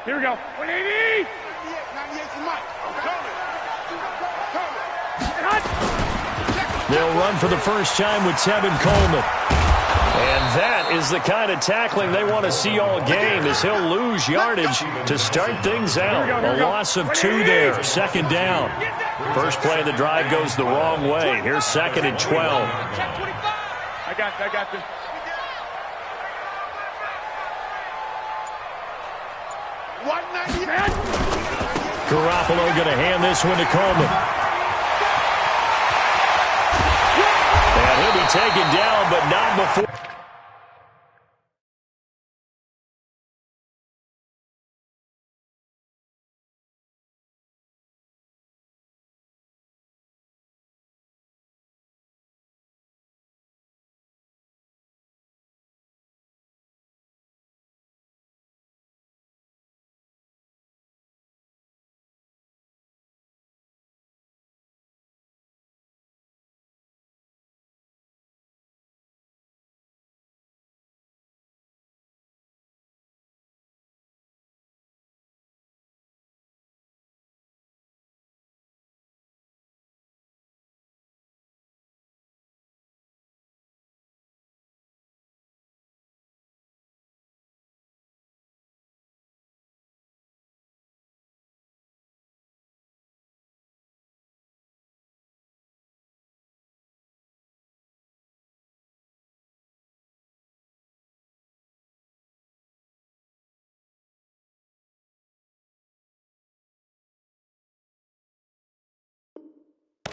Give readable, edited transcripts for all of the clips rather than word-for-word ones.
Here we go. 180. They'll run for the first time with Tevin Coleman. And that is the kind of tackling they want to see all game, as he'll lose yardage to start things out. A loss of 2 there, second down. First play of the drive goes the wrong way. Here's second and 12. I got this. Garoppolo going to hand this one to Coleman. And he'll be taken down, but not before.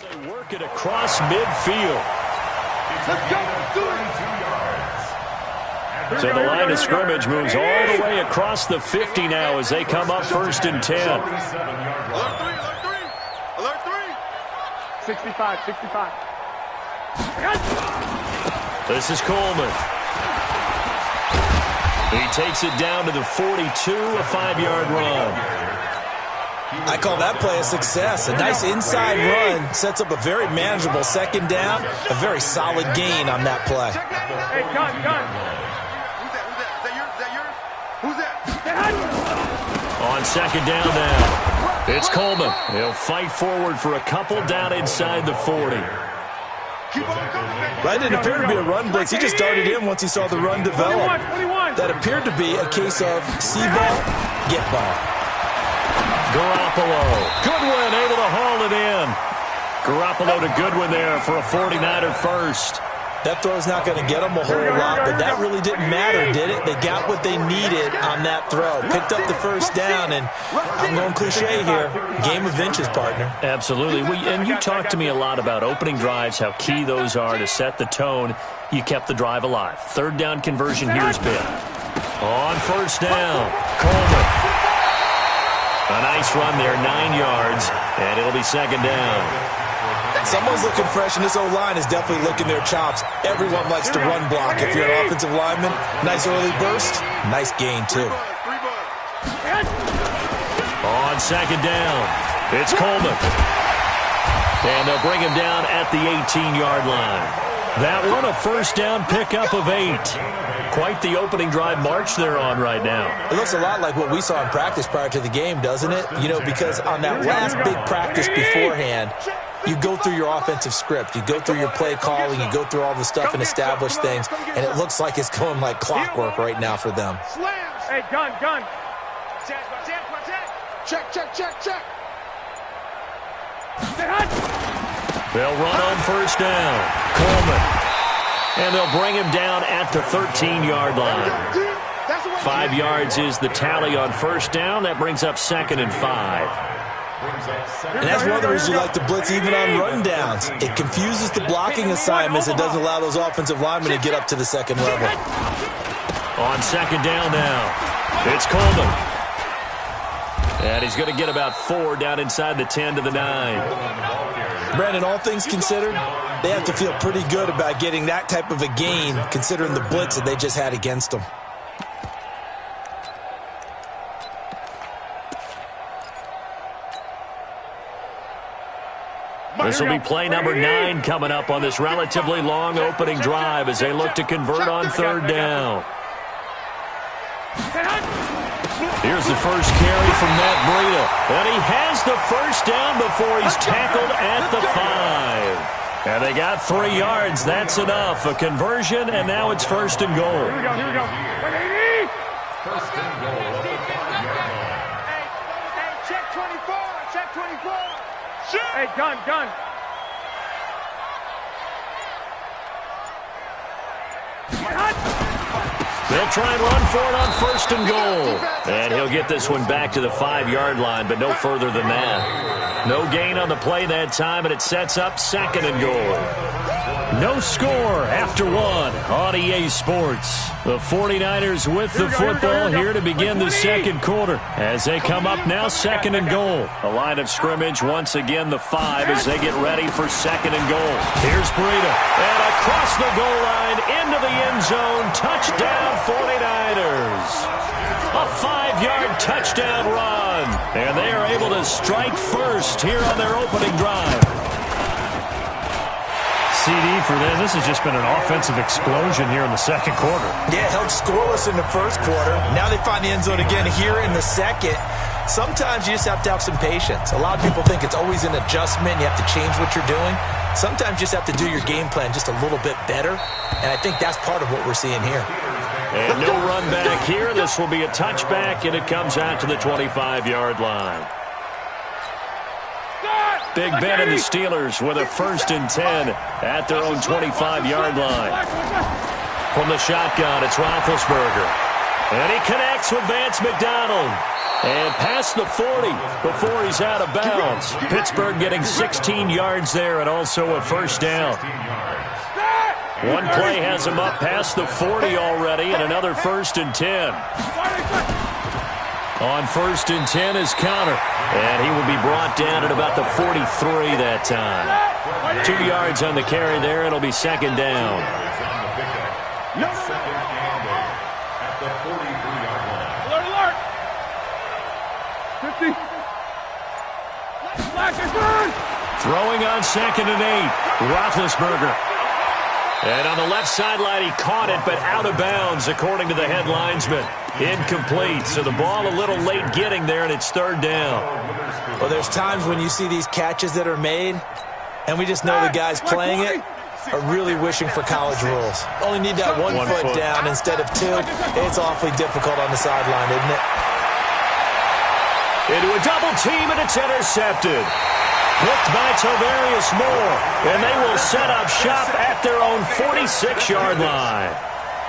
They work it across midfield. So the line of scrimmage moves all the way across the 50 now as they come up first and 10. Alert 3. 65. This is Coleman. He takes it down to the 42, a 5-yard run. I call that play a success. A nice inside run sets up a very manageable second down. A very solid gain on that play. Hey, gun. Who's that? On second down now, it's Coleman. He'll fight forward for a couple down inside the 40. That didn't appear to be a run blitz. He just darted in once he saw the run develop. That appeared to be a case of see ball, get ball. Garoppolo. Goodwin able to haul it in. Garoppolo to Goodwin there for a 49er first. That throw's not going to get them a whole lot, but that really didn't matter, did it? They got what they needed on that throw. Picked up the first down, and I'm going cliche here. Game of inches, partner. Absolutely. And you talked to me a lot about opening drives, how key those are to set the tone. You kept the drive alive. Third down conversion here's big. On first down, Coleman. A nice run there, 9 yards, and it'll be second down. Someone's looking fresh, and this O-line is definitely licking their chops. Everyone likes to run block. If you're an offensive lineman, nice early burst, nice gain, too. On second down, it's Coleman. And they'll bring him down at the 18-yard line. That one, a first down pickup of 8. Quite the opening drive march they're on right now. It looks a lot like what we saw in practice prior to the game, doesn't it? You know, because on that last big practice beforehand, you go through your offensive script. You go through your play calling. You go through all the stuff and establish things. And it looks like it's going like clockwork right now for them. Hey, gun. Check. They'll run on first down. Coleman. And they'll bring him down at the 13-yard line. 5 yards is the tally on first down. That brings up second and 5. And that's one of the reasons you like to blitz even on rundowns. It confuses the blocking assignments. It doesn't allow those offensive linemen to get up to the second level. On second down now, it's Coleman. And he's going to get about 4 down inside the 10 to the 9. Brandon, all things considered, they have to feel pretty good about getting that type of a gain considering the blitz that they just had against them. This will be play number 9 coming up on this relatively long opening drive as they look to convert on third down. Here's the first carry from Matt Breida. And he has the first down before he's tackled at the 5. And they got 3 yards. That's enough. A conversion, and now it's first and goal. Here we go, here we go. 180! First and goal. Hey, check 24, check 24. Shoot! Hey, gun. They'll try and run for it on first and goal. And he'll get this one back to the 5-yard line, but no further than that. No gain on the play that time, and it sets up second and goal. No score after 1 on EA Sports. The 49ers with the football here to begin the second quarter. As they come up now, second and goal. A line of scrimmage, once again the 5 as they get ready for second and goal. Here's Breida. And across the goal line, into the end zone. Touchdown 49ers. A 5-yard touchdown run. And they are able to strike first here on their opening drive. CD for them. This has just been an offensive explosion here in the second quarter. Yeah, held scoreless in the first quarter. Now they find the end zone again here in the second. Sometimes you just have to have some patience. A lot of people think it's always an adjustment. You have to change what you're doing. Sometimes you just have to do your game plan just a little bit better. And I think that's part of what we're seeing here. And no run back here. This will be a touchback, and it comes out to the 25-yard line. Big Ben and the Steelers with a first and 10 at their own 25-yard line. From the shotgun, it's Roethlisberger. And he connects with Vance McDonald. And past the 40 before he's out of bounds. Pittsburgh getting 16 yards there and also a first down. One play has him up past the 40 already, and another first and 10. On first and 10 is Counter. And he will be brought down at about the 43 that time. 2 yards on the carry there. It'll be second down. Second and 8 at the 43-yard line. Alert! 50. Black is good. Throwing on second and 8. Roethlisberger. And on the left sideline, he caught it, but out of bounds, according to the head linesman. Incomplete. So the ball a little late getting there, and it's third down. Well, there's times when you see these catches that are made, and we just know the guys playing it are really wishing for college rules. Only need that one foot down instead of 2. It's awfully difficult on the sideline, isn't it? Into a double team, and it's intercepted. Hooked by Tavarius Moore, and they will set up shop at their own 46-yard line.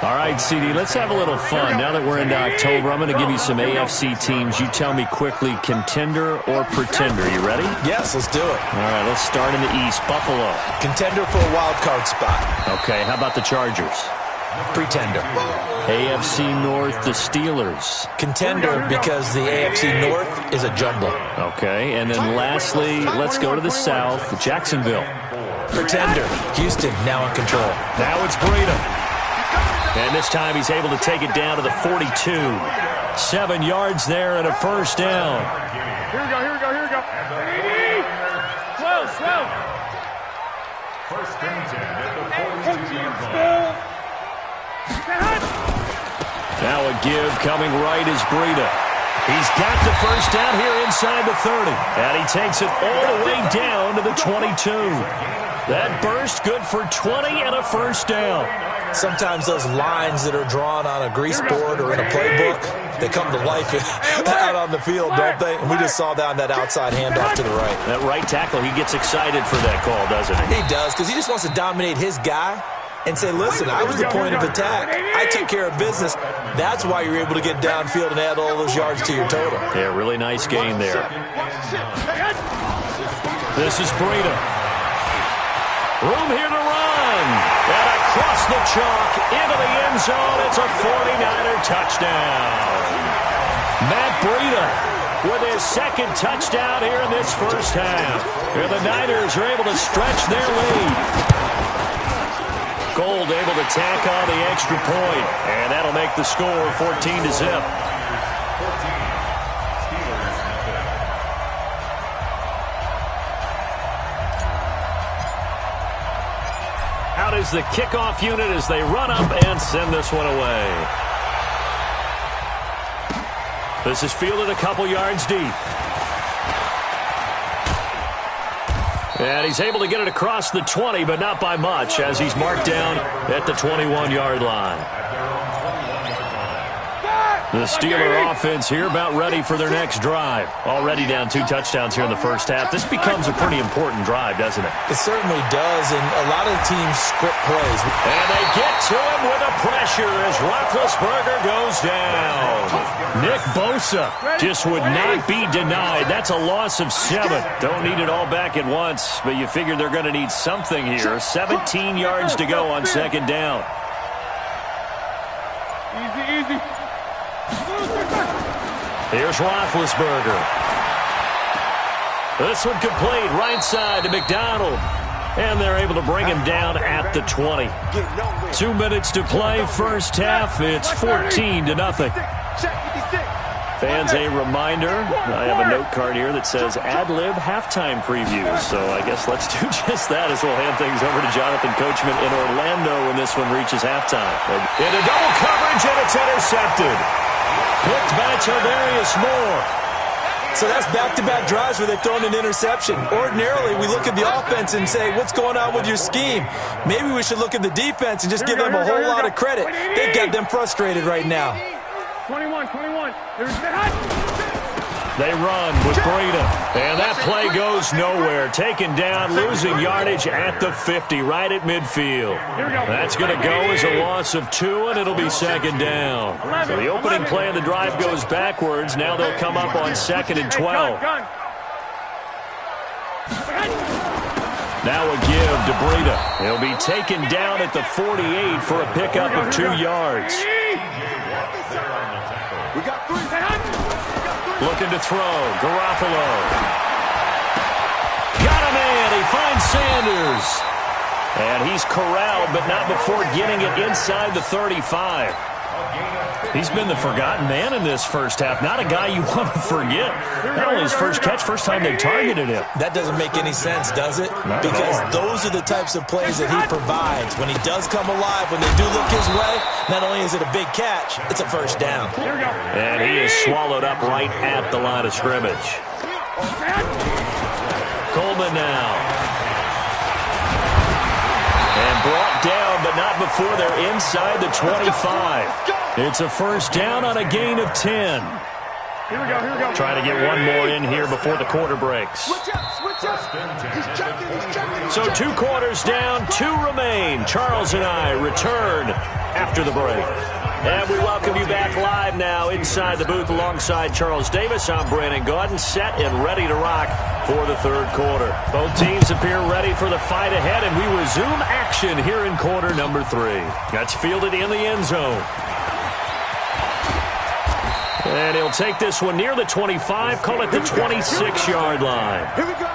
All right, CD, let's have a little fun. Now that we're into October, I'm going to give you some AFC teams. You tell me quickly, contender or pretender. You ready? Yes, let's do it. All right, let's start in the East. Buffalo. Contender for a wild card spot. Okay, how about the Chargers? Pretender. AFC North, the Steelers. Contender because the AFC North is a jumble. Okay, and then lastly, let's go to the South, Jacksonville. Pretender. Houston now in control. Now it's Breida. And this time he's able to take it down to the 42. 7 yards there and a first down. Here we go. 12. First and 10 at the 42-yard line. Now a give coming right is Breida. He's got the first down here inside the 30. And he takes it all the way down to the 22. That burst good for 20 and a first down. Sometimes those lines that are drawn on a grease board or in a playbook, they come to life out on the field, don't they? And we just saw down that outside handoff to the right. That right tackle, he gets excited for that call, doesn't he? He does, because he just wants to dominate his guy and say, listen, I was the point of attack. I took care of business. That's why you're able to get downfield and add all those yards to your total. Yeah, really nice game there. This is Breida. Room here to run. And across the chalk into the end zone. It's a 49er touchdown. Matt Breida with his second touchdown here in this first half. And the Niners are able to stretch their lead. Gold able to tack on the extra point. And that'll make the score 14-0. Out is the kickoff unit as they run up and send this one away. This is fielded a couple yards deep. And he's able to get it across the 20, but not by much, as he's marked down at the 21-yard line. The Steeler offense here about ready for their next drive. Already down 2 touchdowns here in the first half. This becomes a pretty important drive, doesn't it? It certainly does, and a lot of teams script plays. And they get to him with a pressure as Roethlisberger goes down. Nick Bosa just would not be denied. That's a loss of 7. Don't need it all back at once, but you figure they're going to need something here. 17 yards to go on second down. Easy. Here's Roethlisberger. This one complete, right side to McDonald. And they're able to bring him down at the 20. 2 minutes to play, first half. It's 14-0. Fans, a reminder, I have a note card here that says ad-lib halftime previews. So I guess let's do just that as we'll hand things over to Jonathan Coachman in Orlando when this one reaches halftime. Into double coverage, and it's intercepted. Picked by Tavarius Moore. So that's back-to-back drives where they've thrown an interception. Ordinarily, we look at the offense and say, what's going on with your scheme? Maybe we should look at the defense and just give them a whole lot of credit. They've got them frustrated right now. 21. They run with Breida, and that play goes nowhere. Taken down, losing yardage at the 50, right at midfield. That's going to go as a loss of 2, and it'll be second down. So the opening play of the drive goes backwards. Now they'll come up on 2nd and 12. Now a give to Breida. He'll be taken down at the 48 for a pickup of 2 yards. Looking to throw. Garoppolo. Got him in. He finds Sanders. And he's corralled, but not before getting it inside the 35. He's been the forgotten man in this first half. Not a guy you want to forget. Not only his first catch, first time they've targeted him. That doesn't make any sense, does it? Because those are the types of plays that he provides. When he does come alive, when they do look his way, not only is it a big catch, it's a first down. And he is swallowed up right at the line of scrimmage. Coleman now. And brought down, but not before they're inside the 25. It's a first down on a gain of 10. Here we go. Trying to get one more in here before the quarter breaks. Switch up. He's checking. So 2 quarters down, 2 remain. Charles and I return after the break. And we welcome you back live now inside the booth alongside Charles Davis. I'm Brandon Gaudin, set and ready to rock for the third quarter. Both teams appear ready for the fight ahead, and we resume action here in quarter number 3. That's fielded in the end zone. And he'll take this one near the 25, call it the 26-yard line. Here we go.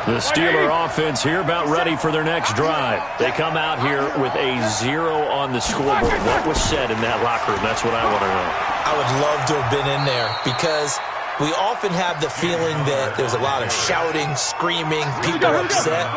The Steeler offense here about ready for their next drive. They come out here with a 0 on the scoreboard. What was said in that locker room? That's what I want to know. I would love to have been in there because we often have the feeling that there's a lot of shouting, screaming, people upset.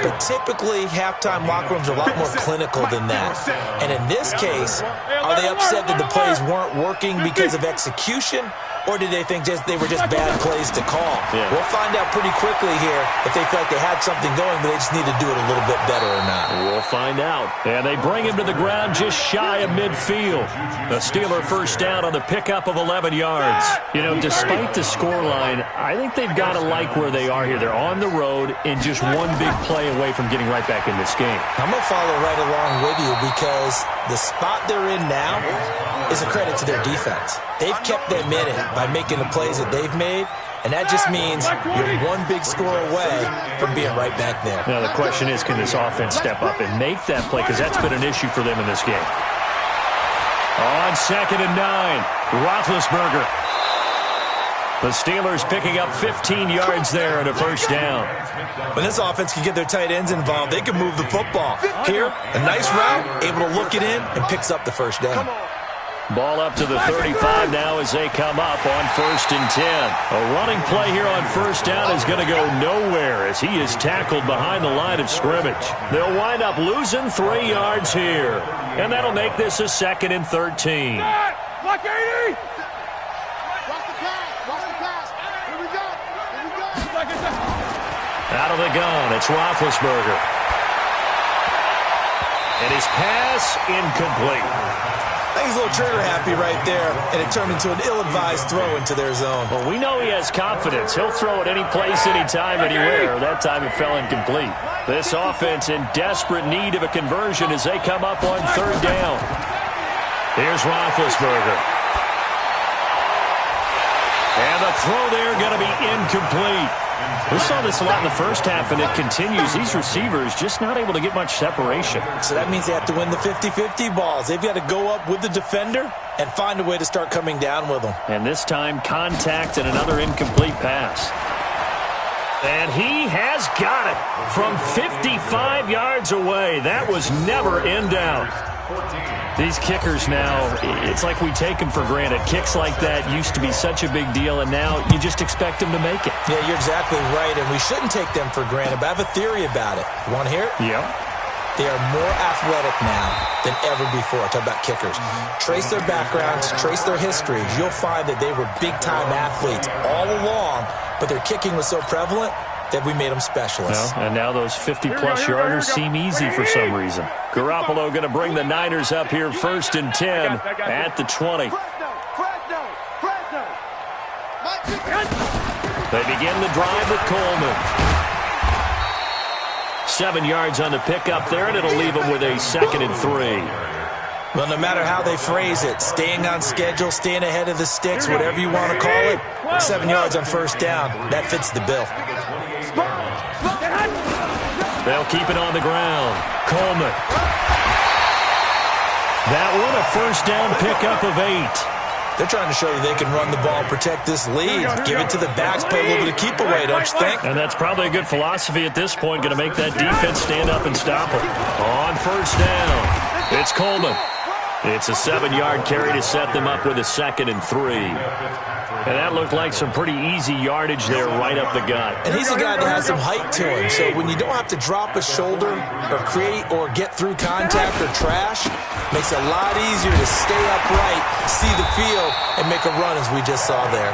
But typically, halftime locker rooms are a lot more clinical than that. And in this case, are they upset that the plays weren't working because of execution? Or did they think they were just bad plays to call? Yeah. We'll find out pretty quickly here if they felt like they had something going, but they just need to do it a little bit better or not. We'll find out. And they bring him to the ground just shy of midfield. The Steeler first down on the pickup of 11 yards. You know, despite the scoreline, I think they've got to like where they are here. They're on the road and just one big play away from getting right back in this game. I'm going to follow right along with you because the spot they're in now is a credit to their defense. They've kept them in it by making the plays that they've made, and that just means you're one big score away from being right back there. Now, the question is, can this offense step up and make that play? Because that's been an issue for them in this game. On 2nd and 9, Roethlisberger. The Steelers picking up 15 yards there at a first down. When this offense can get their tight ends involved, they can move the football. Here, a nice route, able to look it in, and picks up the first down. Ball up to the 35 now as they come up on 1st and 10. A running play here on first down is going to go nowhere as he is tackled behind the line of scrimmage. They'll wind up losing 3 yards here. And that'll make this a 2nd and 13. Block 80! Watch the pass. Watch the pass. Here we go. Here we go. Out of the gun, it's Roethlisberger. And his pass incomplete. I think he's a little trigger happy right there, and it turned into an ill-advised throw into their zone. Well, we know he has confidence. He'll throw it any place, anytime, anywhere. That time it fell incomplete. This offense in desperate need of a conversion as they come up on third down. Here's Roethlisberger. And the throw there going to be incomplete. We saw this a lot in the first half, and it continues. These receivers just not able to get much separation. So that means they have to win the 50-50 balls. They've got to go up with the defender and find a way to start coming down with them. And this time, contact and another incomplete pass. And he has got it from 55 yards away. That was never in doubt. These kickers now, it's like we take them for granted. Kicks like that used to be such a big deal, and now you just expect them to make it. Yeah, you're exactly right, and we shouldn't take them for granted, but I have a theory about it. You want to hear it? Yeah. They are more athletic now than ever before. Talk about kickers. Trace their backgrounds, trace their histories. You'll find that they were big-time athletes all along, but their kicking was so prevalent that we made them specialists. Well, and now those 50-plus yarders seem easy for some reason. Garoppolo going to bring the Niners up here first and 10 at the 20. They begin the drive with Coleman. 7 yards on the pickup there, and it'll leave them with a 2nd and 3. Well, no matter how they phrase it, staying on schedule, staying ahead of the sticks, whatever you want to call it, 7 yards on first down, that fits the bill. They'll keep it on the ground. Coleman. That one, a first down pickup of 8. They're trying to show you they can run the ball and protect this lead. Give it to the backs, play a little bit of keep away, don't you think? And that's probably a good philosophy at this point, going to make that defense stand up and stop them. On first down, it's Coleman. It's a 7-yard carry to set them up with a 2nd and 3. And that looked like some pretty easy yardage there right up the gut. And he's a guy that has some height to him, so when you don't have to drop a shoulder or create or get through contact or trash, makes it a lot easier to stay upright, see the field, and make a run as we just saw there.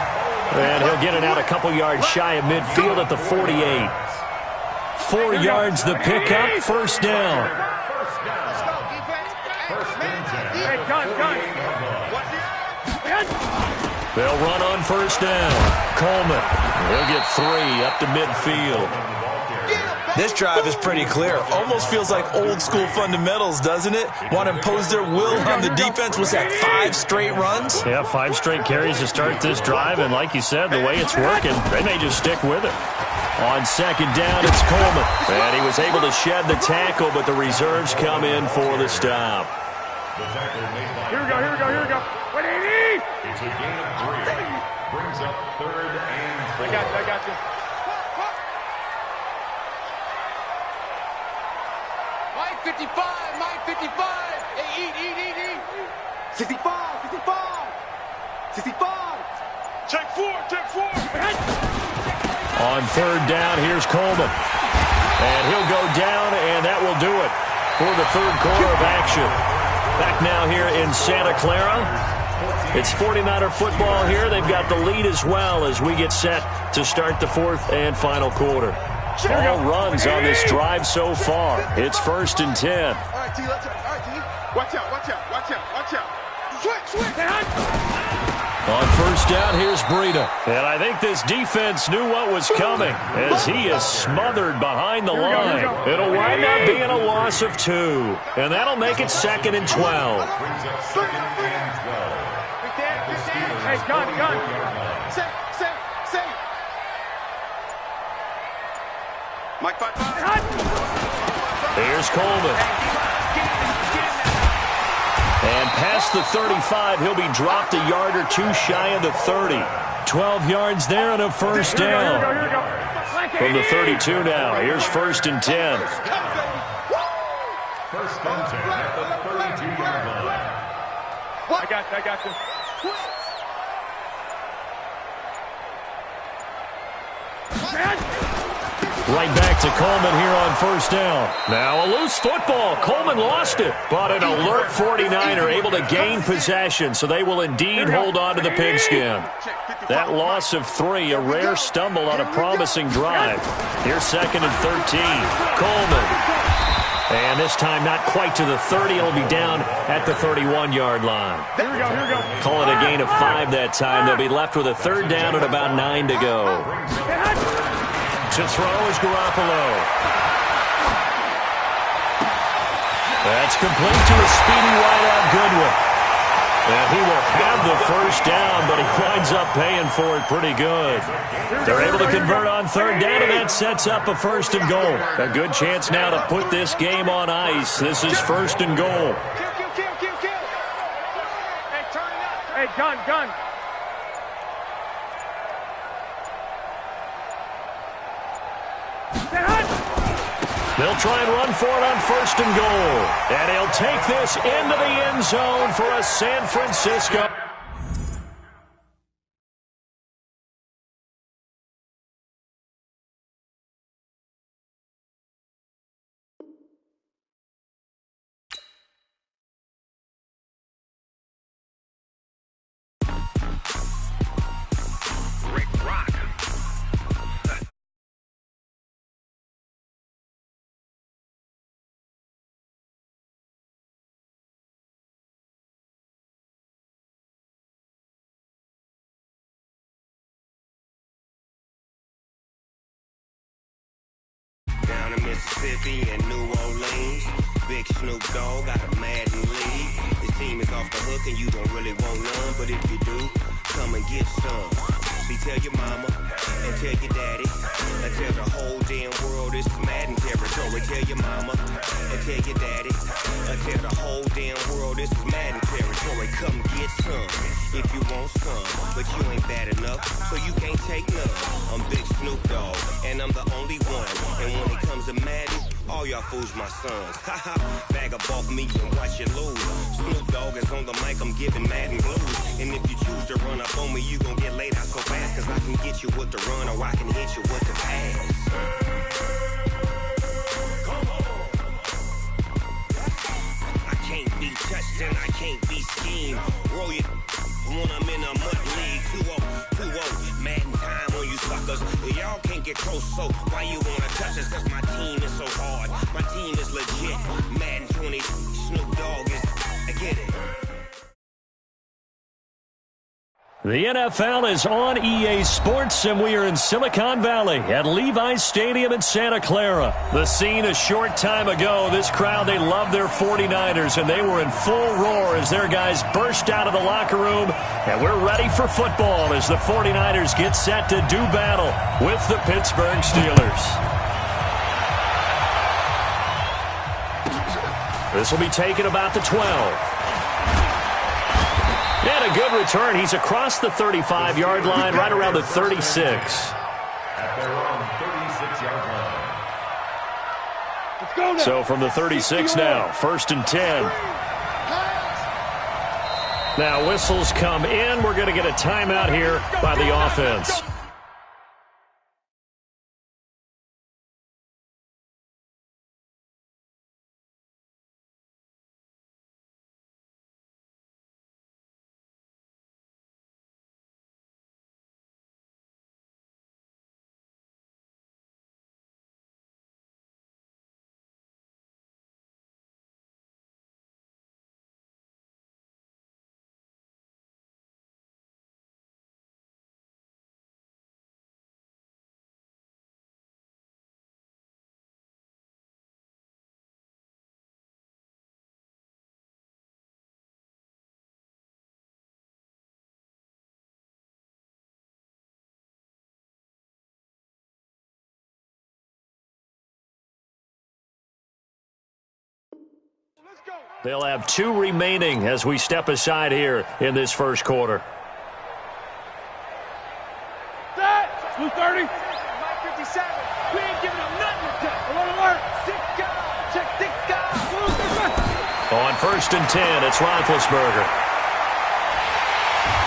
And he'll get it out a couple yards shy of midfield at the 48. 4 yards the pickup, first down. They'll run on first down. Coleman. He'll get 3 up to midfield. This drive is pretty clear. Almost feels like old school fundamentals, doesn't it? Want to impose their will on the defense. Was that 5 straight runs? Yeah, 5 straight carries to start this drive. And like you said, the way it's working, they may just stick with it. On second down, it's Coleman. And he was able to shed the tackle, but the reserves come in for the stop. Here we go, here we go, here we go. 180! It's a gain of 3. Brings up 3rd and 4. I got you. Mike 55, Mike 55. Hey, eat. 65. Check 4. On third down, here's Coleman. And he'll go down, and that will do it for the third quarter of action. Back now here in Santa Clara. It's 49er football here. They've got the lead as well as we get set to start the fourth and final quarter. All runs on this drive so far. It's 1st and 10. All right, T. Watch out. Switch. On first down, here's Breida. And I think this defense knew what was coming as he is smothered behind the line. It'll wind up being a loss of 2. And that'll make it 2nd and 12. Hey, gun. Say. Mike 55. Here's Coleman. And past the 35, he'll be dropped a yard or 2 shy of the 30. 12 yards there and a first down. From the 32 now, here's 1st and 10. 1st and 10 at the 32-yard line. I got you. Right back to Coleman here on first down. Now a loose football. Coleman lost it, but an alert 49er able to gain possession, so they will indeed hold on to the pigskin. That loss of 3, a rare stumble on a promising drive. Here's 2nd and 13. Coleman. And this time not quite to the 30. It'll be down at the 31-yard line. Here we go. Call it a gain of 5 that time. They'll be left with a 3rd down and about 9 to go. To throw is Garoppolo. That's complete to a speedy wideout Goodwin. And he will have the 1st down, but he winds up paying for it pretty good. They're able to convert on 3rd down, and that sets up a 1st and goal. A good chance now to put this game on ice. This is 1st and goal. Kill. Hey, turn it up. Hey, gun. They'll try and run for it on 1st and goal. And he'll take this into the end zone for a San Francisco. Down in Mississippi and New Orleans, Big Snoop Dogg got a Madden league. His team is off the hook and you don't really want none, but if you do, come and get some. See, tell your mama and tell your daddy and tell the whole damn world this is Madden territory. Tell your mama and tell your daddy and tell the whole damn world this is Madden territory. Come get some if you want some, but you ain't bad enough, so you can't take none. I'm Big Snoop Dogg and I'm the only one, and when it comes to Madden, all y'all fools my sons. Haha, bag up off me and watch you lose. Snoop Dogg is on the mic, I'm giving Madden blues. And if you choose to run up on me, you gon' get laid out so fast, cause I can get you with the run or I can hit you with the pass. I can't be touched and I can't be schemed. Roll you when I'm in a mud league. 2-0, Madden time on you suckers. Y'all can't get close, so why you wanna touch us? Cause my team is so hard. My team is legit. Madden 20, Snoop Dogg is, I get it. The NFL is on EA Sports, and we are in Silicon Valley at Levi's Stadium in Santa Clara. The scene a short time ago, this crowd, they love their 49ers, and they were in full roar as their guys burst out of the locker room. And we're ready for football as the 49ers get set to do battle with the Pittsburgh Steelers. This will be taken about the 12. And a good return. He's across the 35-yard line, right around the 36. At their own 36-yard line. Let's go now. So from the 36 now, 1st and 10. Now whistles come in. We're going to get a timeout here by the offense. They'll have 2 remaining as we step aside here in this first quarter. Blue 30. Mike 57. We ain't giving up nothing to touch. Alert. 6 guys. Check 6 guys. On 1st and 10, it's Roethlisberger.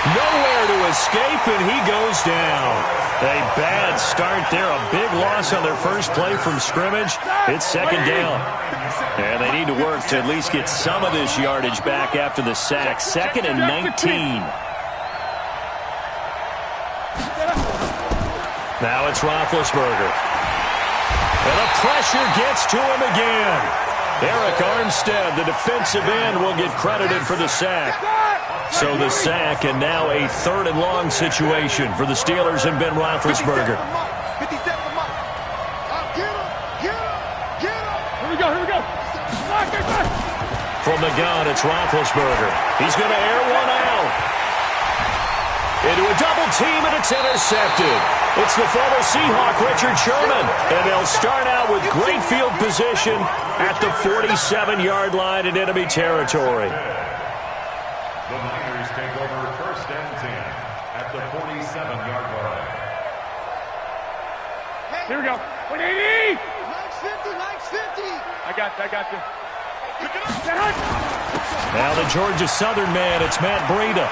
Nowhere to escape, and he goes down. A bad start there. A big loss on their first play from scrimmage. It's second down. And they need to work to at least get some of this yardage back after the sack. 2nd and 19. Now it's Roethlisberger. And the pressure gets to him again. Eric Armstead, the defensive end, will get credited for the sack. So the sack, and now a 3rd and long situation for the Steelers and Ben Roethlisberger. Here we go. From the gun, it's Roethlisberger. He's going to air one out. Into a double team, and it's intercepted. It's the former Seahawk, Richard Sherman. And they'll start out with great field position at the 47-yard line in enemy territory. The Niners take over 1st and 10 at the 47-yard line. Here we go. 180. Max 50. I got you. Now the Georgia Southern man, it's Matt Breida.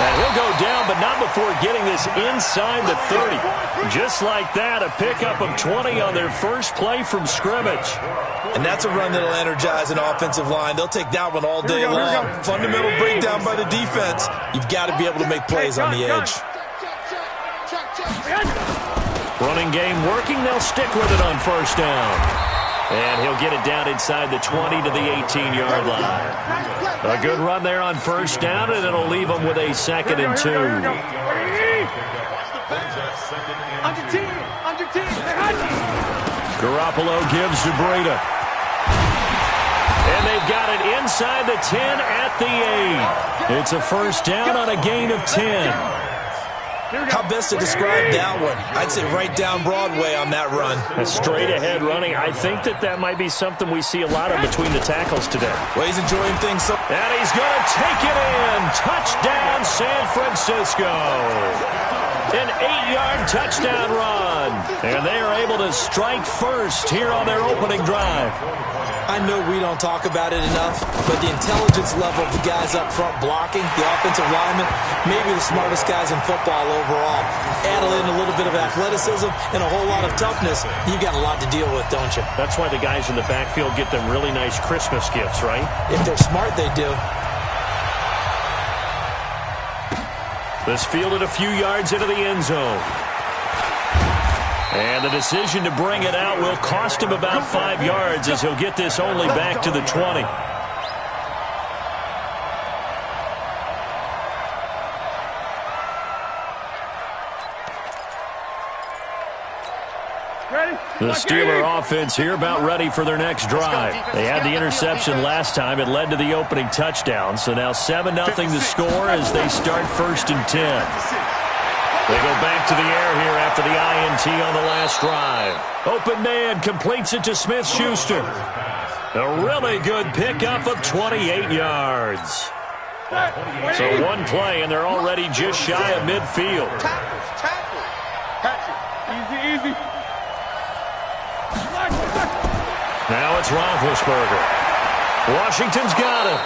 And he'll go down, but not before getting this inside the 30. Just like that, a pickup of 20 on their first play from scrimmage. And that's a run that'll energize an offensive line. They'll take that one all day long. Fundamental breakdown by the defense. You've got to be able to make plays on the edge. Running game working. They'll stick with it on first down. And he'll get it down inside the 20 to the 18-yard line. A good run there on first down, and it'll leave them with a 2nd and 2. Garoppolo gives to Breida. And they've got it inside the 10 at the 8. It's a first down on a gain of 10. How best to describe that one? I'd say right down Broadway on that run. A straight-ahead running. I think that might be something we see a lot of between the tackles today. Well, he's enjoying things. And he's going to take it in. Touchdown, San Francisco. An 8-yard touchdown run. And they are able to strike first here on their opening drive. I know we don't talk about it enough, but the intelligence level of the guys up front blocking, the offensive linemen, maybe the smartest guys in football overall. Add in a little bit of athleticism and a whole lot of toughness, you've got a lot to deal with, don't you? That's why the guys in the backfield get them really nice Christmas gifts, right? If they're smart, they do. This fielded a few yards into the end zone. And the decision to bring it out will cost him about 5 yards as he'll get this only back to the 20. The Steeler offense here about ready for their next drive. They had the interception last time. It led to the opening touchdown. So now 7-0 the score as they start 1st and 10. They go back to the air here after the INT on the last drive. Open man completes it to Smith-Schuster. A really good pickup of 28 yards. So one play, and they're already just shy of midfield. Easy. Now it's Roethlisberger. Washington's got it.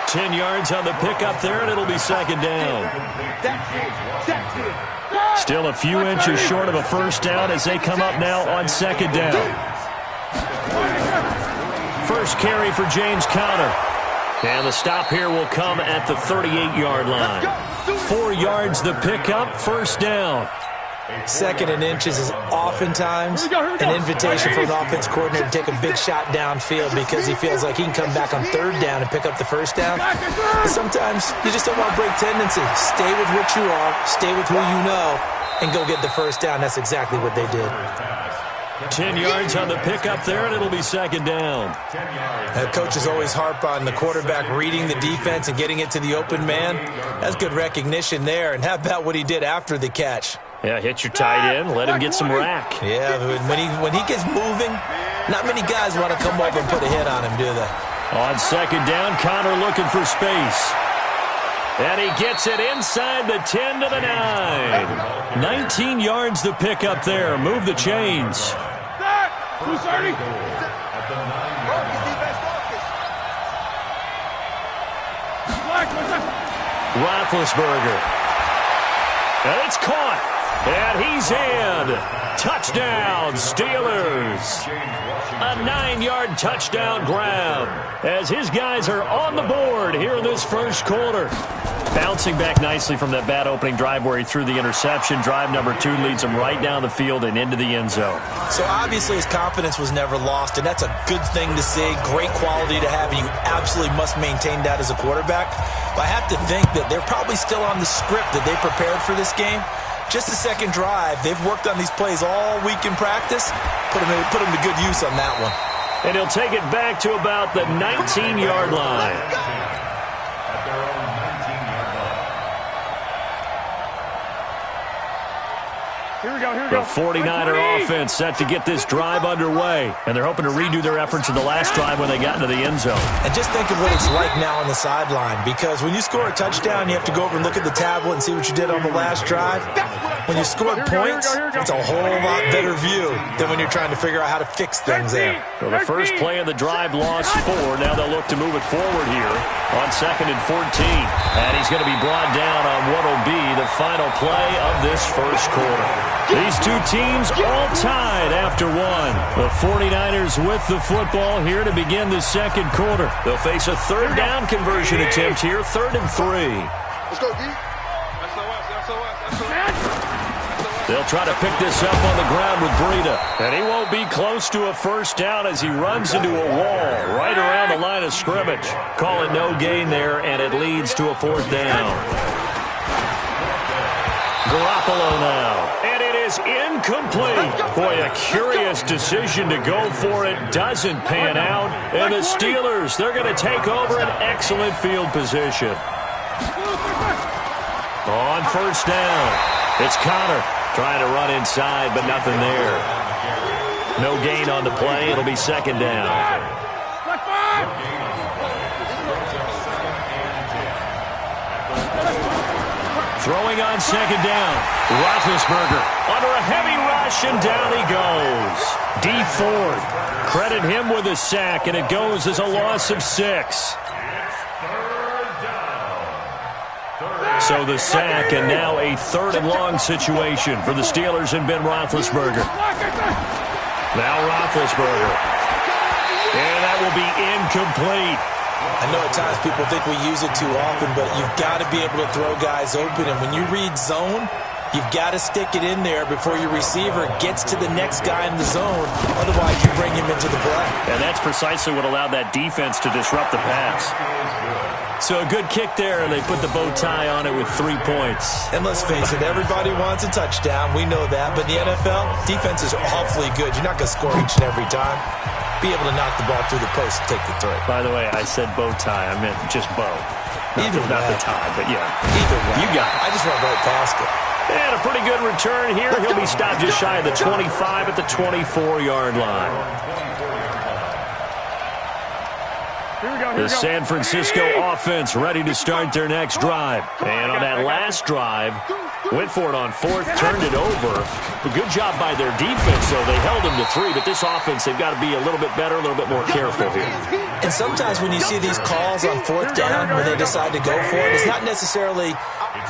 10 yards on the pickup there, and it'll be 2nd down. Still a few inches short of a first down as they come up now on 2nd down. First carry for James Conner. And the stop here will come at the 38-yard line. 4 yards the pickup, first down. 2nd and inches is oftentimes an invitation for an offense coordinator to take a big shot downfield because he feels like he can come back on 3rd down and pick up the first down. But sometimes you just don't want to break tendency. Stay with what you are, stay with who you know, and go get the first down. That's exactly what they did. 10 yards on the pickup there, and it'll be 2nd down. Coaches always harp on the quarterback reading the defense and getting it to the open man. That's good recognition there. And how about what he did after the catch? Yeah, hit your tight end, let him get some rack. Yeah, when he gets moving, not many guys want to come over and put a hit on him, do they? On 2nd down, Conner looking for space. And he gets it inside the 10 to the 9. 19 yards the pickup there. Move the chains. 230. Roethlisberger. And it's caught. And he's in. Touchdown, Steelers. A 9-yard touchdown grab as his guys are on the board here in this first quarter. Bouncing back nicely from that bad opening drive where he threw the interception. Drive number 2 leads him right down the field and into the end zone. So obviously his confidence was never lost, and that's a good thing to see. Great quality to have, and you absolutely must maintain that as a quarterback. But I have to think that they're probably still on the script that they prepared for this game. Just the second drive. They've worked on these plays all week in practice. Put them to good use on that one. And he'll take it back to about the 19-yard line. At their own 19-yard line. Here we go, here we The go. 49er offense set to get this drive underway. And they're hoping to redo their efforts in the last drive when they got into the end zone. And just think of what it's like now on the sideline, because when you score a touchdown, you have to go over and look at the tablet and see what you did on the last drive. When you scored points, it's a whole lot better view than when you're trying to figure out how to fix things there. So the first play of the drive lost 4. Now they'll look to move it forward here on 2nd and 14. And he's going to be brought down on what will be the final play of this first quarter. These two teams all tied after 1. The 49ers with the football here to begin the second quarter. They'll face a third down conversion attempt here, 3rd and 3. Let's go, D. They'll try to pick this up on the ground with Breida. And he won't be close to a first down as he runs into a wall right around the line of scrimmage. Call it no gain there, and it leads to a 4th down. Garoppolo now. And it is incomplete. Boy, a curious decision to go for it. Doesn't pan out. And the Steelers, they're going to take over an excellent field position. On first down, it's Connor trying to run inside, but nothing there. No gain on the play. It'll be 2nd down. Throwing on 2nd down. Roethlisberger under a heavy rush, and down he goes. D Ford, credit him with a sack, and it goes as a loss of 6. So the sack, and now a 3rd and long situation for the Steelers and Ben Roethlisberger. Now Roethlisberger. And that will be incomplete. I know at times people think we use it too often, but you've got to be able to throw guys open. And when you read zone, you've got to stick it in there before your receiver gets to the next guy in the zone. Otherwise, you bring him into the play. And that's precisely what allowed that defense to disrupt the pass. So a good kick there, and they put the bow tie on it with 3 points. And let's face it, everybody wants a touchdown. We know that. But in the NFL, defense is awfully good. You're not going to score each and every time. Be able to knock the ball through the post and take the throw. By the way, I said bow tie. I meant just bow. Not the tie, but yeah. Either way. You got it. I just went right past it. And a pretty good return here. He'll be stopped just shy of the 25 at the 24-yard line. The San Francisco offense ready to start their next drive. And on that last drive, went for it on 4th, turned it over. A good job by their defense, though. They held them to 3, but this offense, they've got to be a little bit better, a little bit more careful here. And sometimes when you see these calls on 4th down, when they decide to go for it, it's not necessarily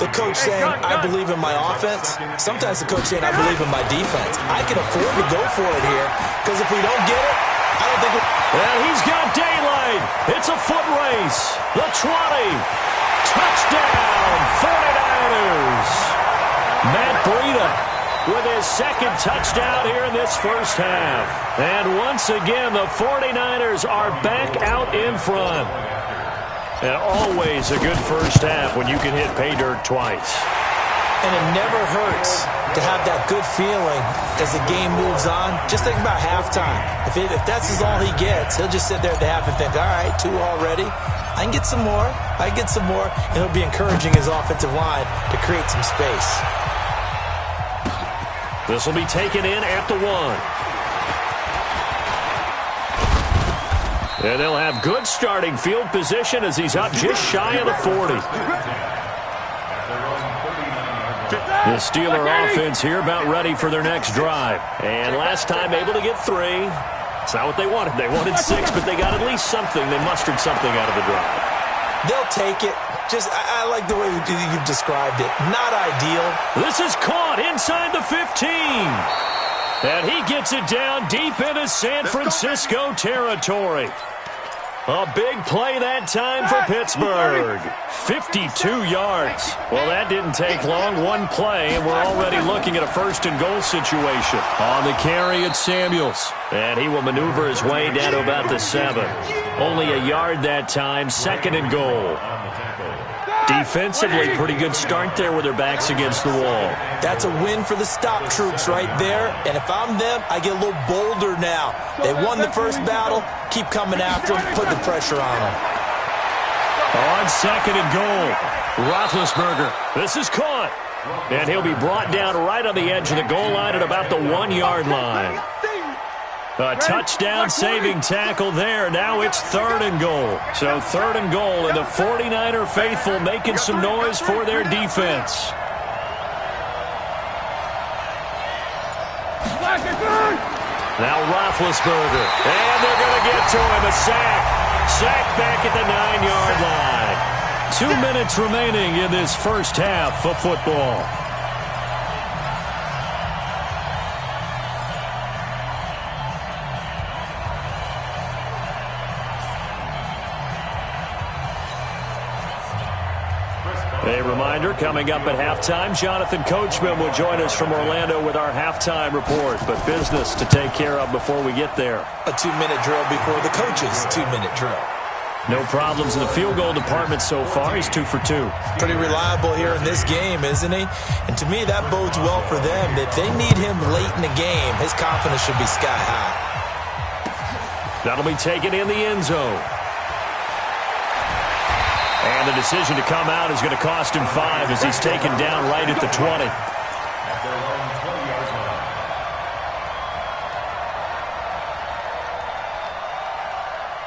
the coach saying, I believe in my offense. Sometimes the coach saying, I believe in my defense. I can afford to go for it here, because if we don't get it, I don't think well, he's got daylight. It's a foot race. The 20. Touchdown, 49ers. Matt Breida with his 2nd touchdown here in this first half. And once again, the 49ers are back out in front. And always a good first half when you can hit pay dirt twice. And it never hurts to have that good feeling as the game moves on. Just think about halftime. If that's all he gets, he'll just sit there at the half and think, all right, 2 already. I can get some more. I can get some more. And he'll be encouraging his offensive line to create some space. This will be taken in at the 1. And they'll have good starting field position as he's up just shy of the 40. The Steeler offense here about ready for their next drive. And last time able to get 3. It's not what they wanted. They wanted 6, but they got at least something. They mustered something out of the drive. They'll take it. I like the way you've described it. Not ideal. This is caught inside the 15. And he gets it down deep into San Francisco territory. A big play that time for Pittsburgh. 52 yards. Well, that didn't take long. One play, and we're already looking at a first-and-goal situation. On the carry, it's Samuels. And he will maneuver his way down to about the 7. Only a yard that time, second and goal. Defensively, pretty good start there with their backs against the wall. That's a win for the stop troops right there. And if I'm them, I get a little bolder now. They won the first battle. Keep coming after them. Put the pressure on them. On second and goal, Roethlisberger. This is caught. And he'll be brought down right on the edge of the goal line at about the 1-yard line. A touchdown-saving tackle there. Now it's third and goal. So third and goal, and the 49er faithful making some noise for their defense. Now Roethlisberger. And they're going to get to him. A sack. Sack back at the 9-yard line. 2 minutes remaining in this first half of football. A reminder, coming up at halftime, Jonathan Coachman will join us from Orlando with our halftime report, but business to take care of before we get there. A 2-minute drill before the coach's 2-minute drill. No problems in the field goal department so far. He's 2 for 2. Pretty reliable here in this game, isn't he? And to me, that bodes well for them. If they need him late in the game, his confidence should be sky high. That'll be taken in the end zone. And the decision to come out is going to cost him 5 as he's taken down right at the 20.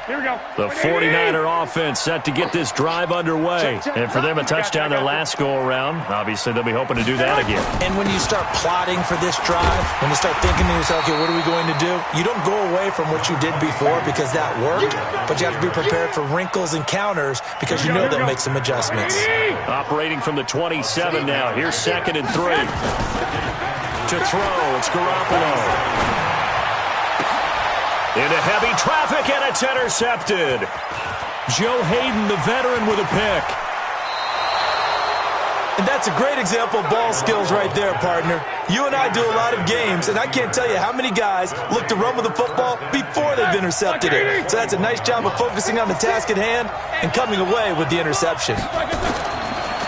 Here we go. The 49er offense set to get this drive underway. And for them, a touchdown their last go-around. Obviously, they'll be hoping to do that again. And when you start plotting for this drive, when you start thinking to yourself, okay, what are we going to do? You don't go away from what you did before because that worked, but you have to be prepared for wrinkles and counters because you know they'll make some adjustments. Operating from the 27 now. Here's second and 3. To throw, it's Garoppolo. Into heavy traffic, and it's intercepted. Joe Hayden, the veteran, with a pick. And that's a great example of ball skills right there, partner. You and I do a lot of games, and I can't tell you how many guys look to run with the football before they've intercepted it. So that's a nice job of focusing on the task at hand and coming away with the interception.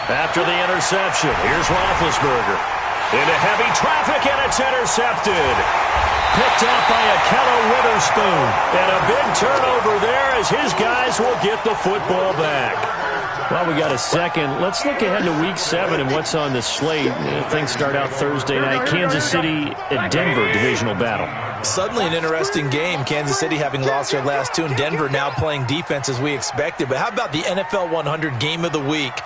After the interception, here's Roethlisberger. Into heavy traffic, and it's intercepted. Picked up by Akello Witherspoon. And a big turnover there as his guys will get the football back. Well, we got a second. Let's look ahead to Week 7 and what's on the slate. Things start out Thursday night. Kansas City at Denver, divisional battle. Suddenly an interesting game. Kansas City having lost their last 2, and Denver now playing defense as we expected. But how about the NFL 100 game of the week?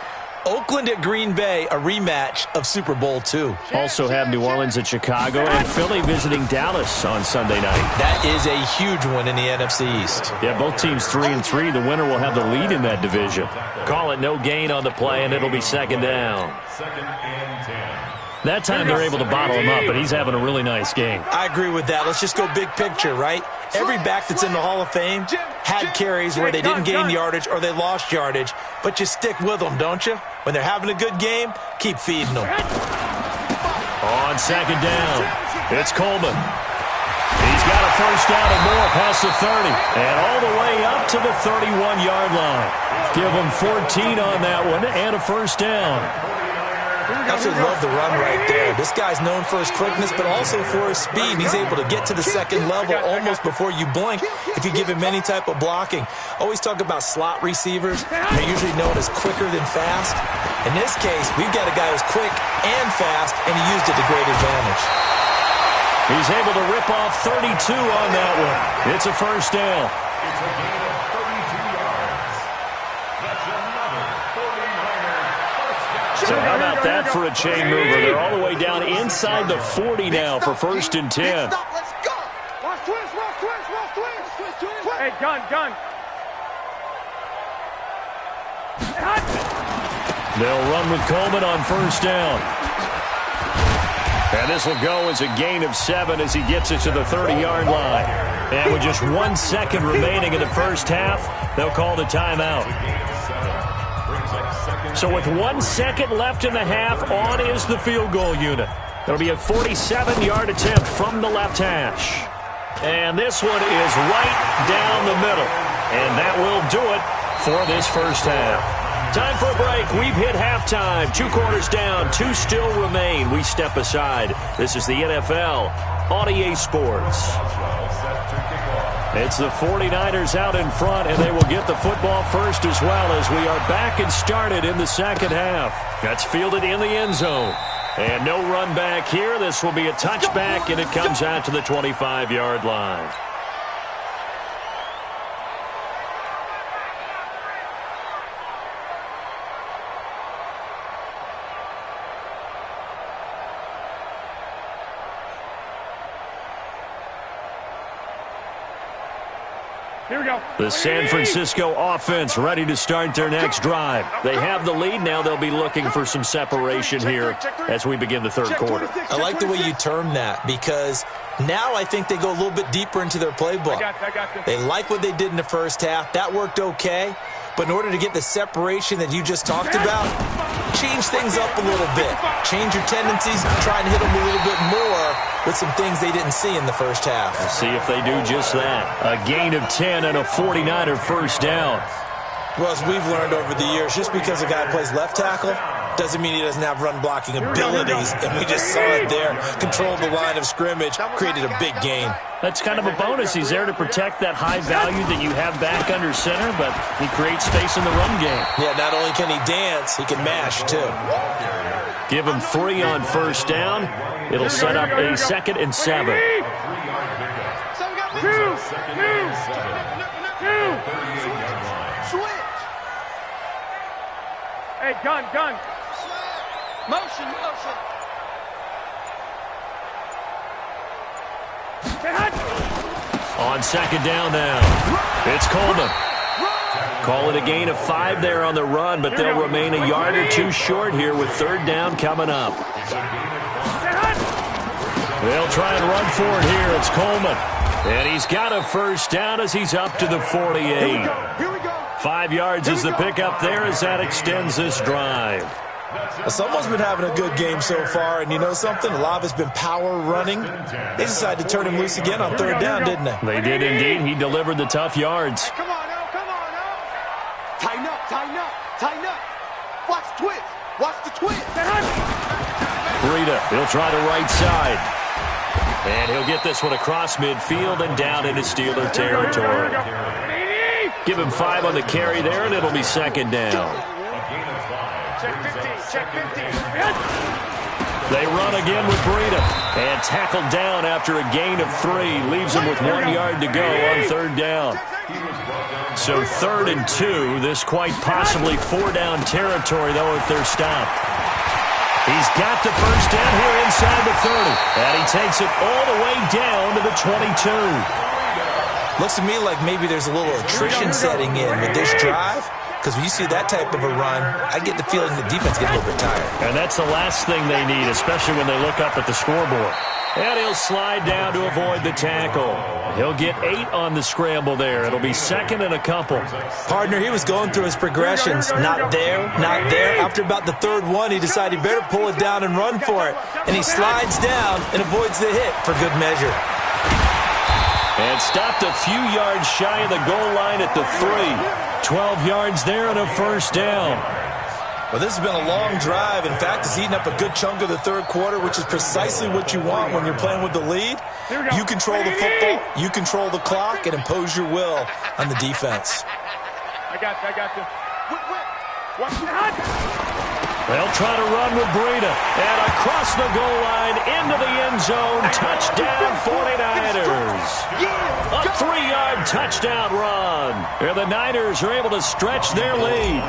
Oakland at Green Bay, a rematch of Super Bowl II. Also have New Orleans at Chicago and Philly visiting Dallas on Sunday night. That is a huge one in the NFC East. Yeah, both teams 3-3. The winner will have the lead in that division. Call it no gain on the play, and it'll be second down. Second and 10. That time they're able to bottle him up, but he's having a really nice game. I agree with that. Let's just go big picture, right? Every back that's in the Hall of Fame had carries where they didn't gain yardage or they lost yardage, but you stick with them, don't you? When they're having a good game, keep feeding them. On second down, it's Coleman. He's got a first down and more past the 30, and all the way up to the 31-yard line. Give him 14 on that one and a first down. Absolutely love the run right there. This guy's known for his quickness, but also for his speed. He's able to get to the second level almost before you blink if you give him any type of blocking. Always talk about slot receivers. They're usually known as quicker than fast. In this case, we've got a guy who's quick and fast, and he used it to great advantage. He's able to rip off 32 on that one. It's a first down. It's a gain of 32 yards. That's another 49er first down. So how about that for a chain mover? They're all the way down inside the 40 now for first and 10. Let's go. Watch twist. Hey, gun. They'll run with Coleman on first down. And this will go as a gain of 7 as he gets it to the 30-yard line. And with just 1 second remaining in the first half, they'll call the timeout. So with 1 second left in the half, on is the field goal unit. It'll be a 47-yard attempt from the left hash. And this one is right down the middle. And that will do it for this first half. Time for a break. We've hit halftime. 2 quarters down. 2 still remain. We step aside. This is the NFL on EA Sports. It's the 49ers out in front, and they will get the football first as well as we are back and started in the second half. That's fielded in the end zone. And no run back here. This will be a touchback, and it comes out to the 25-yard line. Here we go. The San Francisco offense ready to start their next drive. They have the lead. Now they'll be looking for some separation here as we begin the third quarter. I like the way you term that because now I think they go a little bit deeper into their playbook. They like what they did in the first half. That worked okay. But in order to get the separation that you just talked about, change things up a little bit. Change your tendencies, try and hit them a little bit more with some things they didn't see in the first half. We'll see if they do just that. A gain of 10 and a 49er first down. Well, as we've learned over the years, just because a guy plays left tackle doesn't mean he doesn't have run-blocking abilities. And we just saw it there. Controlled the line of scrimmage, created a big gain. That's kind of a bonus. He's there to protect that high value that you have back under center, but he creates space in the run game. Yeah, not only can he dance, he can mash, too. Give him 3 on first down. It'll set up a 2nd and 7. Switch. Hey, gun. Motion. On second down now, it's Coleman. Call it a gain of 5 there on the run, but they'll remain a yard or 2 short here with third down coming up. They'll try and run for it here. It's Coleman. And he's got a first down as he's up to the 48. Here we go. 5 yards is the pickup there as that extends this drive. Someone's been having a good game so far, and you know something? A lot of it's been power running. They decided to turn him loose again on third down, didn't they? They did indeed. He delivered the tough yards. Come on now. Tighten up. Watch the twist. Breida, he'll try the right side. And he'll get this one across midfield and down into Steeler territory. Give him 5 on the carry there, and it'll be second down. Check 50. They run again with Breida. And tackled down after a gain of 3. Leaves him with 1 yard to go on third down. So 3rd and 2. This quite possibly 4-down territory, though, if they're stopped. He's got the first down here inside the 30. And he takes it all the way down to the 22. Looks to me like maybe there's a little attrition setting in with this drive. Because when you see that type of a run, I get the feeling the defense gets a little bit tired. And that's the last thing they need, especially when they look up at the scoreboard. And he'll slide down to avoid the tackle. He'll get 8 on the scramble there. It'll be 2nd and a couple. Partner, he was going through his progressions. Not there. After about the 3rd one, he decided he better pull it down and run for it. And he slides down and avoids the hit for good measure. And stopped a few yards shy of the goal line at the 3. 12 yards there and a first down. Well, this has been a long drive. In fact, it's eaten up a good chunk of the third quarter, which is precisely what you want when you're playing with the lead. You control the football, you control the clock, and impose your will on the defense. I got you. Watch the They'll try to run with Breida. And across the goal line, into the end zone. Touchdown, 49ers. A 3-yard touchdown run. And the Niners are able to stretch their lead.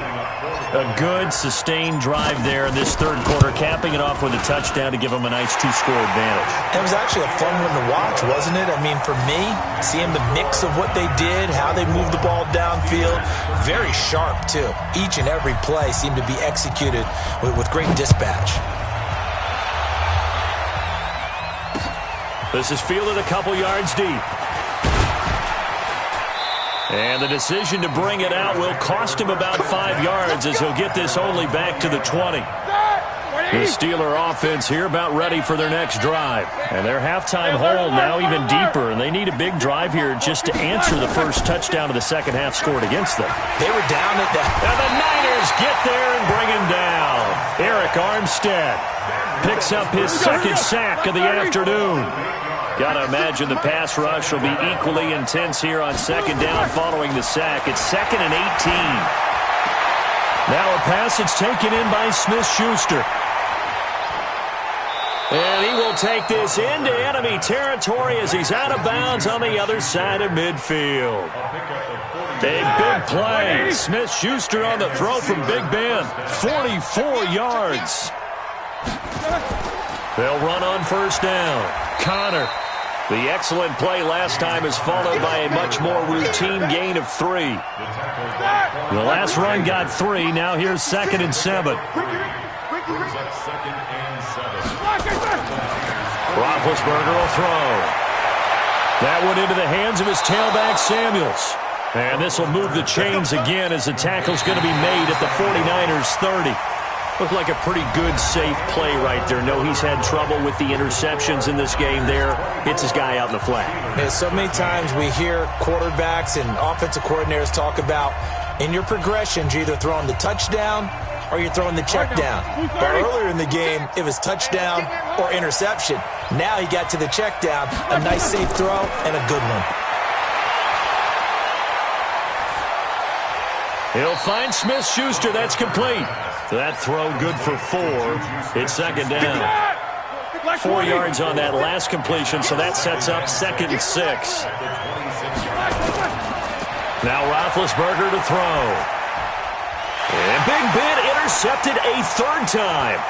A good, sustained drive there in this third quarter, capping it off with a touchdown to give them a nice 2-score advantage. It was actually a fun one to watch, wasn't it? I mean, for me, seeing the mix of what they did, how they moved the ball downfield, very sharp, too. Each and every play seemed to be executed with great dispatch. This is fielded a couple yards deep. And the decision to bring it out will cost him about 5 yards as he'll get this only back to the 20. The Steeler offense here about ready for their next drive. And their halftime hole now even deeper, and they need a big drive here just to answer the first touchdown of the second half scored against them. They were down at that. And the Niners get there and bring him down. Eric Armstead picks up his second sack of the afternoon. Got to imagine the pass rush will be equally intense here on second down following the sack. It's 2nd and 18. Now a pass that's taken in by Smith-Schuster. And he will take this into enemy territory as he's out of bounds on the other side of midfield. A big play. Smith-Schuster on the throw from Big Ben. 44 yards. They'll run on first down. Connor. The excellent play last time is followed by a much more routine gain of 3. The last run got 3. Now here's 2nd and 7. Roethlisberger will throw. That went into the hands of his tailback, Samuels. And this will move the chains again as the tackle's going to be made at the 49ers' 30. Looked like a pretty good, safe play right there. No, he's had trouble with the interceptions in this game there. Hits his guy out in the flat. Yeah, so many times we hear quarterbacks and offensive coordinators talk about in your progressions, you're either throwing the touchdown or you're throwing the check down. But earlier in the game, it was touchdown or interception. Now he got to the check down, a nice safe throw, and a good one. He'll find Smith-Schuster. That's complete. That throw good for 4. It's second down. 4 yards on that last completion, so that sets up 2nd and 6. Now Roethlisberger to throw. And Big Ben intercepted a 3rd time.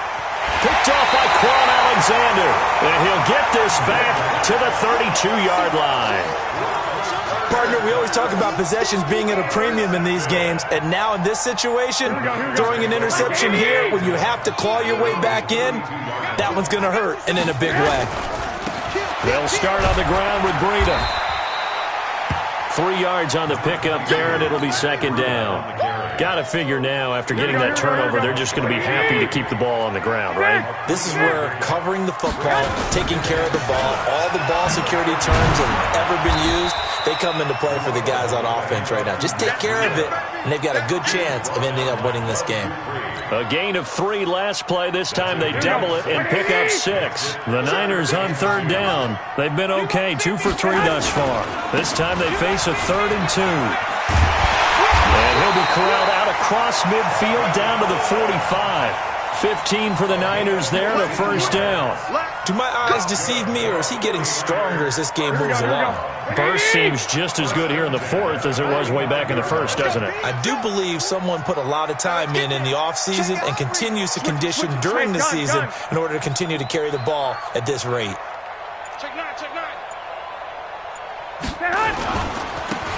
Picked off by Quan Alexander. And he'll get this back to the 32-yard line. Partner, we always talk about possessions being at a premium in these games, and now in this situation, throwing an interception here when you have to claw your way back in, that one's going to hurt, and in a big way. They'll start on the ground with Breida. 3 yards on the pickup there, and it'll be second down. Got to figure now, after getting that turnover, they're just going to be happy to keep the ball on the ground, right? This is where covering the football, taking care of the ball, all the ball security terms that have ever been used, they come into play for the guys on offense right now. Just take care of it, and they've got a good chance of ending up winning this game. A gain of 3 last play. This time they double it and pick up 6. The Niners on third down. They've been okay, 2 for 3 thus far. This time they face a 3rd and 2. And he'll be corralled out across midfield down to the 45. 15 for the Niners there and a first down. Do my eyes deceive me, or is he getting stronger as this game moves along? Burst seems just as good here in the 4th as it was way back in the 1st, doesn't it? I do believe someone put a lot of time in the offseason and continues to condition during the season in order to continue to carry the ball at this rate.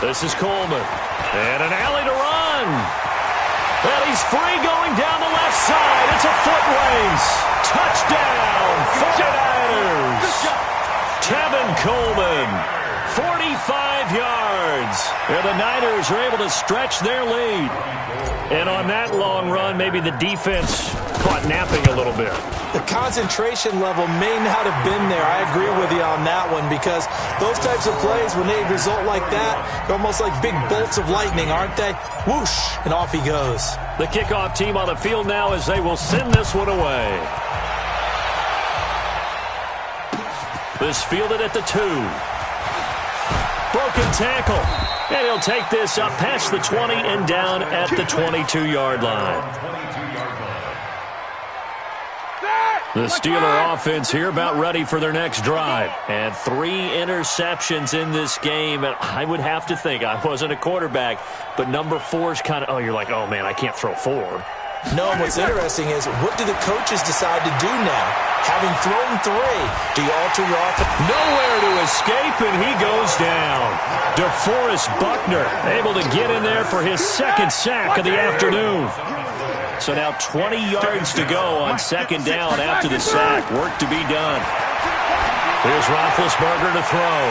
This is Coleman. And an alley to run. And he's free going down the left side. It's a foot race. Touchdown, 49ers. Tevin Coleman, 45 yards. And the Niners are able to stretch their lead. And on that long run, maybe the defense caught napping a little bit. The concentration level may not have been there. I agree with you on that one, because those types of plays, when they result like that, they're almost like big bolts of lightning, aren't they? Whoosh, and off he goes. The kickoff team on the field now as they will send this one away. This fielded at the 2. Broken tackle. And he'll take this up past the 20 and down at the 22-yard line. The Steeler offense here about ready for their next drive. And 3 interceptions in this game. And I would have to think, I wasn't a quarterback, but number 4 is kind of, oh, you're like, oh, man, I can't throw 4. No, what's interesting is, what do the coaches decide to do now? Having thrown 3, do you alter your offense? Nowhere to escape, and he goes down. DeForest Buckner able to get in there for his 2nd sack of the afternoon. So now 20 yards to go on 2nd down after the sack. Work to be done. Here's Roethlisberger to throw.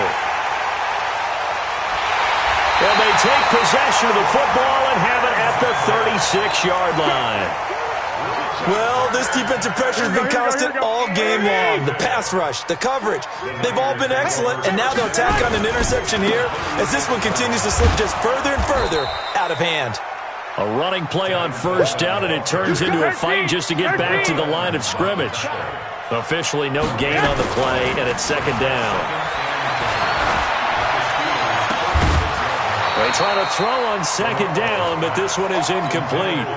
And they take possession of the football and have it at the 36-yard line. Well, this defensive pressure has been constant all game long. The pass rush, the coverage, they've all been excellent, and now they'll tack on an interception here as this one continues to slip just further and further out of hand. A running play on 1st down, and it turns into a fight just to get back to the line of scrimmage. Officially no gain on the play, and it's 2nd down. They try to throw on 2nd down, but this one is incomplete.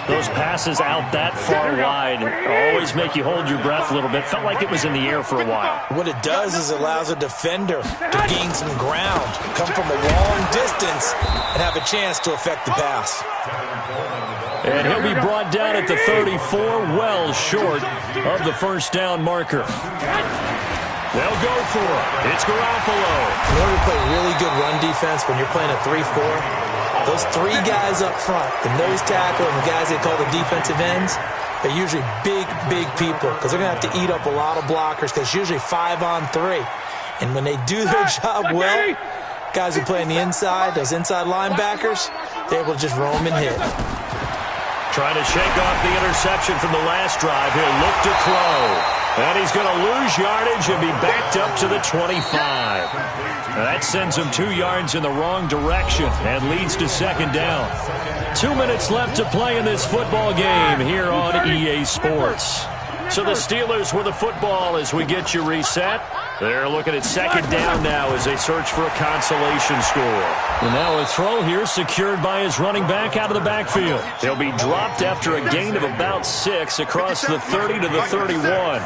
Those passes out that far wide always make you hold your breath a little bit. Felt like it was in the air for a while. What it does is it allows a defender to gain some ground, come from a long distance, and have a chance to affect the pass. And he'll be brought down at the 34, well short of the 1st down marker. They'll go for it. It's Garoppolo. In order to play really good run defense when you're playing a 3-4, those 3 guys up front, the nose tackle and the guys they call the defensive ends, they're usually big people because they're going to have to eat up a lot of blockers because it's usually 5 on 3. And when they do their job well, guys who play on the inside, those inside linebackers, they're able to just roam and hit. Trying to shake off the interception from the last drive. He'll look to throw. And he's going to lose yardage and be backed up to the 25. That sends him 2 yards in the wrong direction and leads to 2nd down. 2 minutes left to play in this football game here on EA Sports. So the Steelers with the football as we get you reset. They're looking at 2nd down now as they search for a consolation score. And now a throw here secured by his running back out of the backfield. He'll be dropped after a gain of about 6 across the 30 to the 31.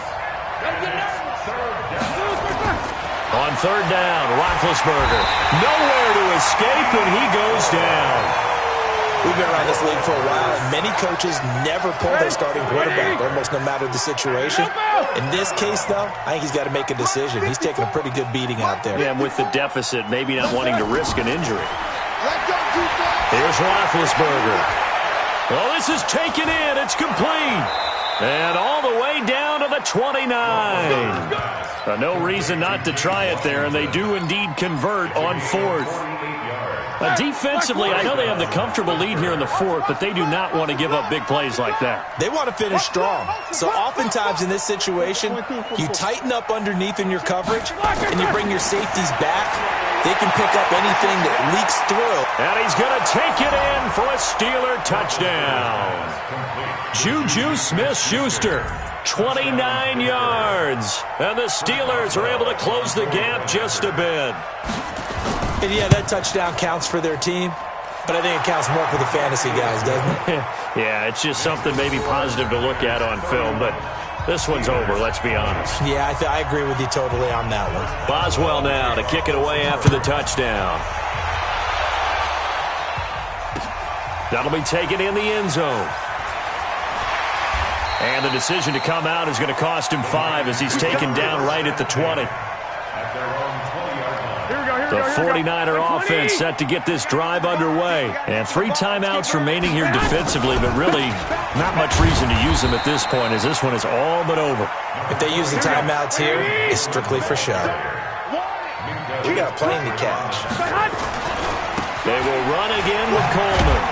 On 3rd down, Roethlisberger. Nowhere to escape, and he goes down. We've been around this league for a while, and many coaches never pull their starting quarterback, almost no matter the situation. In this case, though, I think he's got to make a decision. He's taking a pretty good beating out there. Yeah, and with the deficit, maybe not wanting to risk an injury. Here's Roethlisberger. Well, this is taken in. It's complete. And all the way down to the 29. No reason not to try it there, and they do indeed convert on 4th. Defensively, I know they have the comfortable lead here in the 4th, but they do not want to give up big plays like that. They want to finish strong. So oftentimes in this situation, you tighten up underneath in your coverage, and you bring your safeties back. They can pick up anything that leaks through. And he's going to take it in for a Steeler touchdown. Juju Smith-Schuster, 29 yards. And the Steelers are able to close the gap just a bit. And yeah, that touchdown counts for their team, but I think it counts more for the fantasy guys, doesn't it? Yeah, it's just something maybe positive to look at on film, but this one's over, let's be honest. Yeah, I agree with you totally on that one. Boswell now to kick it away after the touchdown. That'll be taken in the end zone. And the decision to come out is going to cost him 5 as he's taken down right at the 20. The 49er offense set to get this drive underway. And 3 timeouts remaining here defensively, but really not much reason to use them at this point as this one is all but over. If they use the timeouts here, it's strictly for show. We got a plane to catch. They will run again with Coleman.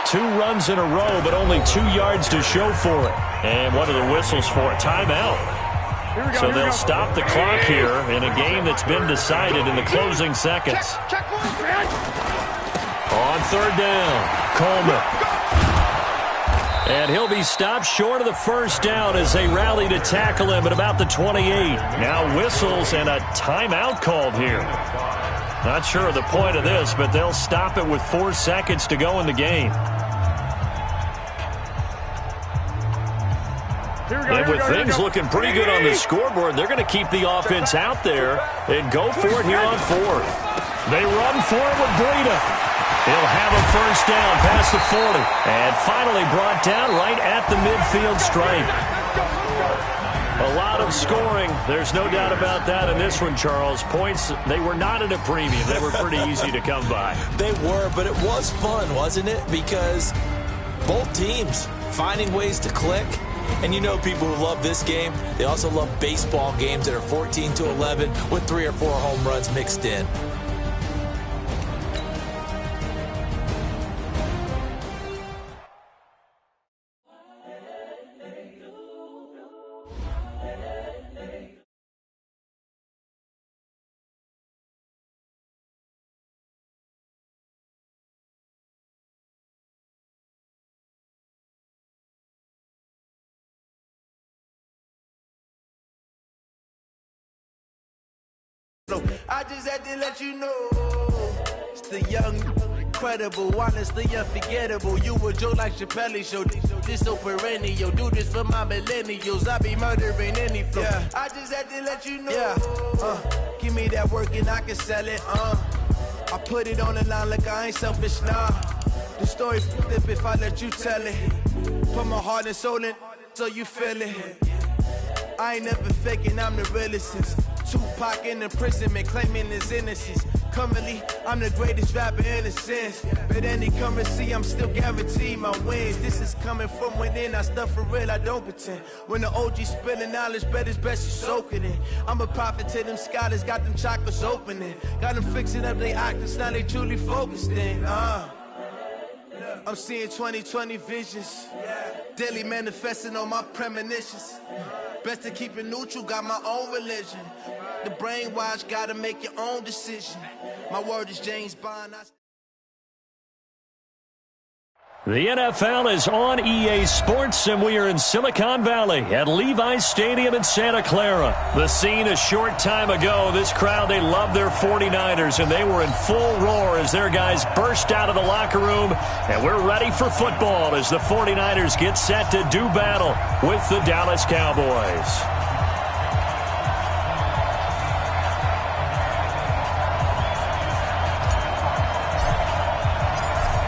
2 runs in a row, but only 2 yards to show for it. And what are the whistles for? A timeout. So they'll stop the clock here in a game that's been decided in the closing seconds. On 3rd down, Coleman. And he'll be stopped short of the 1st down as they rally to tackle him at about the 28. Now whistles and a timeout called here. Not sure of the point of this, but they'll stop it with 4 seconds to go in the game. And with things looking pretty good on the scoreboard, they're going to keep the offense out there and go for it here on fourth. They run for it with Breida. He'll have a first down past the 40. And finally brought down right at the midfield stripe. A lot of scoring. There's no doubt about that in this one, Charles. Points, they were not at a premium. They were pretty easy to come by. They were, but it was fun, wasn't it? Because both teams finding ways to click. And you know people who love this game, they also love baseball games that are 14-11 with 3 or 4 home runs mixed in. I just had to let you know, it's the young, incredible, honestly unforgettable. You a joke like Chappelle Show, this so perennial. Do this for my millennials, I be murdering any flow. Yeah. I just had to let you know, give me that work and I can sell it. I put it on the line like I ain't selfish, nah. The story flip if I let you tell it. Put my heart and soul in, so you feel it. I ain't never faking, I'm the realest since Tupac in imprisonment, claiming his innocence. Currently, I'm the greatest rapper in a sense. But any currency, I'm still guaranteed my wins. This is coming from within, I stuff for real, I don't pretend. When the OG spilling knowledge, bet it's best you soak it in. I'm a prophet to them scholars, got them chakras opening. Got them fixing up their octaves, now they truly focused in. I'm seeing 2020 visions. Daily manifesting on my premonitions. Best to keep it neutral, got my own religion. The brainwash, gotta make your own decision. My word is James Bond. The NFL is on EA Sports, and we are in Silicon Valley at Levi's Stadium in Santa Clara. The scene a short time ago, this crowd, they love their 49ers, and they were in full roar as their guys burst out of the locker room, and we're ready for football as the 49ers get set to do battle with the Dallas Cowboys.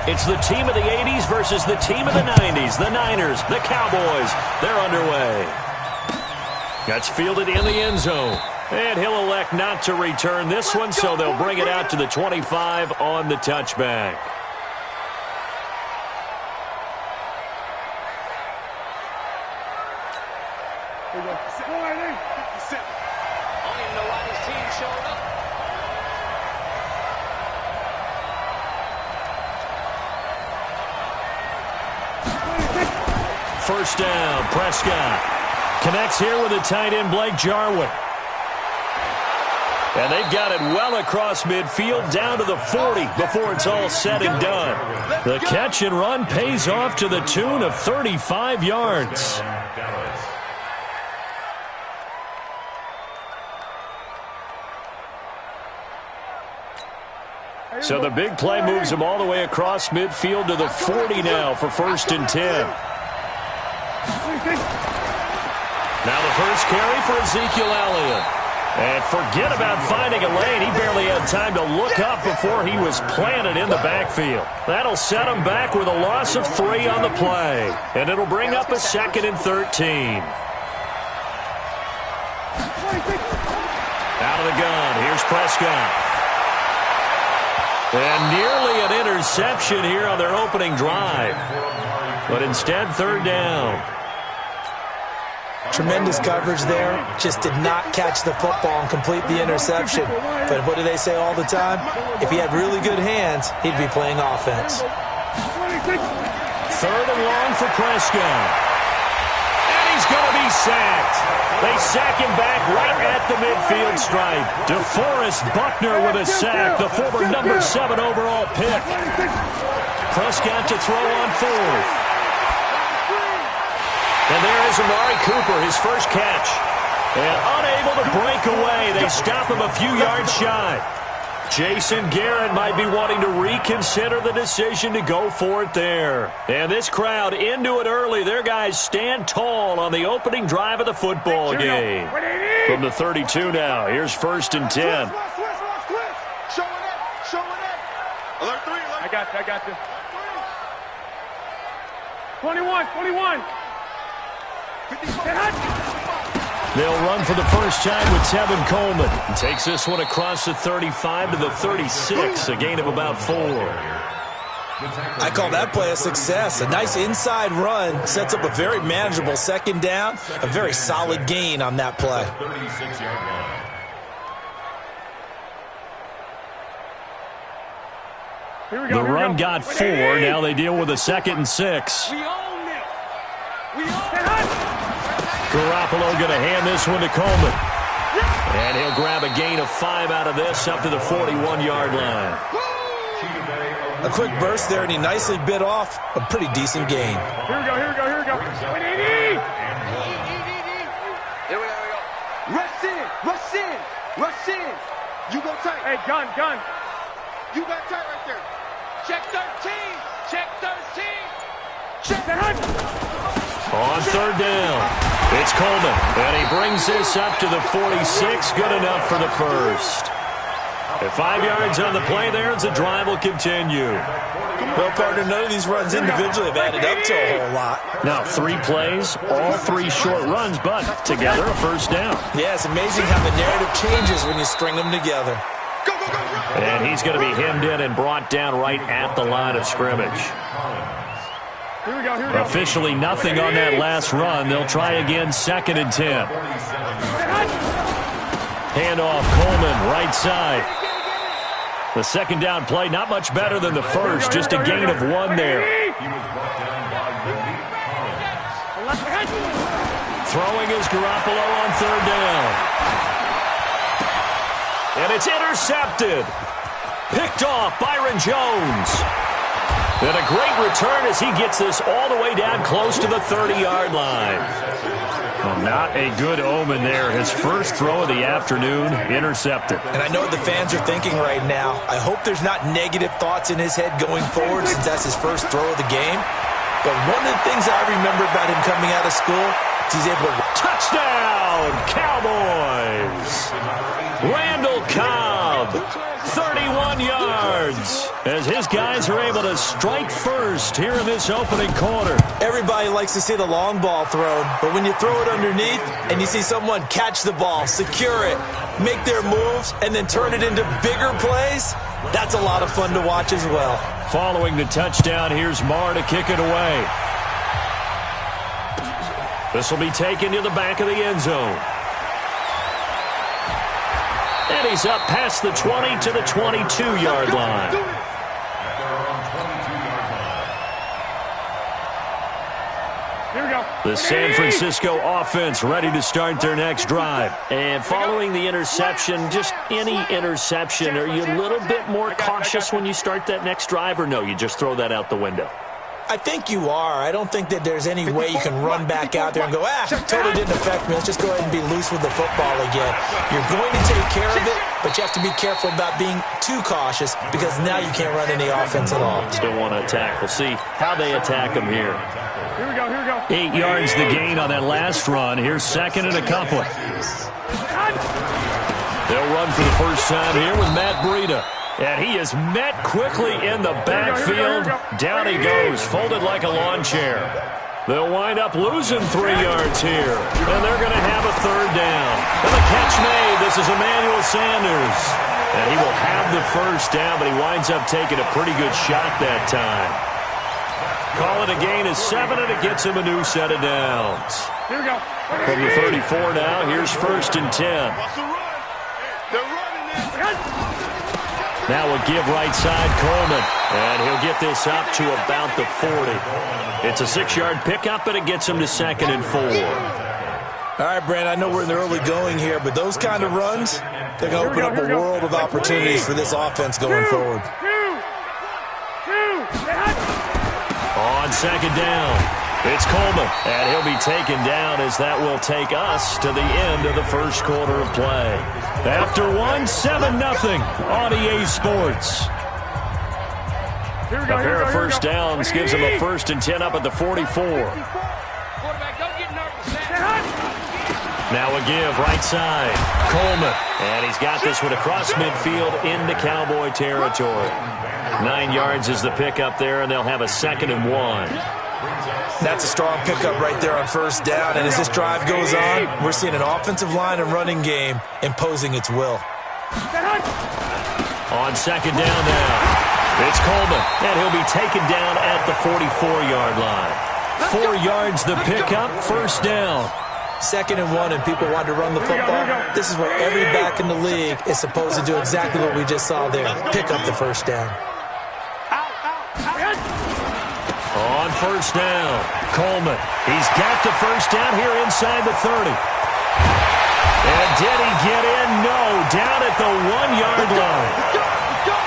It's the team of the 80s versus the team of the 90s. The Niners, the Cowboys, they're underway. That's fielded in the end zone. And he'll elect not to return this one, so they'll bring it out to the 25 on the touchback. First down, Prescott connects here with the tight end Blake Jarwin. And they've got it well across midfield down to the 40 before it's all said and done. The catch and run pays off to the tune of 35 yards. So the big play moves him all the way across midfield to the 40 now for 1st and 10. Now the first carry for Ezekiel Elliott. And forget about finding a lane. He barely had time to look up before he was planted in the backfield. That'll set him back with a loss of 3 on the play. And it'll bring up a 2nd and 13. Out of the gun. Here's Prescott. And nearly an interception here on their opening drive. But instead, 3rd down. Tremendous coverage there. Just did not catch the football and complete the interception. But what do they say all the time? If he had really good hands, he'd be playing offense. 3rd and long for Prescott. And he's going to be sacked. They sack him back right at the midfield stripe. DeForest Buckner with a sack, the former number 7 overall pick. Prescott to throw on 4th. And there is Amari Cooper, his first catch. And unable to break away, they stop him a few yards shy. Jason Garrett might be wanting to reconsider the decision to go for it there. And this crowd into it early. Their guys stand tall on the opening drive of the football game. From the 32 now, here's 1st and 10. Alert 3. I got you. 21. They'll run for the first time with Tevin Coleman. Takes this one across the 35 to the 36, a gain of about 4. I call that play a success. A nice inside run sets up a very manageable 2nd down. A very solid gain on that play. 36-yard line. The run got 4. Now they deal with a 2nd and 6. We own it. Garoppolo going to hand this one to Coleman. And he'll grab a gain of 5 out of this up to the 41-yard line. A quick burst there, and he nicely bit off a pretty decent gain. Here we go. Here we go. Rush in. You go tight. Hey, gun. You got tight right there. Check 13. Check that. On 3rd down, it's Coleman. And he brings this up to the 46. Good enough for the first. At 5 yards on the play there, as the drive will continue. Well, partner, none of these runs individually have added up to a whole lot. Now 3 plays, all 3 short runs, but together a first down. Yeah, it's amazing how the narrative changes when you string them together. And he's going to be hemmed in and brought down right at the line of scrimmage. Here we go. Officially nothing on that last run. They'll try again, 2nd and 10. Handoff, Coleman, right side. The 2nd down play, not much better than the first, just a gain of 1 there. Throwing is Garoppolo on 3rd down. And it's intercepted. Picked off Byron Jones. And a great return as he gets this all the way down close to the 30-yard line. Well, not a good omen there. His first throw of the afternoon, intercepted. And I know what the fans are thinking right now. I hope there's not negative thoughts in his head going forward since that's his first throw of the game. But one of the things I remember about him coming out of school is he's able to... Touchdown, Cowboys! Randall Cobb, 31 yards, as his guys are able to strike first here in this opening quarter. Everybody likes to see the long ball thrown, but when you throw it underneath and you see someone catch the ball, secure it, make their moves, and then turn it into bigger plays, that's a lot of fun to watch as well. Following the touchdown, here's Marr to kick it away. This will be taken to the back of the end zone. And he's up past the 20 to the 22-yard line. Here we go. The San Francisco offense ready to start their next drive. And following the interception, just any interception, are you a little bit more cautious when you start that next drive, or no, you just throw that out the window? I think you are. I don't think that there's any way you can run back out there and go, totally didn't affect me. Let's just go ahead and be loose with the football again. You're going to take care of it, but you have to be careful about being too cautious because now you can't run any offense at all. Still want to attack. We'll see how they attack them here. Here we go. 8 yards the gain on that last run. Here's 2nd and a couple. They'll run for the first time here with Matt Breida. And he is met quickly in the backfield. Down he goes, folded like a lawn chair. They'll wind up losing 3 yards here. And they're going to have a 3rd down. And the catch made. This is Emmanuel Sanders. And he will have the first down, but he winds up taking a pretty good shot that time. Call it a gain of 7, and it gets him a new set of downs. Here we go. From the 34 now, here's 1st and 10. Now a give right side, Coleman. And he'll get this up to about the 40. It's a 6-yard pickup, and it gets him to 2nd and 4. All right, Brand, I know we're in the early going here, but those kind of runs, they're going to open up a world of opportunities for this offense going forward. On 2nd down, It's Coleman, and he'll be taken down as that will take us to the end of the first quarter of play. After 7-0 on EA Sports. A pair of first downs gives him a 1st and 10 up at the 44. Now a give, right side. Coleman. And he's got this one across midfield into Cowboy territory. 9 yards is the pickup there, and they'll have a 2nd and 1. That's a strong pickup right there on first down. And as this drive goes on, we're seeing an offensive line and running game imposing its will. On 2nd down now, it's Coleman, and he'll be taken down at the 44-yard line. 4 yards the pickup, 1st down. 2nd and 1, and people want to run the football. This is what every back in the league is supposed to do, exactly what we just saw there. Pick up the first down. On 1st down, Coleman. He's got the 1st down here inside the 30. And did he get in? No, down at the 1-yard line.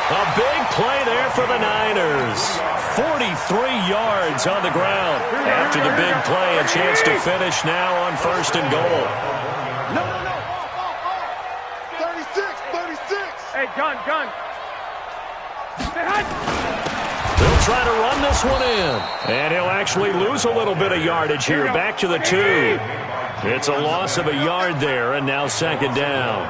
A big play there for the Niners. 43 yards on the ground. After the big play, a chance to finish now on 1st and goal. No. 36. Hey, gun. They'll try to run this one in. And he'll actually lose a little bit of yardage here. Back to the 2. It's a loss of a yard there, and now 2nd down.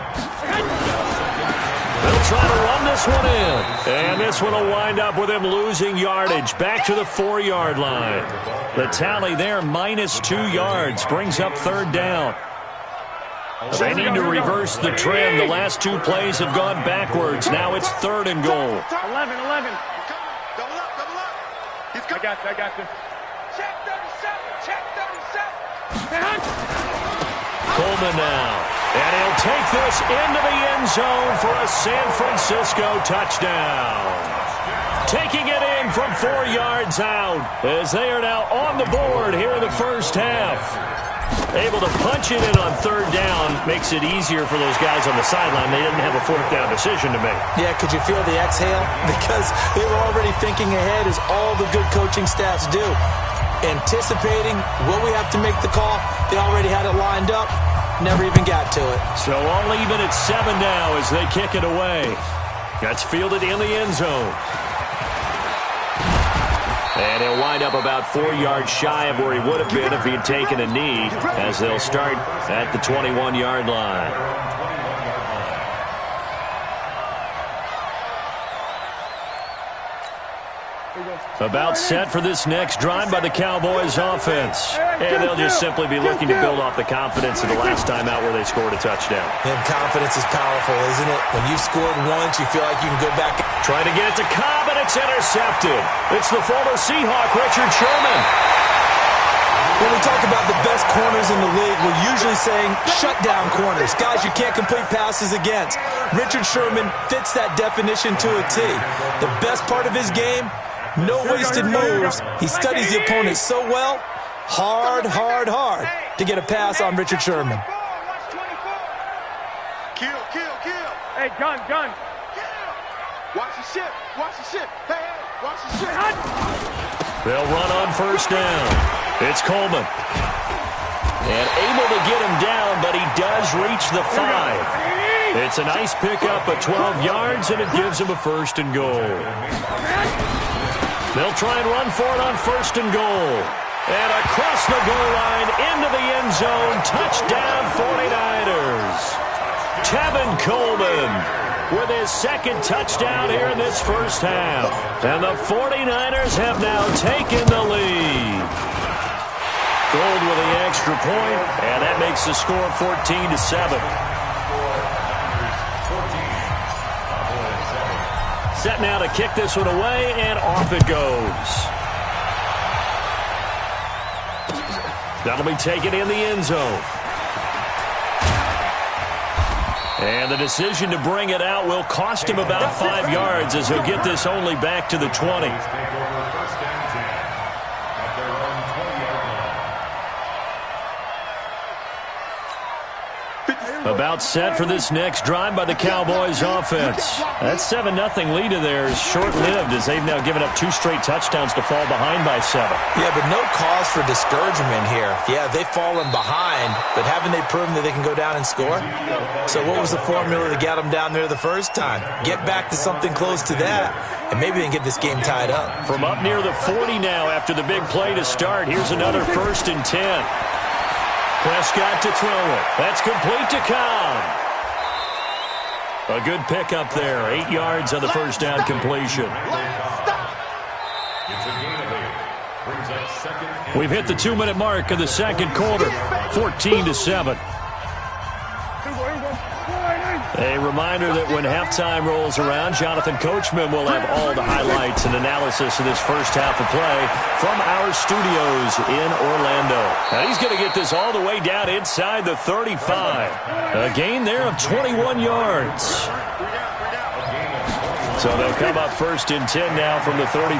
They'll try to run this one in. And this one will wind up with him losing yardage. Back to the 4-yard line. The tally there, -2 yards. Brings up 3rd down. They need to reverse the trend. The last 2 plays have gone backwards. Now it's 3rd and goal. 11. Double up. I got you. Check 37. Coleman now. And he'll take this into the end zone for a San Francisco touchdown. Taking it in from 4 yards out as they are now on the board here in the first half. Able to punch it in on 3rd down makes it easier for those guys on the sideline. They didn't have a 4th down decision to make. Yeah, could you feel the exhale? Because they were already thinking ahead, as all the good coaching staffs do. Anticipating what we have to make the call. They already had it lined up. Never even got to it. So all even at 7 now as they kick it away. That's fielded in the end zone. And he'll wind up about 4 yards shy of where he would have been if he had taken a knee, as they'll start at the 21-yard line. About set for this next drive by the Cowboys offense. And they'll just simply be looking to build off the confidence of the last time out where they scored a touchdown. And confidence is powerful, isn't it? When you've scored once, you feel like you can go back. Trying to get it to Cobb, and it's intercepted. It's the former Seahawk, Richard Sherman. When we talk about the best corners in the league, we're usually saying shutdown corners. Guys you can't complete passes against. Richard Sherman fits that definition to a T. The best part of his game, no wasted moves. He studies the opponent so well. Hard to get a pass on Richard Sherman. Kill. Hey, gun. Watch the ship. Hey, watch the ship. They'll run on 1st down. It's Coleman. And able to get him down, but he does reach the 5. It's a nice pickup of 12 yards, and it gives him a 1st and goal. They'll try and run for it on 1st and goal. And across the goal line into the end zone. Touchdown 49ers. Tevin Coleman with his 2nd touchdown here in this first half. And the 49ers have now taken the lead. Gold with the extra point, and that makes the score 14-7. Set now to kick this one away, and off it goes. That'll be taken in the end zone. And the decision to bring it out will cost him about 5 yards, as he'll get this only back to the 20. About set for this next drive by the Cowboys offense. That 7-0 lead of theirs short-lived as they've now given up 2 straight touchdowns to fall behind by 7. Yeah, but no cause for discouragement here. Yeah, they've fallen behind, but haven't they proven that they can go down and score? So what was the formula that got them down there the first time? Get back to something close to that, and maybe they can get this game tied up. From up near the 40 now after the big play to start, here's another 1st and 10. Prescott to throw it. That's complete to Cobb. A good pickup there. 8 yards on the first down completion. We've hit the 2-minute mark of the second quarter. 14-7. A reminder that when halftime rolls around, Jonathan Coachman will have all the highlights and analysis of this first half of play from our studios in Orlando. Now he's going to get this all the way down inside the 35. A gain there of 21 yards. So they'll come up 1st and 10 now from the 33.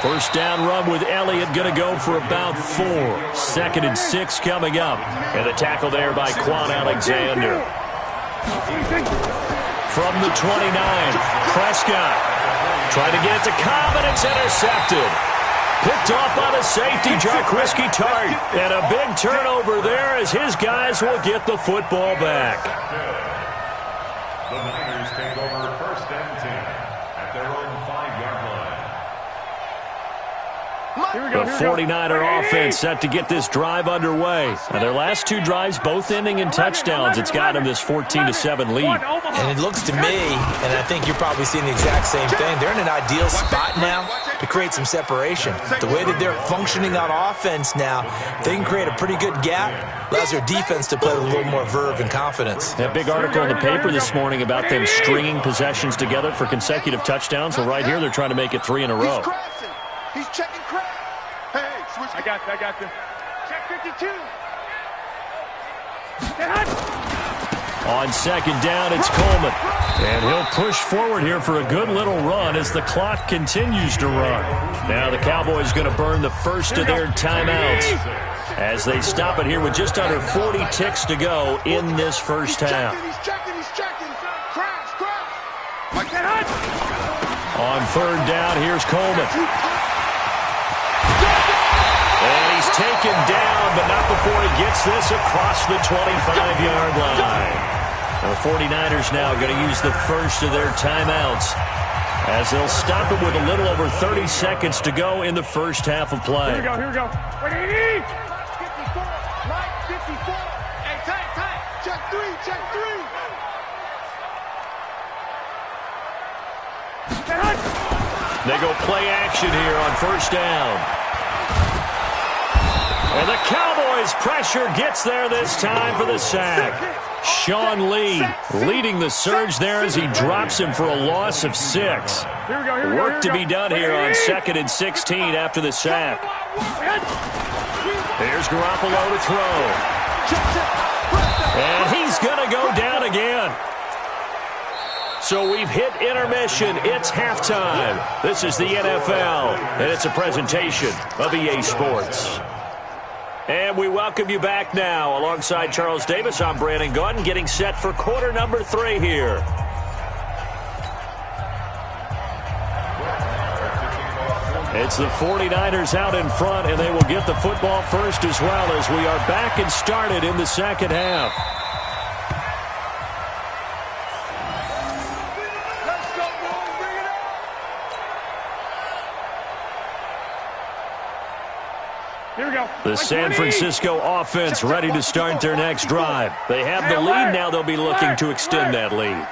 First down run with Elliott going to go for about 4. 2nd and 6 coming up. And the tackle there by Quan Alexander. From the 29, Prescott trying to get it to Cobb, and it's intercepted. Picked off by the safety, Jarquiski Tart. And a big turnover there as his guys will get the football back. The Niners take over 1st and 10 at their own 5-yard line. The 49er offense set to get this drive underway. Now their last 2 drives both ending in touchdowns. It's got them this 14-7 lead. And it looks to me, and I think you're probably seeing the exact same thing, they're in an ideal spot now to create some separation. The way that they're functioning on offense now, they can create a pretty good gap. Allows their defense to play with a little more verve and confidence. That big article in the paper this morning about them stringing possessions together for consecutive touchdowns. Well, right here they're trying to make it 3 in a row. He's checking crap. Hey, switch. I got you. Check 52. On 2nd down, it's Coleman. And he'll push forward here for a good little run as the clock continues to run. Now the Cowboys going to burn the first of their timeouts as they stop it here with just under 40 ticks to go in this first half. He's checking. Crash. On 3rd down, here's Coleman. And he's taken down, but not before he gets this across the 25-yard line. The 49ers now going to use the first of their timeouts as they'll stop it with a little over 30 seconds to go in the first half of play. Here we go. Wait, 54. Mike, 54. Hey, time. Check 3. They go play action here on 1st down. And the Cowboys pressure gets there this time for the sack. Sean Lee leading the surge there as he drops him for a loss of 6. Work to be done here on 2nd and 16 after the sack. Here's Garoppolo to throw. And he's going to go down again. So we've hit intermission. It's halftime. This is the NFL, and it's a presentation of EA Sports. And we welcome you back now. Alongside Charles Davis, I'm Brandon Gaudin, getting set for quarter number 3 here. It's the 49ers out in front, and they will get the football first as well as we are back and started in the second half. The San Francisco offense ready to start their next drive. They have the lead now. They'll be looking to extend that lead.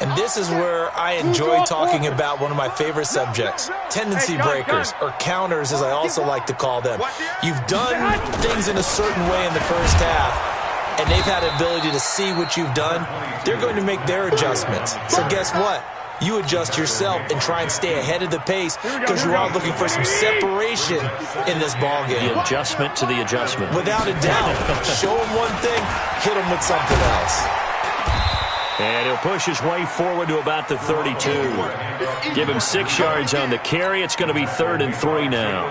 And this is where I enjoy talking about one of my favorite subjects, tendency breakers, or counters as I also like to call them. You've done things in a certain way in the first half, and they've had the ability to see what you've done. They're going to make their adjustments. So guess what? You adjust yourself and try and stay ahead of the pace because you're all looking for some separation in this ballgame. The adjustment to the adjustment. Without a doubt. Show them one thing, hit them with something else. And he'll push his way forward to about the 32. Give him 6 yards on the carry. It's going to be 3rd and 3 now.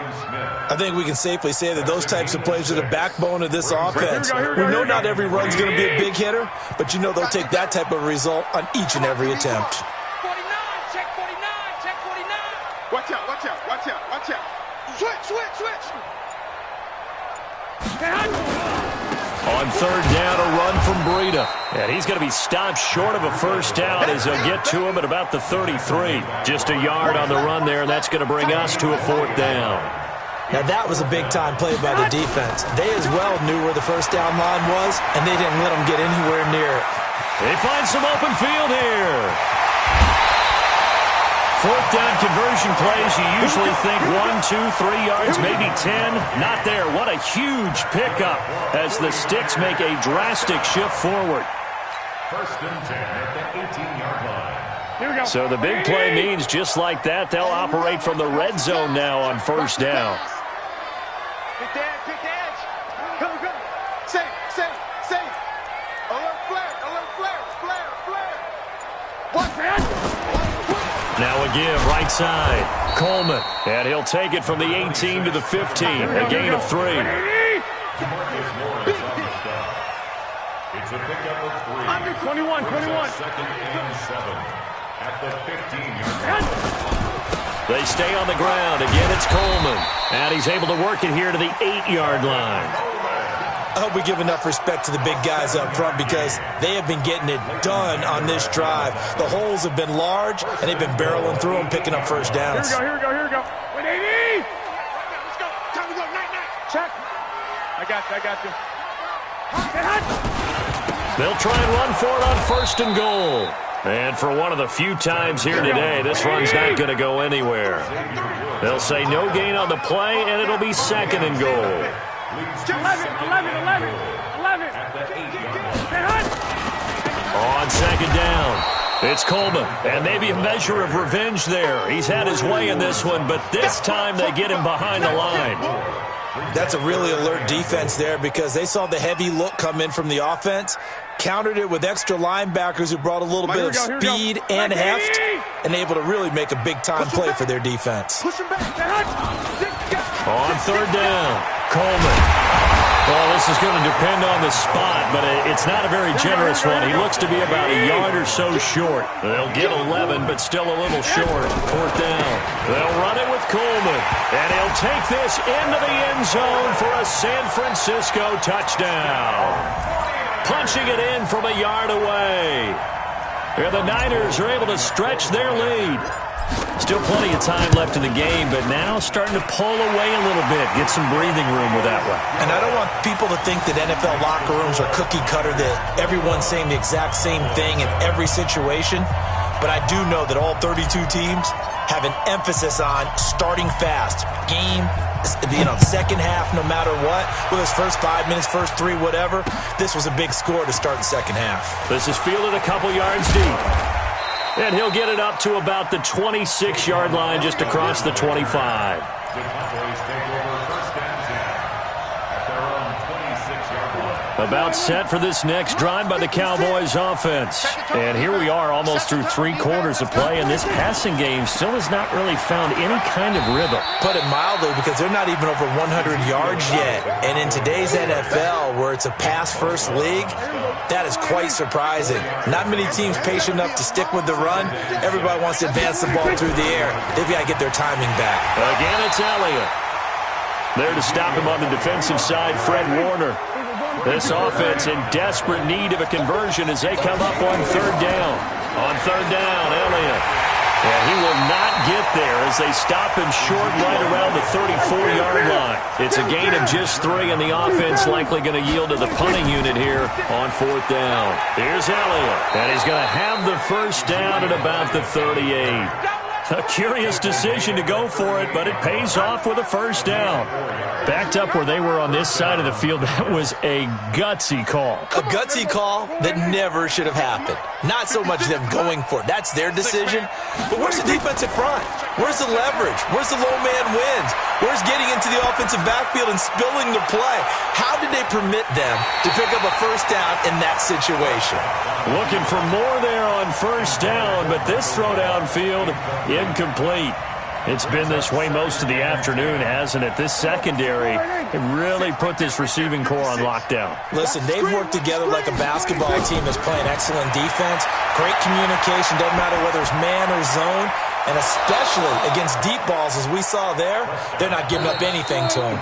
I think we can safely say that those types of plays are the backbone of this offense. We know not every run's going to be a big hitter, but you know they'll take that type of result on each and every attempt. 49, check 49, check 49. Watch out, watch out, watch out, watch out. Switch. On 3rd down, a run from Breida. And he's going to be stopped short of a first down as they'll get to him at about the 33. Just a yard on the run there, and that's going to bring us to a 4th down. Now that was a big-time play by the defense. They as well knew where the first down line was, and they didn't let them get anywhere near it. They find some open field here. 4th down conversion plays, you usually think 1, 2, 3 yards, maybe 10. Not there. What a huge pickup as the Sticks make a drastic shift forward. 1st and 10 at the 18-yard line. So the big play means just like that, they'll operate from the red zone now on 1st down. Pick the edge. Go. Safe. Alert flare. What, man? Now a give, right side. Coleman, and he'll take it from the 18 to the 15, a gain of 3. It's a pickup of 3. Under 21. 2nd and 7 at the 15-yard line. They stay on the ground. Again, it's Coleman. And he's able to work it here to the 8-yard line. I hope we give enough respect to the big guys up front because they have been getting it done on this drive. The holes have been large, and they've been barreling through them, picking up first downs. Here we go. 180. Let's go. Time to go. Night. Check. I got you. They'll try and run for it on 1st and goal. And for one of the few times here today, this run's not going to go anywhere. They'll say no gain on the play, and it'll be 2nd and goal. 11. On 2nd down, it's Coleman, and maybe a measure of revenge there. He's had his way in this one, but this time they get him behind the line. That's a really alert defense there because they saw the heavy look come in from the offense, countered it with extra linebackers who brought a little bit of speed and heft, and able to really make a big-time play for their defense. On 3rd down, Coleman. Well, this is going to depend on the spot, but it's not a very generous one. He looks to be about a yard or so short. They'll get 11, but still a little short. 4th down. They'll run it with Coleman, and he'll take this into the end zone for a San Francisco touchdown. Punching it in from a yard away. And the Niners are able to stretch their lead. Still plenty of time left in the game, but now starting to pull away a little bit, get some breathing room with that one. And I don't want people to think that NFL locker rooms are cookie cutter, that everyone's saying the exact same thing in every situation. But I do know that all 32 teams have an emphasis on starting fast. Game, second half, no matter what. Whether it's first 5 minutes, first 3, whatever. This was a big score to start the second half. This is fielded a couple yards deep. And he'll get it up to about the 26-yard line, just across the 25. The Cowboys take over 1st and 10 at their own 26-yard line. About set for this next drive by the Cowboys offense. And here we are almost through 3 quarters of play, and this passing game still has not really found any kind of rhythm. Put it mildly, because they're not even over 100 yards yet. And in today's NFL, where it's a pass-first league, that is quite surprising. Not many teams patient enough to stick with the run. Everybody wants to advance the ball through the air. They've got to get their timing back. Again, it's Elliott. There to stop him on the defensive side, Fred Warner. This offense in desperate need of a conversion as they come up on 3rd down. On 3rd down, Elliott. And he will not get there as they stop him short right around the 34-yard line. It's a gain of just 3, and the offense likely going to yield to the punting unit here on 4th down. Here's Elliott, and he's going to have the first down at about the 38. A curious decision to go for it, but it pays off with a first down. Backed up where they were on this side of the field, that was a gutsy call. A gutsy call that never should have happened. Not so much them going for it. That's their decision. But where's the defensive front? Where's the leverage? Where's the low man wins? Where's getting into the offensive backfield and spilling the play? How did they permit them to pick up a first down in that situation? Looking for more there on first down, but this throw downfield, incomplete. It's been this way most of the afternoon, hasn't it? This secondary really put this receiving core on lockdown. Listen, they've worked together like a basketball team that's playing excellent defense. Great communication, doesn't matter whether it's man or zone. And especially against deep balls, as we saw there, they're not giving up anything to him.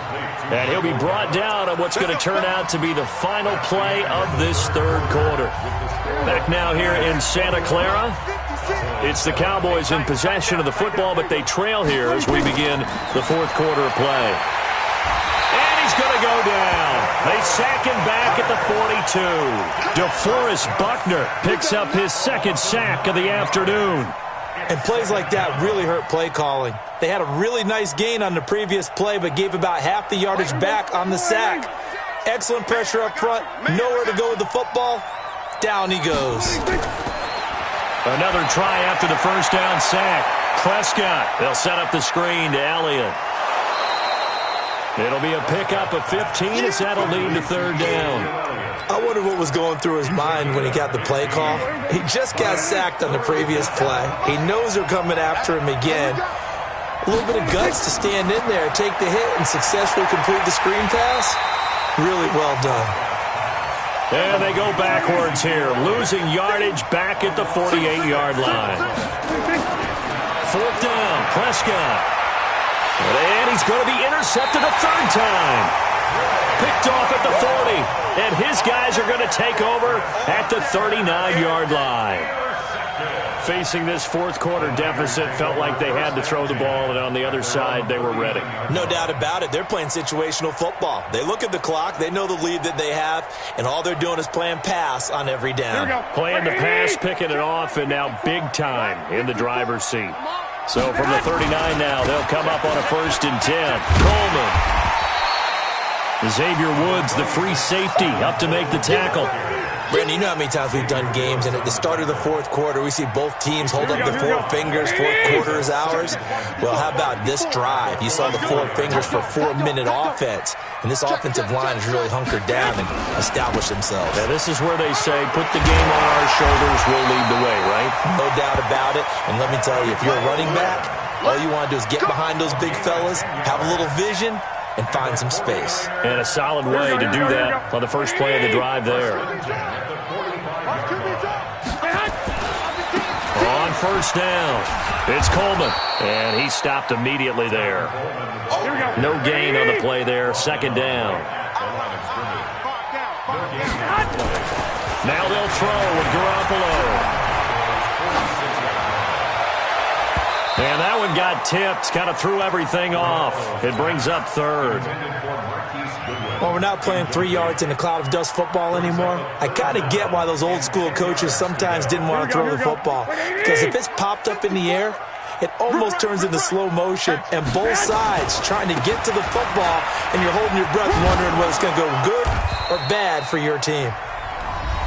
And he'll be brought down on what's going to turn out to be the final play of this third quarter. Back now here in Santa Clara. It's the Cowboys in possession of the football, but they trail here as we begin the fourth quarter of play. And he's going to go down. They sack him back at the 42. DeForest Buckner picks up his second sack of the afternoon. And plays like that really hurt play calling. They had a really nice gain on the previous play, but gave about half the yardage back on the sack. Excellent pressure up front. Nowhere to go with the football. Down he goes. Another try after the first down sack. Prescott, they'll set up the screen to Elliott. It'll be a pickup of 15 as that'll lead to third down. I wonder what was going through his mind when he got the play call. He just got sacked on the previous play. He knows they're coming after him again. A little bit of guts to stand in there, take the hit, and successfully complete the screen pass. Really well done. And they go backwards here, losing yardage back at the 48-yard line. Fourth down, Prescott. And he's going to be intercepted a third time. Picked off at the 40. And his guys are going to take over at the 39-yard line. Facing this fourth quarter deficit, felt like they had to throw the ball, and on the other side, they were ready. No doubt about it. They're playing situational football. They look at the clock, they know the lead that they have, and all they're doing is playing pass on every down. Playing the pass, picking it off, and now big time in the driver's seat. So from the 39 now, they'll come up on a 1st and 10. Coleman. Xavier Woods, the free safety, up to make the tackle. Brandon, you know how many times we've done games, and at the start of the fourth quarter, we see both teams hold up the four fingers, fourth quarter is ours. Well, how about this drive? You saw the four fingers for a 4-minute offense, and this offensive line has really hunkered down and established themselves. Yeah, this is where they say, put the game on our shoulders, we'll lead the way, right? No doubt about it, and let me tell you, if you're a running back, all you want to do is get behind those big fellas, have a little vision, and find some space. And a solid way to do that on the first play of the drive there. On first down, it's Coleman, and he stopped immediately there. No gain on the play there, second down. Now they'll throw with Garoppolo. And that one got tipped, kind of threw everything off. It brings up third. Well, we're not playing 3 yards in a cloud of dust football anymore. I kind of get why those old school coaches sometimes didn't want to throw the football. Because if it's popped up in the air, it almost turns into slow motion. And both sides trying to get to the football, and you're holding your breath wondering whether it's going to go good or bad for your team.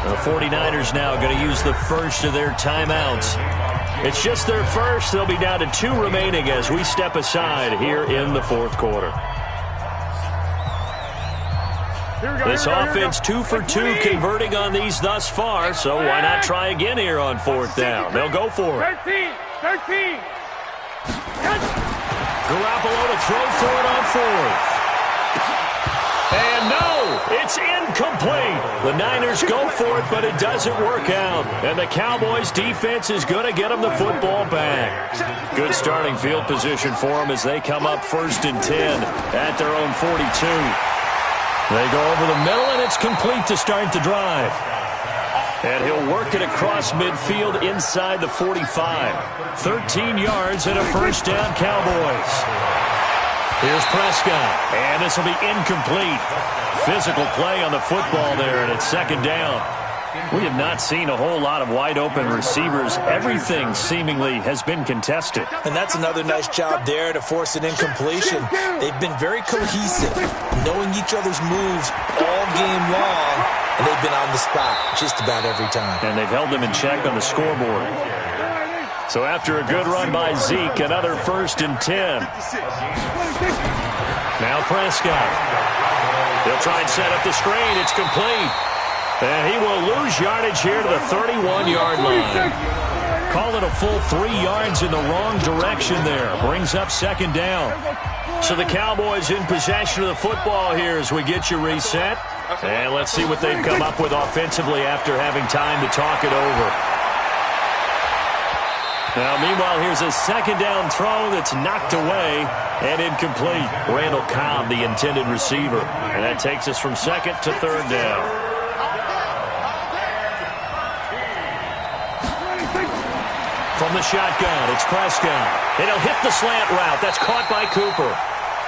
The 49ers now going to use the first of their timeouts. It's just their first. They'll be down to 2 remaining as we step aside here in the fourth quarter. This offense 2 for 2 converting on these thus far, so why not try again here on fourth down? They'll go for it. 13. Garoppolo to throw for it on fourth. And no, it's incomplete. The Niners go for it, but it doesn't work out. And the Cowboys defense is going to get them the football back. Good starting field position for them as they come up 1st and 10 at their own 42. They go over the middle, and it's complete to start the drive. And he'll work it across midfield inside the 45. 13 yards and a first down, Cowboys. Here's Prescott, and this will be incomplete. Physical play on the football there, and it's second down. We have not seen a whole lot of wide-open receivers. Everything seemingly has been contested. And that's another nice job there to force an incompletion. They've been very cohesive, knowing each other's moves all game long, and they've been on the spot just about every time. And they've held them in check on the scoreboard. So after a good run by Zeke, another 1st and 10. Now Prescott. He'll try and set up the screen. It's complete. And he will lose yardage here to the 31-yard line. Call it a full 3 yards in the wrong direction there. Brings up 2nd down. So the Cowboys in possession of the football here as we get you reset. And let's see what they've come up with offensively after having time to talk it over. Now, meanwhile, here's a 2nd down throw that's knocked away and incomplete. Randall Cobb, the intended receiver. And that takes us from 2nd to 3rd down. From the shotgun, it's Prescott. And he'll hit the slant route. That's caught by Cooper.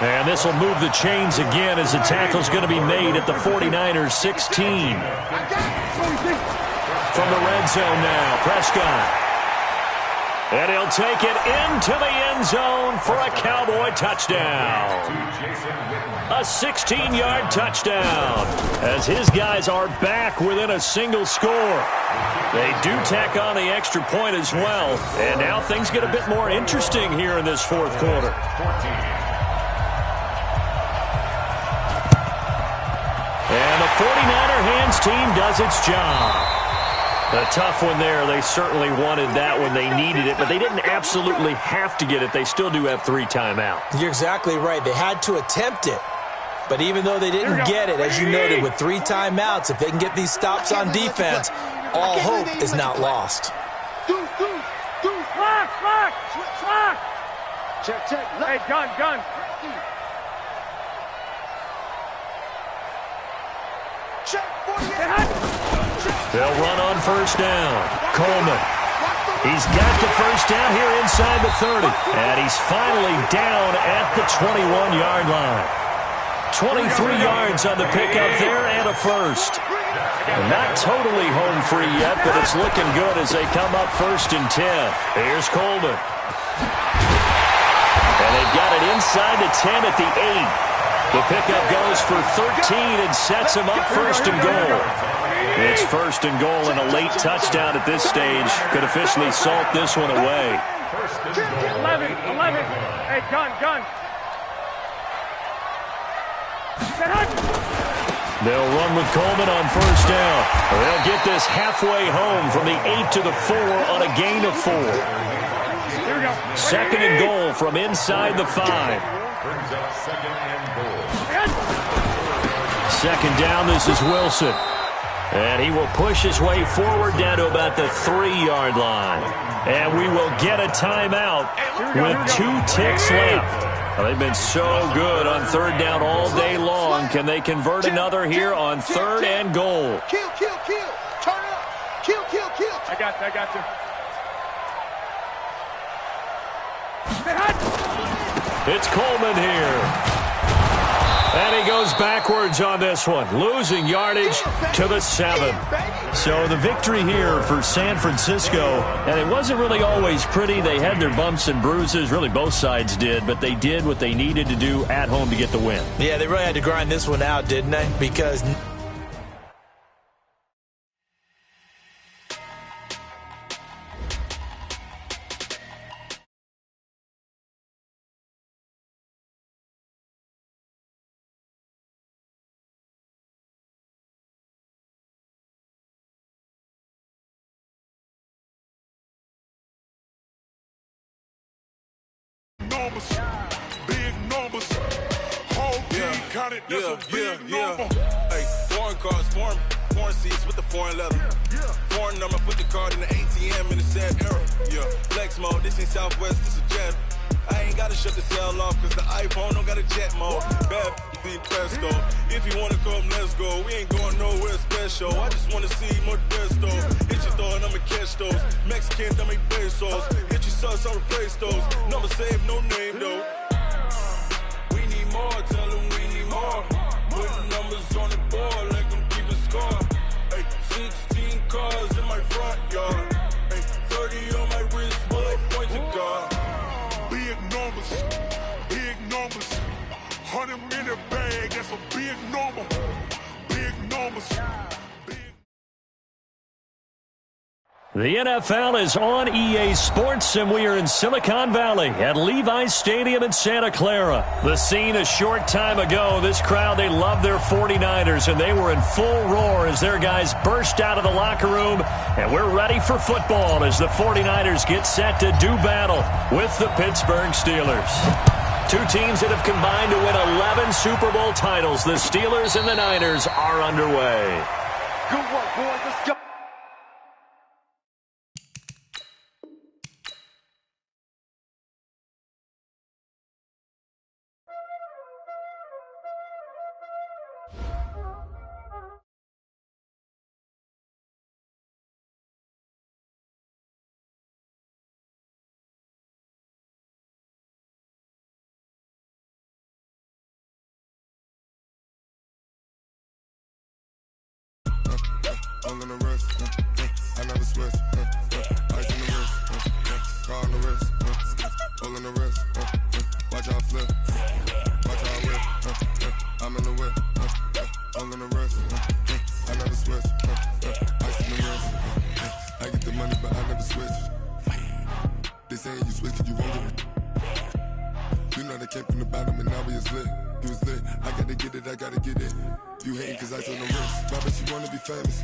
And this will move the chains again as the tackle's going to be made at the 49ers 16. From the red zone now, Prescott. And he'll take it into the end zone for a Cowboy touchdown. A 16-yard touchdown as his guys are back within a single score. They do tack on the extra point as well. And now things get a bit more interesting here in this 4th quarter. And the 49er hands team does its job. A tough one there. They certainly wanted that when they needed it, but they didn't absolutely have to get it. They still do have 3 timeouts. You're exactly right. They had to attempt it. But even though they didn't get it, as you noted, with 3 timeouts, if they can get these stops on defense, all hope is not lost. Check. Hey, gun. They'll run on 1st down. Coleman. He's got the 1st down here inside the 30. And he's finally down at the 21-yard line. 23 yards on the pickup there and a 1st. Not totally home free yet, but it's looking good as they come up 1st and 10. Here's Coleman. And they've got it inside the 10 at the 8. The pickup goes for 13 and sets him up 1st and goal. It's 1st and goal and a late touchdown at this stage could officially salt this one away. 11. Hey, gun. They'll run with Coleman on 1st down. They'll get this halfway home from the 8 to the 4 on a gain of 4. 2nd and goal from inside the 5. Brings up 2nd and goal. 2nd down, this is Wilson. And he will push his way forward down to about the 3-yard line. And we will get a timeout with 2 ticks left. Well, they've been so good on 3rd down all day long. Can they convert another here on 3rd and goal? Kill. Turn up. Kill. I got you. It's Coleman here. And he goes backwards on this one, losing yardage to the 7. So the victory here for San Francisco, and it wasn't really always pretty. They had their bumps and bruises, really both sides did, but they did what they needed to do at home to get the win. Yeah, they really had to grind this one out, didn't they? Because big numbers. Whole team counted, that's a big number. Hey, foreign cars, foreign seats with the foreign leather. Foreign number, put the card in the ATM in the sad era. Yeah, flex mode, this ain't Southwest, this a jet. I ain't gotta shut the cell off, cause the iPhone don't got a jet mode. Bad be presto. If you wanna come, let's go. We ain't going nowhere special. I just wanna see more desto. Hit your throw and I'ma catch those. Mexican, I make pesos. Hit your sauce, I'll replace those. Number save, no name though. We need more, tell them we need more. Put numbers on the board, like them keep a score. Hey, 16 numbers. The NFL is on EA Sports, and we are in Silicon Valley at Levi's Stadium in Santa Clara. The scene a short time ago. This crowd, they love their 49ers, and they were in full roar as their guys burst out of the locker room. And we're ready for football as the 49ers get set to do battle with the Pittsburgh Steelers. Two teams that have combined to win 11 Super Bowl titles. The Steelers and the Niners are underway. Good work, boys. Let's go. All in the wrist, I never switch, ice in the wrist, car on the wrist, all in the wrist, watch how I flip, watch how I whip, I'm in the whip, all in the wrist, I never switch, ice in the wrist, I get the money but I never switch, they saying you switch it, you won't get it, you know they came from the bottom and now we is lit, you was lit, I gotta get it, I gotta get it. You hating cause ice on the wrist. Robert, you wanna be famous,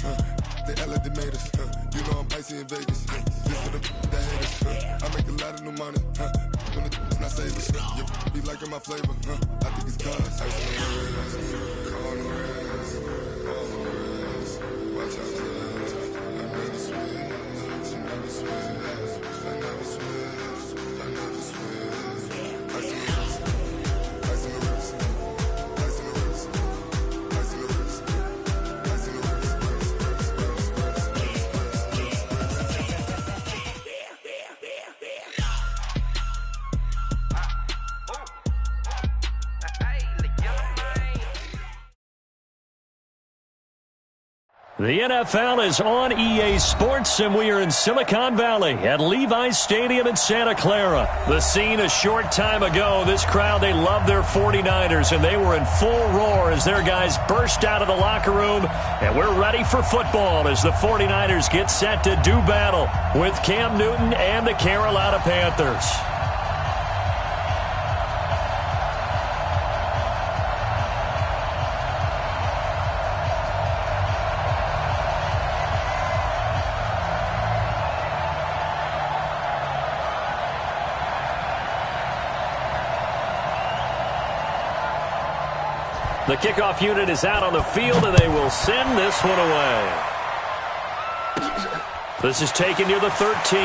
They LA, they made us, You know I'm icy in Vegas, This for the that haters, I make a lot of new money, When it's not savers, You be liking my flavor, I think it's cause ice on the wrist, car on the wrist, all on the wrist, watch out for I never switch, I never switch, I never switch, I never switch, ice on the wrist, ice on the wrist, ice on the wrist. The NFL is on EA Sports, and we are in Silicon Valley at Levi's Stadium in Santa Clara. The scene a short time ago. This crowd, they love their 49ers, and they were in full roar as their guys burst out of the locker room. And we're ready for football as the 49ers get set to do battle with Cam Newton and the Carolina Panthers. The kickoff unit is out on the field, and they will send this one away. This is taken near the 13.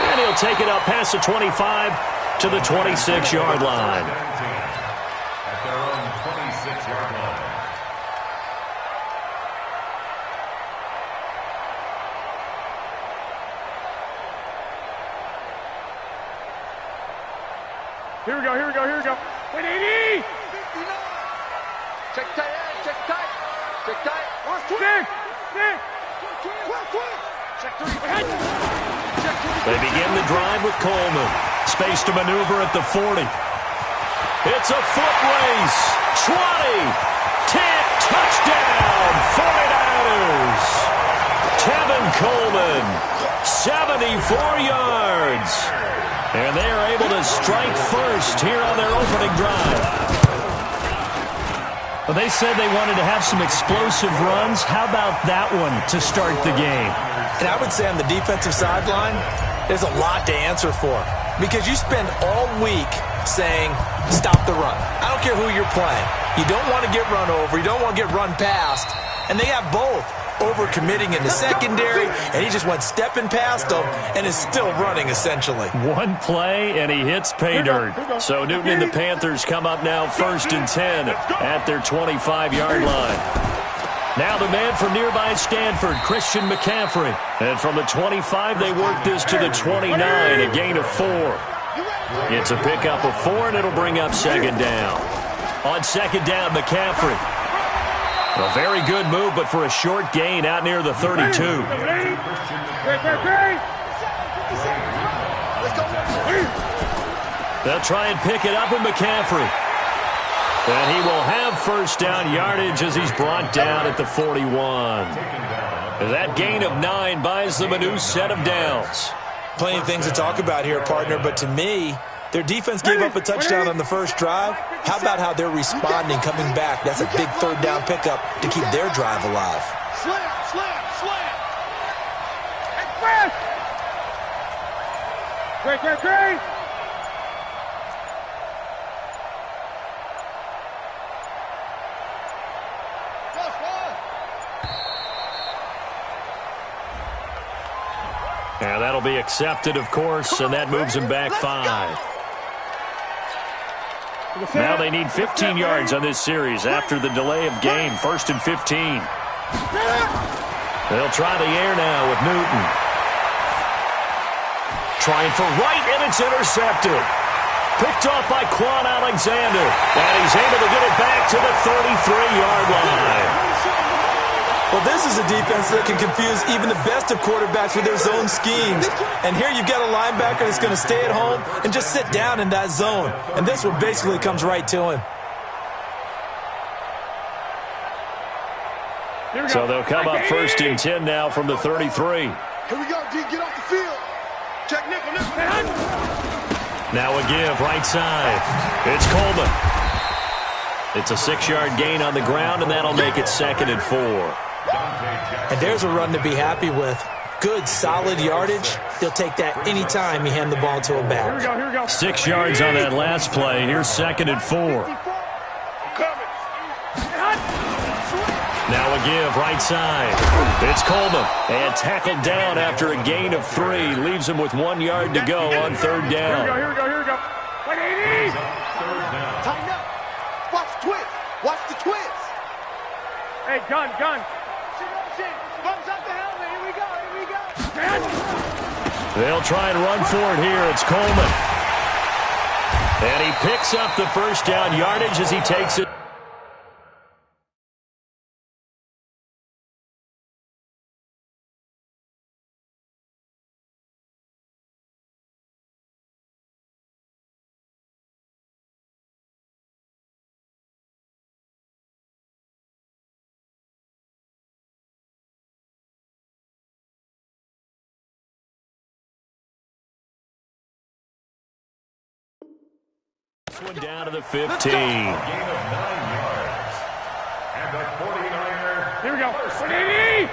And he'll take it up past the 25 to the 26-yard line. At their own 26-yard line. Here we go, here we go, here we go. 180! 59! Check tight, check tight. Check tight. Check 3. They begin the drive with Coleman. Space to maneuver at the 40. It's a foot race. 20. 10. Touchdown. 49ers. Tevin Coleman. 74 yards. And they are able to strike first here on their opening drive. Well, they said they wanted to have some explosive runs. How about that one to start the game? And I would say on the defensive sideline, there's a lot to answer for. Because you spend all week saying, stop the run. I don't care who you're playing. You don't want to get run over. You don't want to get run past. And they have both. Overcommitting in the secondary, and he just went stepping past them and is still running, essentially. One play, and he hits pay dirt. So Newton and the Panthers come up now 1st and 10 at their 25-yard line. Now the man from nearby Stanford, Christian McCaffrey. And from the 25, they work this to the 29, a gain of 4. It's a pickup of 4, and it'll bring up 2nd down. On 2nd down, McCaffrey. A very good move, but for a short gain out near the 32. They'll try and pick it up with McCaffrey. And he will have first down yardage as he's brought down at the 41. That gain of 9 buys them a new set of downs. Plenty of things to talk about here, partner, but to me, their defense gave up a touchdown on the first drive. How about how they're responding, coming back? That's a big third down pickup to keep their drive alive. Slam, slam, slam. Express. Great. And that'll be accepted, of course, and that moves him back 5. Now they need 15 yards on this series after the delay of game. 1st and 15. They'll try the air now with Newton. Trying for right, and it's intercepted. Picked off by Quan Alexander. And he's able to get it back to the 33-yard line. Well, this is a defense that can confuse even the best of quarterbacks with their zone schemes. And here you've got a linebacker that's going to stay at home and just sit down in that zone. And this one basically comes right to him. So they'll come up 1st and 10 now from the 33. Here we go, D. Get off the field. Check nickel. Now a give right side. It's Coleman. It's a 6-yard gain on the ground, and that'll make it 2nd and 4. And there's a run to be happy with. Good, solid yardage. They'll take that anytime you hand the ball to a back. Here we go. 6 yards on that last play. Here's 2nd and 4. Now a give right side. It's Coleman. And tackled down after a gain of 3. Leaves him with 1 yard to go on 3rd down. Here we go. 180. Tighten up. Watch the twist. Watch the twist. Hey, gun. Bumps up the helmet. Here we go. They'll try and run for it here. It's Coleman. And he picks up the first down yardage as he takes it. One down to the 15. Gain of 9 yards. And the 49er. Here we go. 180.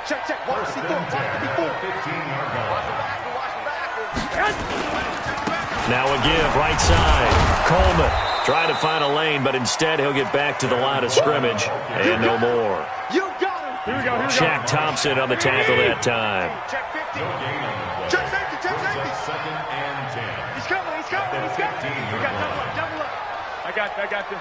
Check. Watch the 15-yard line. Now a give right side. Coleman trying to find a lane, but instead he'll get back to the line of scrimmage and no more. You got him. Here we go. Shaq Thompson on the tackle that time. Check 50. No gain on the play. Check safety. It's 2nd and 10. He's coming. We got double up. I got this.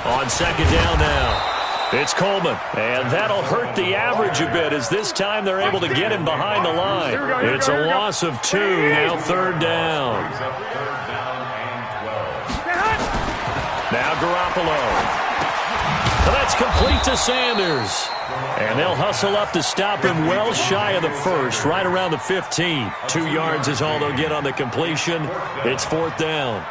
On 2nd down now. It's Coleman, and that'll hurt the average a bit as this time they're able to get him behind the line. It's a loss of 2, now 3rd down. Now Garoppolo. And that's complete to Sanders. And they'll hustle up to stop him well shy of the 1st, right around the 15. 2 yards is all they'll get on the completion. It's 4th down.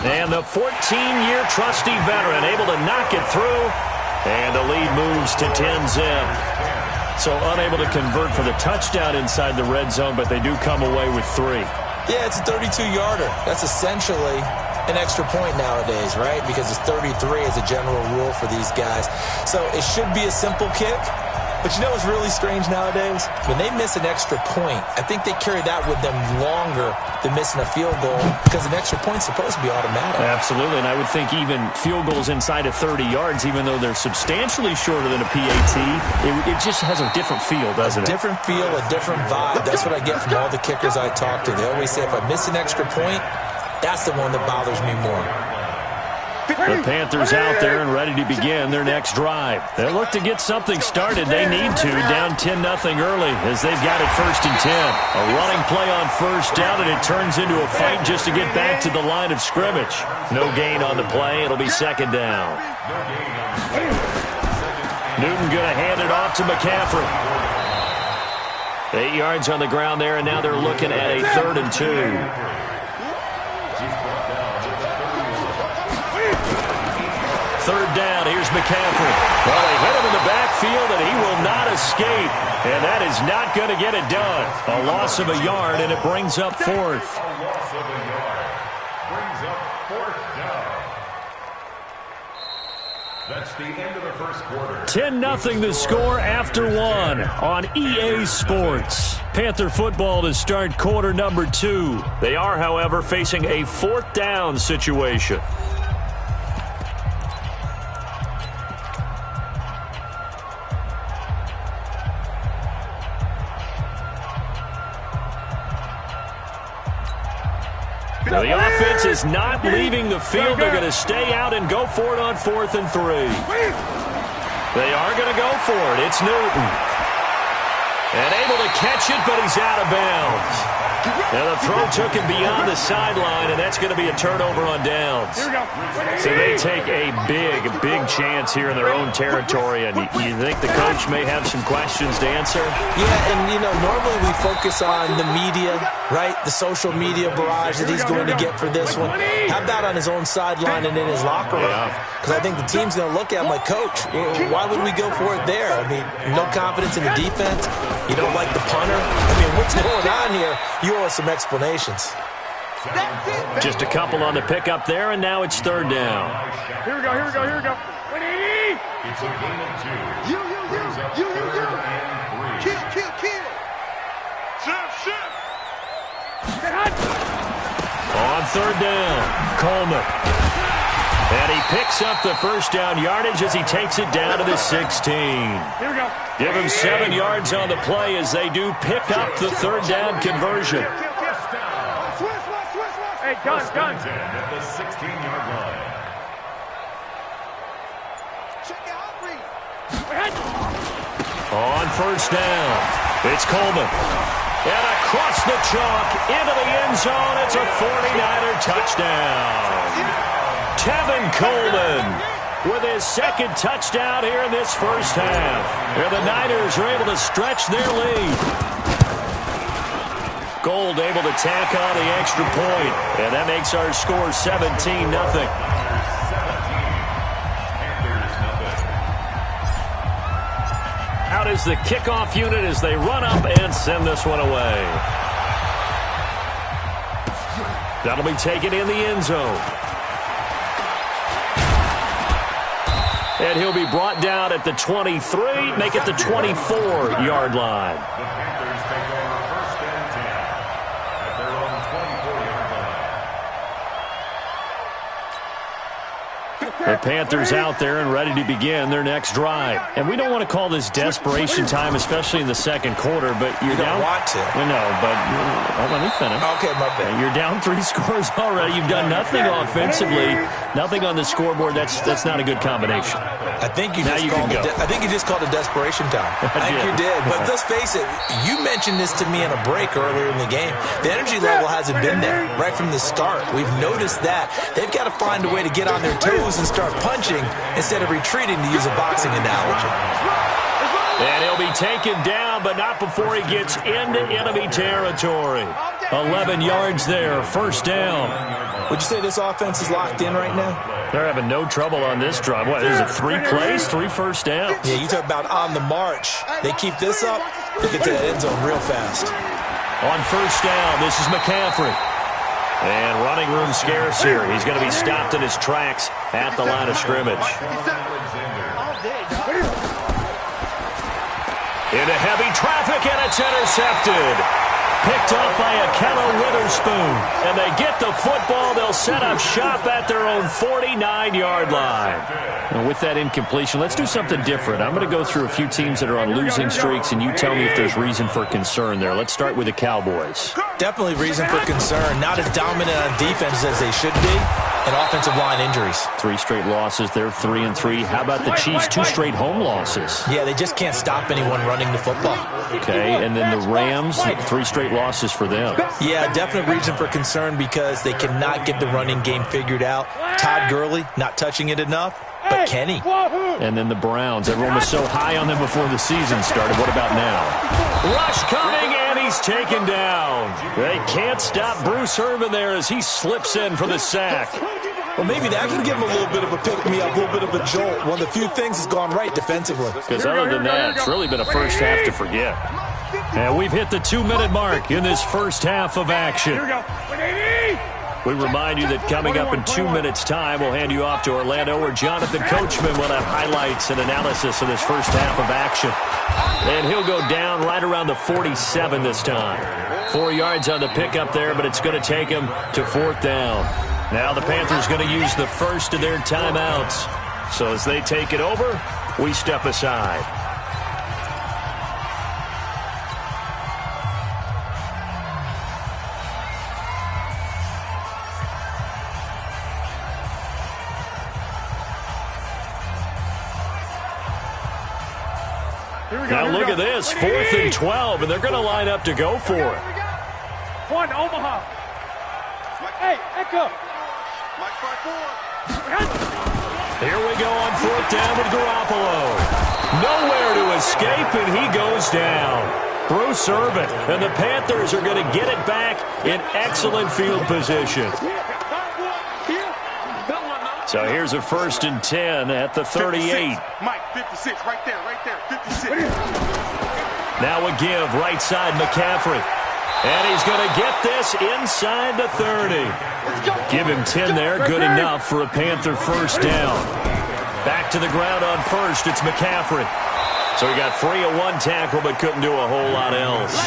And the 14-year trusty veteran able to knock it through. And the lead moves to 10-zip. So unable to convert for the touchdown inside the red zone, but they do come away with 3. Yeah, it's a 32-yarder. That's essentially an extra point nowadays, right? Because it's 33 as a general rule for these guys. So it should be a simple kick. But you know what's really strange nowadays? When they miss an extra point, I think they carry that with them longer than missing a field goal because an extra point's supposed to be automatic. Absolutely, and I would think even field goals inside of 30 yards, even though they're substantially shorter than a PAT, it just has a different feel, doesn't it? A different feel, a different vibe. That's what I get from all the kickers I talk to. They always say if I miss an extra point, that's the one that bothers me more. The Panthers out there and ready to begin their next drive. They'll look to get something started. They need to. Down 10-0 early as they've got it 1st and 10. A running play on 1st down, and it turns into a fight just to get back to the line of scrimmage. No gain on the play. It'll be 2nd down. Newton going to hand it off to McCaffrey. 8 yards on the ground there, and now they're looking at a 3rd and 2. Third down, here's McCaffrey. Well, they hit him in the backfield, and he will not escape. And that is not going to get it done. A loss of a yard, and it brings up 4th. A loss of a yard. Brings up 4th down. That's the end of the first quarter. 10-0 the score after 1 on EA Sports. Panther football to start quarter number 2. They are, however, facing a 4th down situation. Now the offense is not leaving the field. They're going to stay out and go for it on 4th and 3. They are going to go for it. It's Newton. And able to catch it, but he's out of bounds. Now the throw took him beyond the sideline, and that's going to be a turnover on downs. So they take a big chance here in their own territory, and you think the coach may have some questions to answer? Yeah, and, normally we focus on the media, right? The social media barrage that he's going to get for this one. How about on his own sideline and in his locker room? Because I think the team's going to look at him like, Coach, why would we go for it there? I mean, no confidence in the defense. You don't like the punter. I mean, what's going on here? You owe us some explanations. Just a couple on the pickup there, and now it's 3rd down. Here we go. It's a gain of 2. You. Kill. Shift. On 3rd down, Coleman. And he picks up the first down yardage as he takes it down to the 16. Here we go. Give him 7 yards on the play as they do pick up the 3rd down conversion. Hey, gun. At the 16-yard line. On 1st down, it's Coleman. And across the chalk into the end zone, it's a 49er touchdown. Tevin Coleman with his 2nd touchdown here in this first half. And the Niners are able to stretch their lead. Gold able to tack on the extra point, and that makes our score 17-0. Out is the kickoff unit as they run up and send this one away. That'll be taken in the end zone. And he'll be brought down at the 23, make it the 24-yard line. The Panthers take over 1st and 10 at their own 24-yard line. The Panthers out there and ready to begin their next drive. And we don't want to call this desperation time, especially in the 2nd quarter, but you don't want to. No, but let me finish. Okay, my bad. You're down 3 scores already. You've done nothing offensively, nothing on the scoreboard. That's not a good combination. I think you just called it desperation time. I think you did. But let's face it, you mentioned this to me in a break earlier in the game. The energy level hasn't been there right from the start. We've noticed that. They've got to find a way to get on their toes and start punching instead of retreating, to use a boxing analogy. And he'll be taken down, but not before he gets into enemy territory. 11 yards there, 1st down. Would you say this offense is locked in right now? They're having no trouble on this drive. What, is it 3 plays, 3 first downs? Yeah, you talk about on the march. They keep this up, they get to the end zone real fast. On 1st down, this is McCaffrey. And running room scarce here. He's going to be stopped in his tracks at the line of scrimmage. Into heavy traffic, and it's intercepted. Picked up by Akello Witherspoon. And they get the football. They'll set up shop at their own 49-yard line. And with that incompletion, let's do something different. I'm going to go through a few teams that are on losing streaks, and you tell me if there's reason for concern there. Let's start with the Cowboys. Definitely reason for concern. Not as dominant on defense as they should be. And offensive line injuries. 3 straight losses. They're 3-3. How about the Chiefs? 2 straight home losses. Yeah, they just can't stop anyone running the football. Okay, and then the Rams, 3 straight losses for them. Yeah, definite reason for concern because they cannot get the running game figured out. Todd Gurley not touching it enough. but Kenny. And then the Browns. Everyone was so high on them before the season started. What about now? Rush coming, and he's taken down. They can't stop Bruce Irvin there as he slips in for the sack. Well, maybe that can give him a little bit of a pick-me-up, a little bit of a jolt. One of the few things has gone right defensively. Because other than that, it's really been a first half to forget. And we've hit the 2-minute mark in this first half of action. We remind you that coming up in 2 minutes' time, we'll hand you off to Orlando, where Jonathan Coachman will have highlights and analysis of this first half of action. And he'll go down right around the 47 this time. 4 yards on the pickup there, but it's going to take him to 4th down. Now the Panthers going to use the first of their timeouts. So as they take it over, we step aside. Now look at this, 4th and 12, and they're going to line up to go for it. One, Omaha. Hey, Echo. Here we go on 4th down with Garoppolo. Nowhere to escape, and he goes down. Bruce Irvin, and the Panthers are going to get it back in excellent field position. So here's a 1st and 10 at the 38. Mike, 56, right there, 56. Now a give, right side, McCaffrey. And he's going to get this inside the 30. Give him 10 there, good enough for a Panther first down. Back to the ground on first, it's McCaffrey. So he got free of 1 tackle, but couldn't do a whole lot else.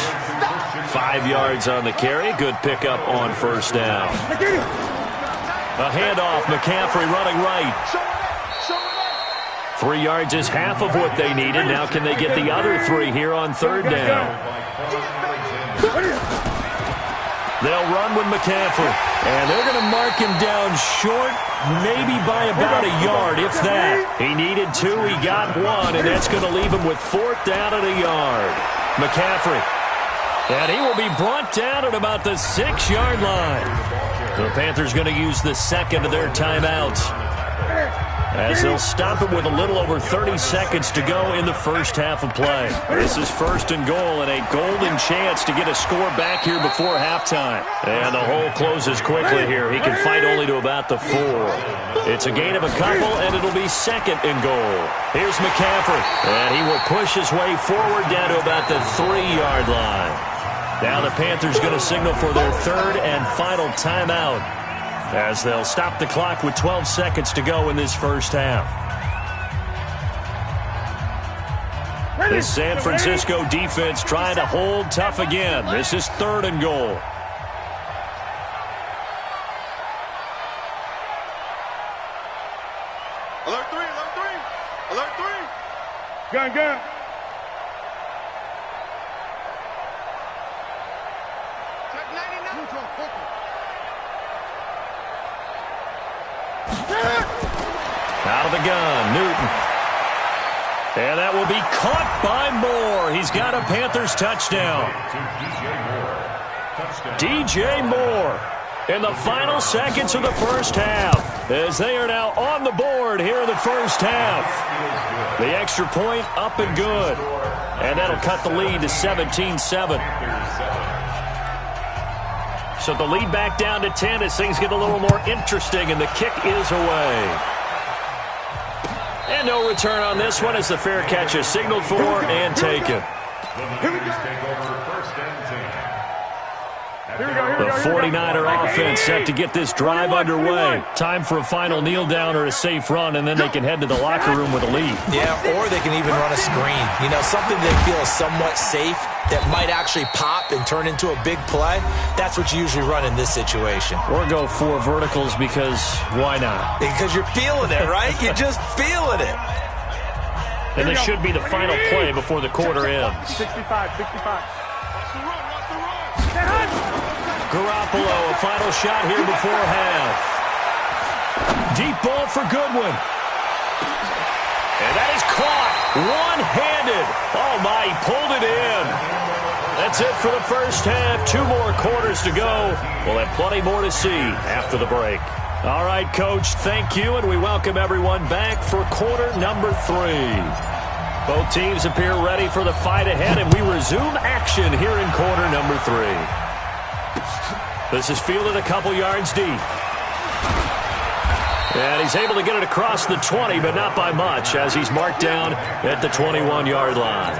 5 yards on the carry, good pickup on first down. A handoff, McCaffrey running right. 3 yards is half of what they needed. Now can they get the other 3 here on 3rd down? They'll run with McCaffrey. And they're going to mark him down short, maybe by about a yard, if that. He needed 2, he got 1, and that's going to leave him with 4th down at a yard. McCaffrey. And he will be brought down at about the 6-yard line. The Panthers going to use the second of their timeouts, as they'll stop it with a little over 30 seconds to go in the first half of play. This is 1st and goal, and a golden chance to get a score back here before halftime. And the hole closes quickly here. He can fight only to about the 4. It's a gain of a couple, and it'll be 2nd and goal. Here's McCaffrey, and he will push his way forward down to about the 3-yard line. Now the Panthers going to signal for their 3rd and final timeout, as they'll stop the clock with 12 seconds to go in this first half. This San Francisco defense trying to hold tough again. This is 3rd and goal. Alert 3, alert 3, alert 3. Gun. Out of the gun, Newton. And that will be caught by Moore. He's got a Panthers touchdown. DJ Moore in the final seconds of the first half, as they are now on the board here in the first half. The extra point up and good. And that'll cut the lead to 17-7. So the lead back down to 10 as things get a little more interesting, and the kick is away. And no return on this one as the fair catch is signaled for and taken. The 49er offense set to get this drive underway. Time for a final kneel down or a safe run, and then they can head to the locker room with a lead. Yeah, or they can even run a screen. You know, something they feel is somewhat safe that might actually pop and turn into a big play. That's what you usually run in this situation. Or go 4 verticals, because why not? Because you're feeling it, right? You're just feeling it. And this should be the final play before the quarter ends. 65. Garoppolo, a final shot here before half. Deep ball for Goodwin. And that is caught one-handed. Oh, my, he pulled it in. That's it for the first half. 2 more quarters to go. We'll have plenty more to see after the break. All right, Coach, thank you, and we welcome everyone back for quarter number 3. Both teams appear ready for the fight ahead, and we resume action here in quarter number 3. This is fielded a couple yards deep. And he's able to get it across the 20, but not by much, as he's marked down at the 21-yard line.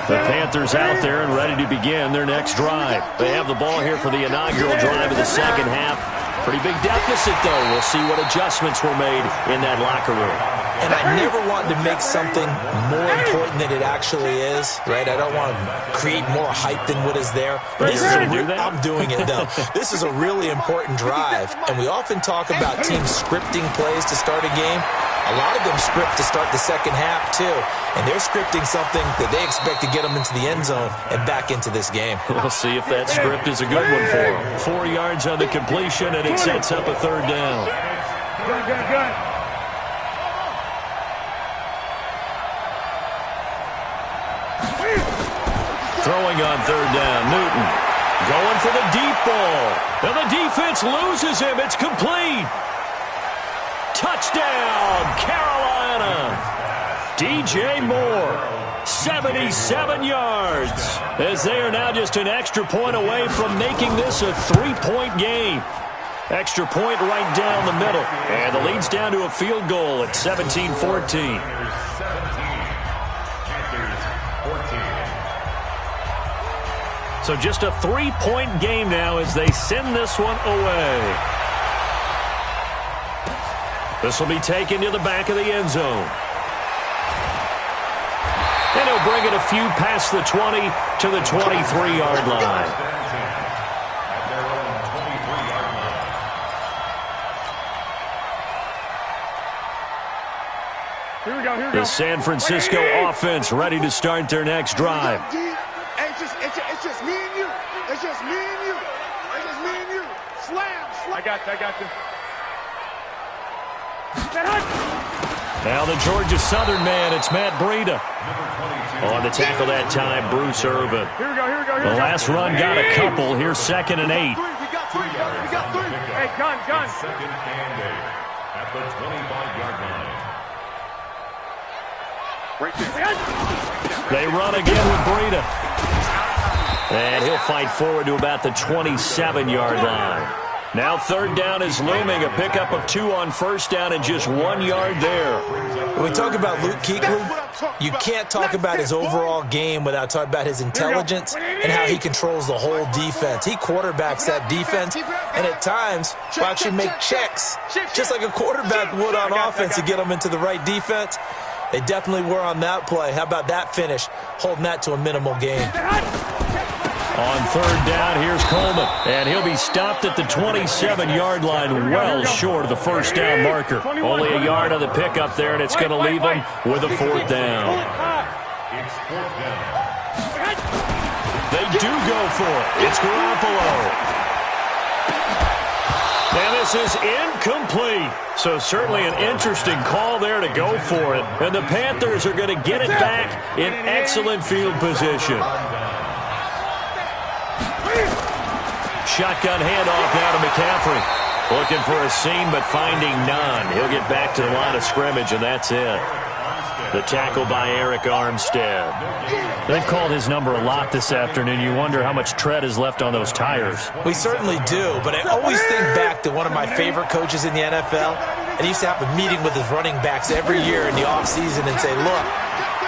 The Panthers out there and ready to begin their next drive. They have the ball here for the inaugural drive of the second half. Pretty big deficit, though. We'll see what adjustments were made in that locker room. And I never want to make something more important than it actually is, right? I don't want to create more hype than what is there. I'm doing it, though. This is a really important drive, and we often talk about teams scripting plays to start a game. A lot of them script to start the second half, too, and they're scripting something that they expect to get them into the end zone and back into this game. We'll see if that script is a good one for them. 4 yards on the completion, and it sets up a third down. Good. Throwing on third down, Newton. Going for the deep ball. And the defense loses him. It's complete. Touchdown, Carolina. DJ Moore, 77 yards. As they are now just an extra point away from making this a 3-point game. Extra point right down the middle. And the lead's down to a field goal at 17-14. So just a 3-point game now as they send this one away. This will be taken to the back of the end zone. And he'll bring it a few past the 20 to the 23-yard line. Here we go. The San Francisco offense ready to start their next drive. It's just me and you. It's just me and you. It's just me and you. Slam. I got you. Now the Georgia Southern man, it's Matt Breida. On the tackle that time, Bruce Irvin. Here we go. The last run got a couple. Here's 2nd and 8. We got three. Hey, gun. Second and 8 at the 25-yard line. They run again with Breida. And he'll fight forward to about the 27-yard line. Now third down is looming. A pickup of 2 on first down and just 1 yard there. When we talk about Luke Kuechly, you can't talk about his overall game without talking about his intelligence and how he controls the whole defense. He quarterbacks that defense, and at times will actually make checks, just like a quarterback would on offense to get them into the right defense. They definitely were on that play. How about that finish, holding that to a minimal gain? On third down, here's Coleman, and he'll be stopped at the 27-yard line, well short of the first down marker. Only a yard on the pickup there, and it's going to leave him with a 4th down. They do go for it. It's Garoppolo. And this is incomplete. So certainly an interesting call there to go for it. And the Panthers are going to get it back in excellent field position. Shotgun handoff now to McCaffrey. Looking for a seam, but finding none. He'll get back to the line of scrimmage, and that's it. The tackle by Eric Armstead. They've called his number a lot this afternoon. You wonder how much tread is left on those tires. We certainly do, but I always think back to one of my favorite coaches in the NFL, and he used to have a meeting with his running backs every year in the offseason and say, look,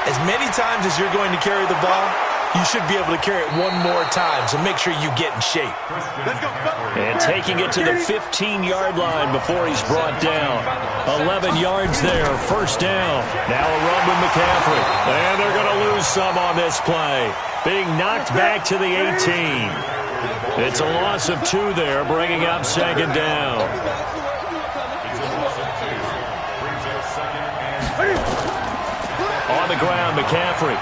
as many times as you're going to carry the ball, you should be able to carry it one more time, so make sure you get in shape. And taking it to the 15-yard line before he's brought down. 11 yards there, first down. Now a run with McCaffrey. And they're going to lose some on this play. Being knocked back to the 18. It's a loss of 2 there, bringing up 2nd down. On the ground, McCaffrey.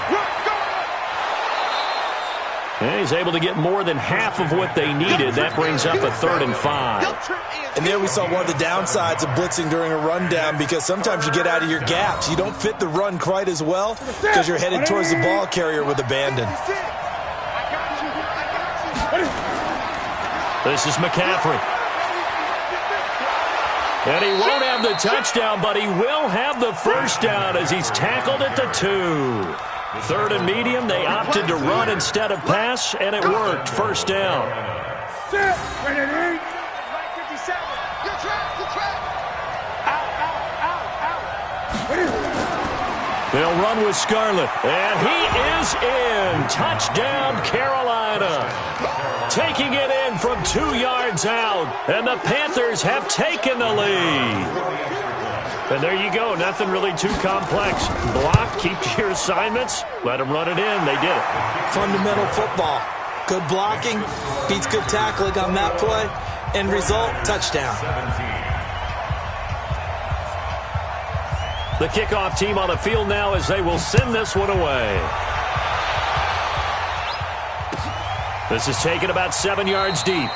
And he's able to get more than half of what they needed. That brings up a 3rd and 5. And there we saw one of the downsides of blitzing during a rundown, because sometimes you get out of your gaps. You don't fit the run quite as well because you're headed towards the ball carrier with abandon. This is McCaffrey. And he won't have the touchdown, but he will have the first down as he's tackled at the 2. Third and medium, they opted to run instead of pass, and it worked. First down. Sit. Right 57. Good track. Out. They'll run with Scarlett, and he is in. Touchdown, Carolina. Taking it in from 2 yards out, and the Panthers have taken the lead. And there you go. Nothing really too complex. Block, keep to your assignments, let them run it in. They did it. Fundamental football. Good blocking, beats good tackling on that play. End result, touchdown. The kickoff team on the field now as they will send this one away. This is taken about 7 yards deep.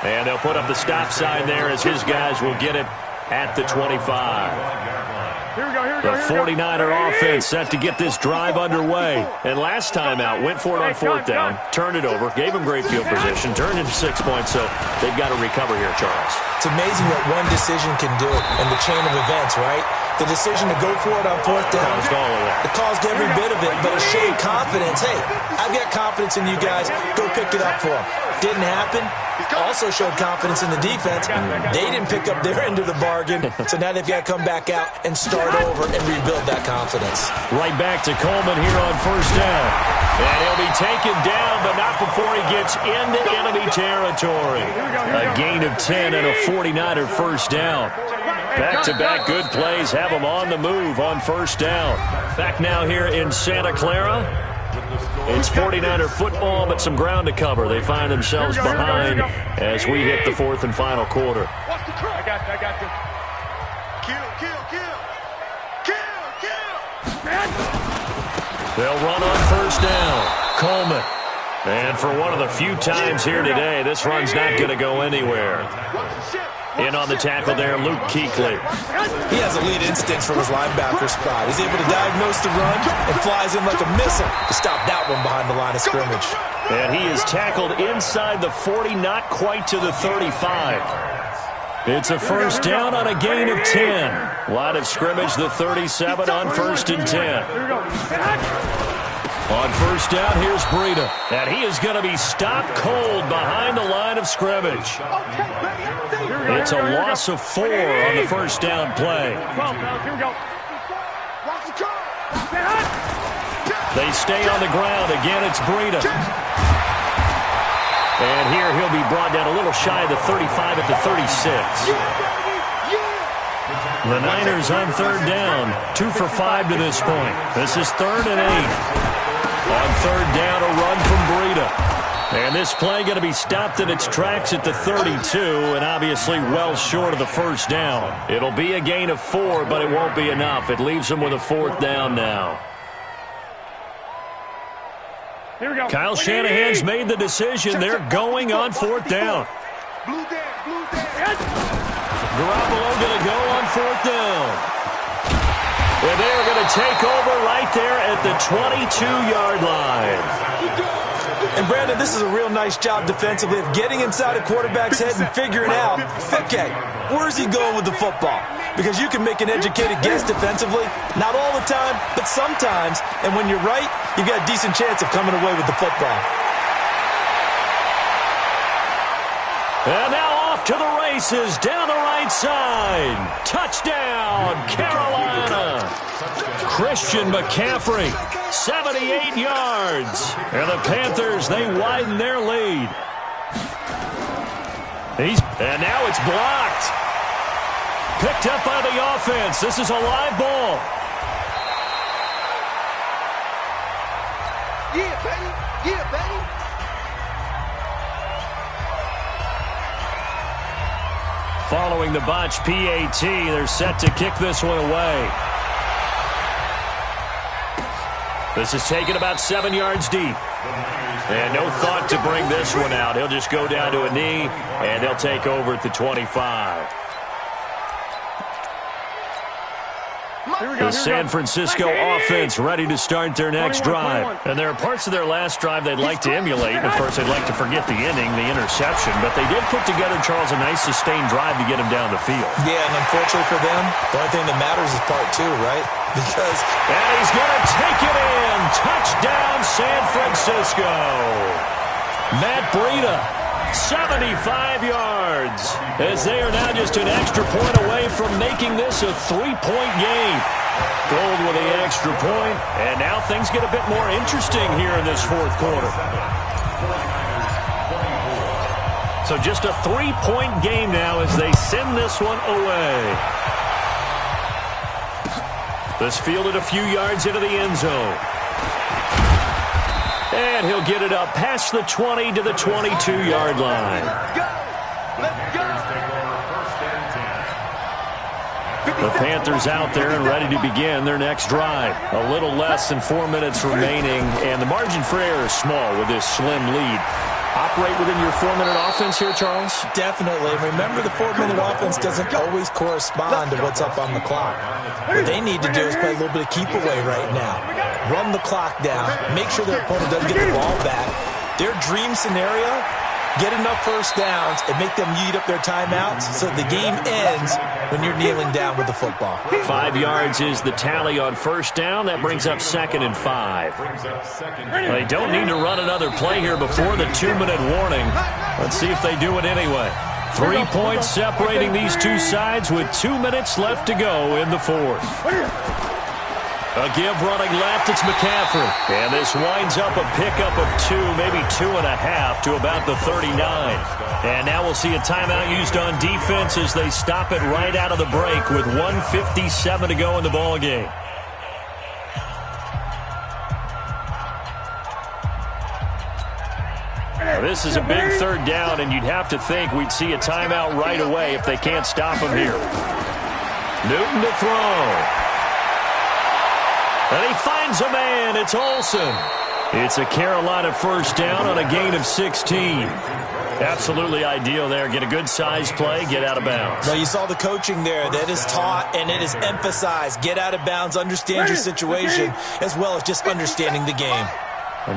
And they'll put up the stop sign there as his guys will get it at the 25. The 49er offense set to get this drive underway. And last time out, went for it on fourth down, turned it over, gave him great field position, turned into 6 points, so they've got to recover here, Charles. It's amazing what one decision can do in the chain of events, right? The decision to go for it on fourth down. It caused every bit of it, but it showed confidence. Hey, I've got confidence in you guys. Go pick it up for them. Didn't happen. Also showed confidence in the defense. They didn't pick up their end of the bargain, so now they've got to come back out and start over and rebuild that confidence. Right back to Coleman here on first down. And he'll be taken down, but not before he gets into enemy territory. A gain of 10 and a 49er first down. Back-to-back good plays have them on the move on first down. Back now here in Santa Clara. It's 49er football, but some ground to cover. They find themselves behind as we hit the fourth and final quarter. I got you. Kill. They'll run on first down. Coleman. And for one of the few times here today, this run's not going to go anywhere. In on the tackle there, Luke Kuechly. He has elite instincts from his linebacker spot. He's able to diagnose the run and flies in like a missile to stop that one behind the line of scrimmage. And he is tackled inside the 40, not quite to the 35. It's a first down on a gain of 10. Line of scrimmage, the 37 on first and 10. On first down, here's Breida. And he is going to be stopped cold behind the line of scrimmage. It's a loss of 4 on the first down play. They stay on the ground. Again, it's Breida. And here he'll be brought down a little shy of the 35 at the 36. The Niners on third down. 2 for 5 to this point. This is 3rd and 8. On third down, a run from Breida. And this play going to be stopped in its tracks at the 32, and obviously well short of the first down. It'll be a gain of 4, but it won't be enough. It leaves them with a 4th down now. Kyle Shanahan's made the decision. They're going on 4th down. Garoppolo going to go on 4th down. And they're going to take over right there at the 22-yard line. And, Brandon, this is a real nice job defensively of getting inside a quarterback's head and figuring out, okay, where's he going with the football? Because you can make an educated guess defensively, not all the time, but sometimes. And when you're right, you've got a decent chance of coming away with the football. And now off to the races down the right side. Touchdown, Carolina. Christian McCaffrey, 78 yards. And the Panthers, they widen their lead. And now it's blocked. Picked up by the offense. This is a live ball. Yeah, baby. Following the botch PAT, they're set to kick this one away. This is taken about 7 yards deep. And no thought to bring this one out. He'll just go down to a knee, and they'll take over at the 25. The San Francisco offense ready to start their next drive. And there are parts of their last drive they'd like to emulate. And of course, they'd like to forget the inning, the interception. But they did put together, Charles, a nice sustained drive to get him down the field. Yeah, and unfortunately for them, the only thing that matters is part two, right? Because... And he's going to take it in. Touchdown, San Francisco. Matt Breida, 75 yards, as they are now just an extra point away from making this a 3-point game. Gold with the extra point, and now things get a bit more interesting here in this fourth quarter. So just a 3-point game now as they send this one away. This fielded a few yards into the end zone. And he'll get it up past the 20 to the 22-yard line. The Panthers out there and ready to begin their next drive. A little less than 4 minutes remaining, and the margin for error is small with this slim lead. Operate within your 4-minute offense here, Charles? Definitely. Remember, the 4-minute offense doesn't always correspond to what's up on the clock. What they need to do is play a little bit of keep away right now. Run the clock down. Make sure their opponent doesn't get the ball back. Their dream scenario, get enough first downs and make them eat up their timeouts so the game ends when you're kneeling down with the football. 5 yards is the tally on first down. That brings up 2nd and 5. They don't need to run another play here before the 2-minute warning. Let's see if they do it anyway. 3 points separating these two sides with 2 minutes left to go in the fourth. A give running left, it's McCaffrey. And this winds up a pickup of 2, maybe 2.5 to about the 39. And now we'll see a timeout used on defense as they stop it right out of the break with 1:57 to go in the ballgame. This is a big third down, and you'd have to think we'd see a timeout right away if they can't stop him here. Newton to throw. And he finds a man. It's Olsen. It's a Carolina first down on a gain of 16. Absolutely ideal there. Get a good size play, get out of bounds. Well, you saw the coaching there. That is taught and it is emphasized. Get out of bounds, understand your situation, as well as just understanding the game.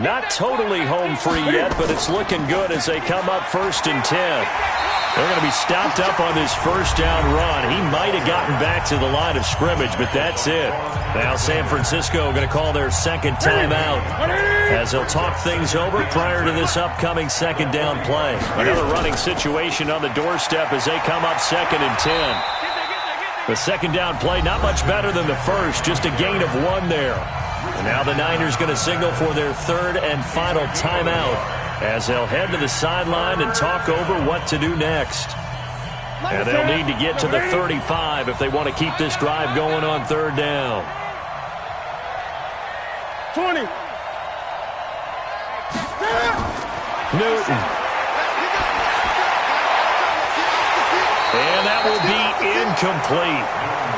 Not totally home free yet, but it's looking good as they come up 1st and 10. They're going to be stopped up on this first down run. He might have gotten back to the line of scrimmage, but that's it. Now San Francisco going to call their second timeout as they'll talk things over prior to this upcoming second down play. Another running situation on the doorstep as they come up 2nd and 10. The second down play not much better than the first, just a gain of 1 there. And now the Niners going to signal for their third and final timeout as they'll head to the sideline and talk over what to do next. And they'll need to get to the 35 if they want to keep this drive going on third down. 20. Newton. And that will be incomplete.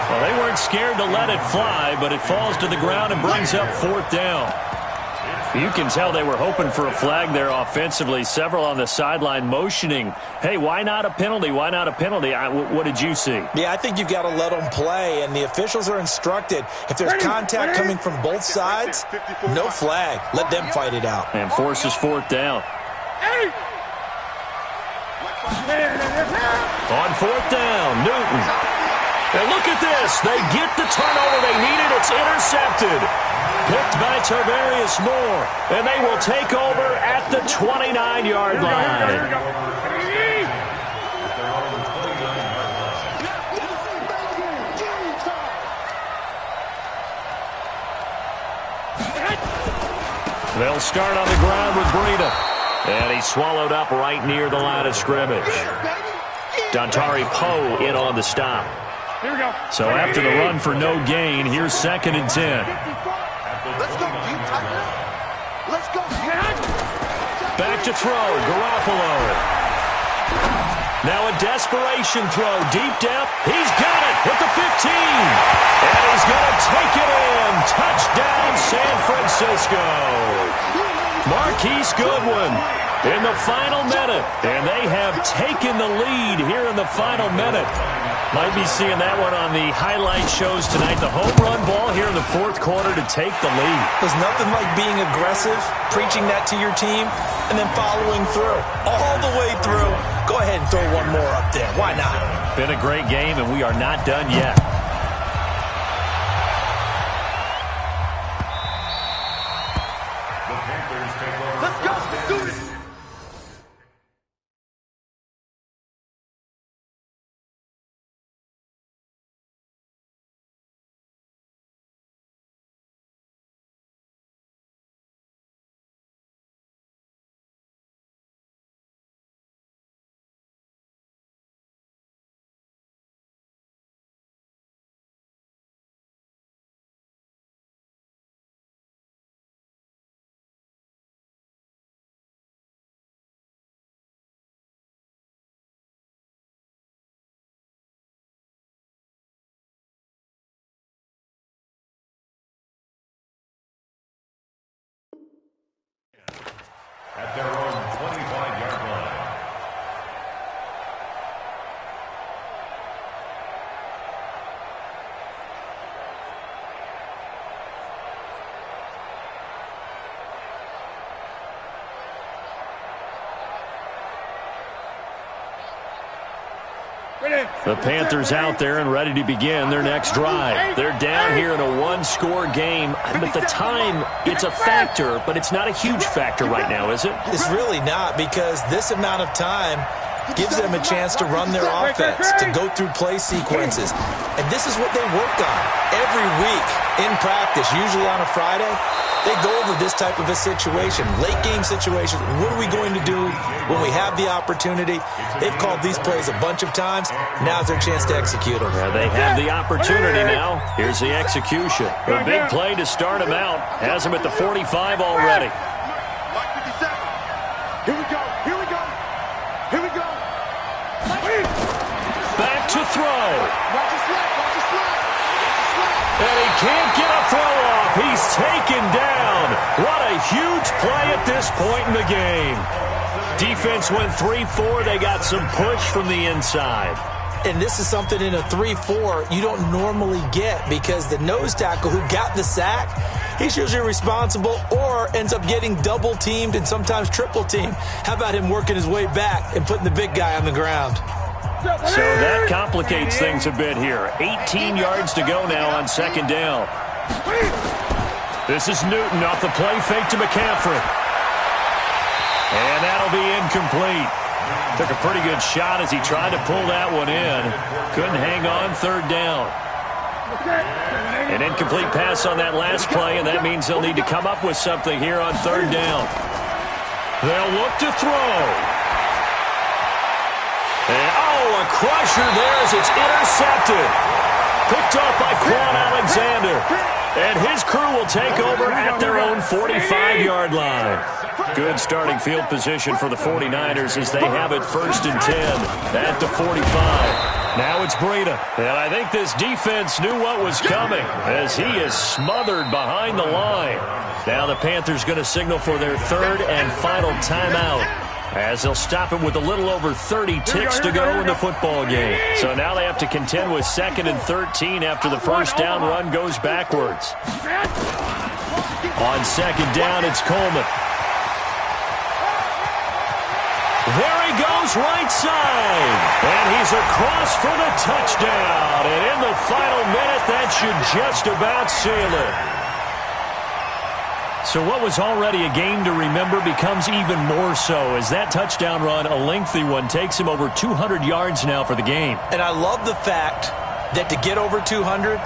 Well, they weren't scared to let it fly, but it falls to the ground and brings up 4th down. You can tell they were hoping for a flag there offensively. Several on the sideline motioning, hey, why not a penalty? Why not a penalty? What did you see? Yeah, I think you've got to let them play, and the officials are instructed. If there's contact coming from both sides, no flag. Let them fight it out. And forces 4th down. On 4th down, Newton. And look at this. They get the turnover they needed. It's intercepted. Picked by Tarvarius Moore. And they will take over at the 29-yard line. They'll start on the ground with Breida. And he's swallowed up right near the line of scrimmage. Dontari Poe in on the stop. Here we go. So after the run for no gain, here's 2nd and 10. Let's go deep, Tiger. Let's go. Back to throw, Garoppolo. Now a desperation throw, deep depth. He's got it at the 15. And he's going to take it in. Touchdown, San Francisco. Marquise Goodwin in the final minute. And they have taken the lead here in the final minute. Might be seeing that one on the highlight shows tonight. The home run ball here in the fourth quarter to take the lead. There's nothing like being aggressive, preaching that to your team, and then following through. All the way through. Go ahead and throw one more up there. Why not? Been a great game, and we are not done yet. Let's go. Let's do this. At their own 25-yard line. The Panthers out there and ready to begin their next drive. They're down here in a one-score game. But the time, it's a factor, but it's not a huge factor right now, is it? It's really not, because this amount of time gives them a chance to run their offense, to go through play sequences. And this is what they work on every week in practice, usually on a Friday. They go over this type of a situation, late-game situation. What are we going to do when we have the opportunity? They've called these plays a bunch of times. Now's their chance to execute them. Yeah, they have the opportunity now. Here's the execution. A big play to start him out. Has him at the 45 already. Here we go. Here we go. Here we go. Back to throw. Watch it slide. Watch it slide. And he can't get a throw off. He's taken down. What a huge play at this point in the game. Defense went 3-4. They got some push from the inside. And this is something in a 3-4 you don't normally get, because the nose tackle who got the sack, he's usually responsible or ends up getting double-teamed and sometimes triple-teamed. How about him working his way back and putting the big guy on the ground? So that complicates things a bit here. 18 yards to go now on second down. This is Newton off the play fake to McCaffrey. And that'll be incomplete. Took a pretty good shot as he tried to pull that one in. Couldn't hang on third down. An incomplete pass on that last play, and that means they'll need to come up with something here on third down. They'll look to throw. And, a crusher there as it's intercepted. Picked off by Quan Alexander. And his crew will take over at their own 45-yard line. Good starting field position for the 49ers as they have it 1st and 10 at the 45. Now it's Breida. And I think this defense knew what was coming as he is smothered behind the line. Now the Panthers going to signal for their third and final timeout, as they'll stop it with a little over 30 ticks to go in the football game. So now they have to contend with 2nd and 13 after the first down run goes backwards. On second down, it's Coleman. There he goes right side. And he's across for the touchdown. And in the final minute, that should just about seal it. So what was already a game to remember becomes even more so, as that touchdown run, a lengthy one, takes him over 200 yards now for the game. And I love the fact that to get over 200,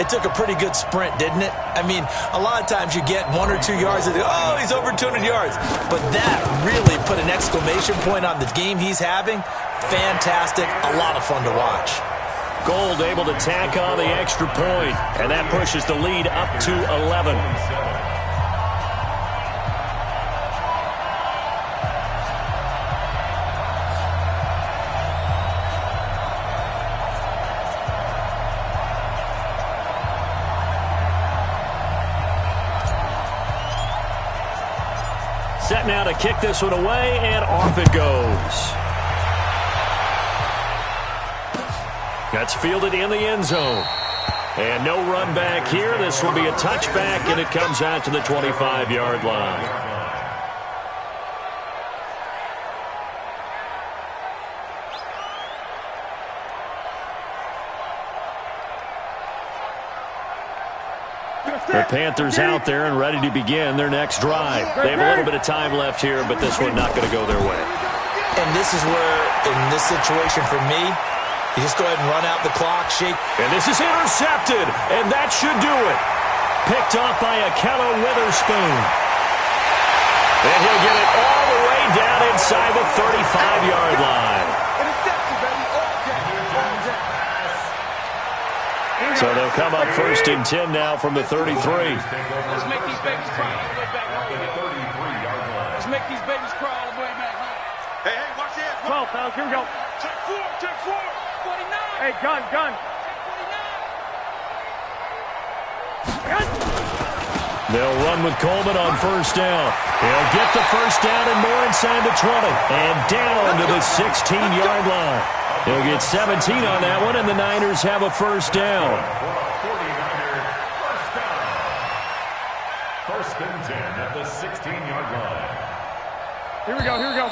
it took a pretty good sprint, didn't it? I mean, a lot of times you get 1 or 2 yards and he's over 200 yards. But that really put an exclamation point on the game he's having. Fantastic. A lot of fun to watch. Gold able to tack on the extra point, and that pushes the lead up to 11. Set now to kick this one away, and off it goes. That's fielded in the end zone. And no run back here. This will be a touchback, and it comes out to the 25-yard line. The Panthers out there and ready to begin their next drive. They have a little bit of time left here, but this one not going to go their way. And this is where, in this situation for me, you just go ahead and run out the clock, shake. And this is intercepted, and that should do it. Picked off by Akello Witherspoon. And he'll get it all the way down inside the 35-yard line. So they'll come up 1st and 10 now from the 33. Let's make these babies cry all the way back home. Let's make these babies cry all the way back home. Hey, watch this. 12 fouls, here we go. Check four. 49. Hey, gun. They'll run with Coleman on 1st down. He'll get the 1st down and more inside the 20. And down to the 16-yard line. He'll get 17 on that one, and the Niners have a 1st down. 1st and 10 at the 16-yard line. Here we go. Let's go.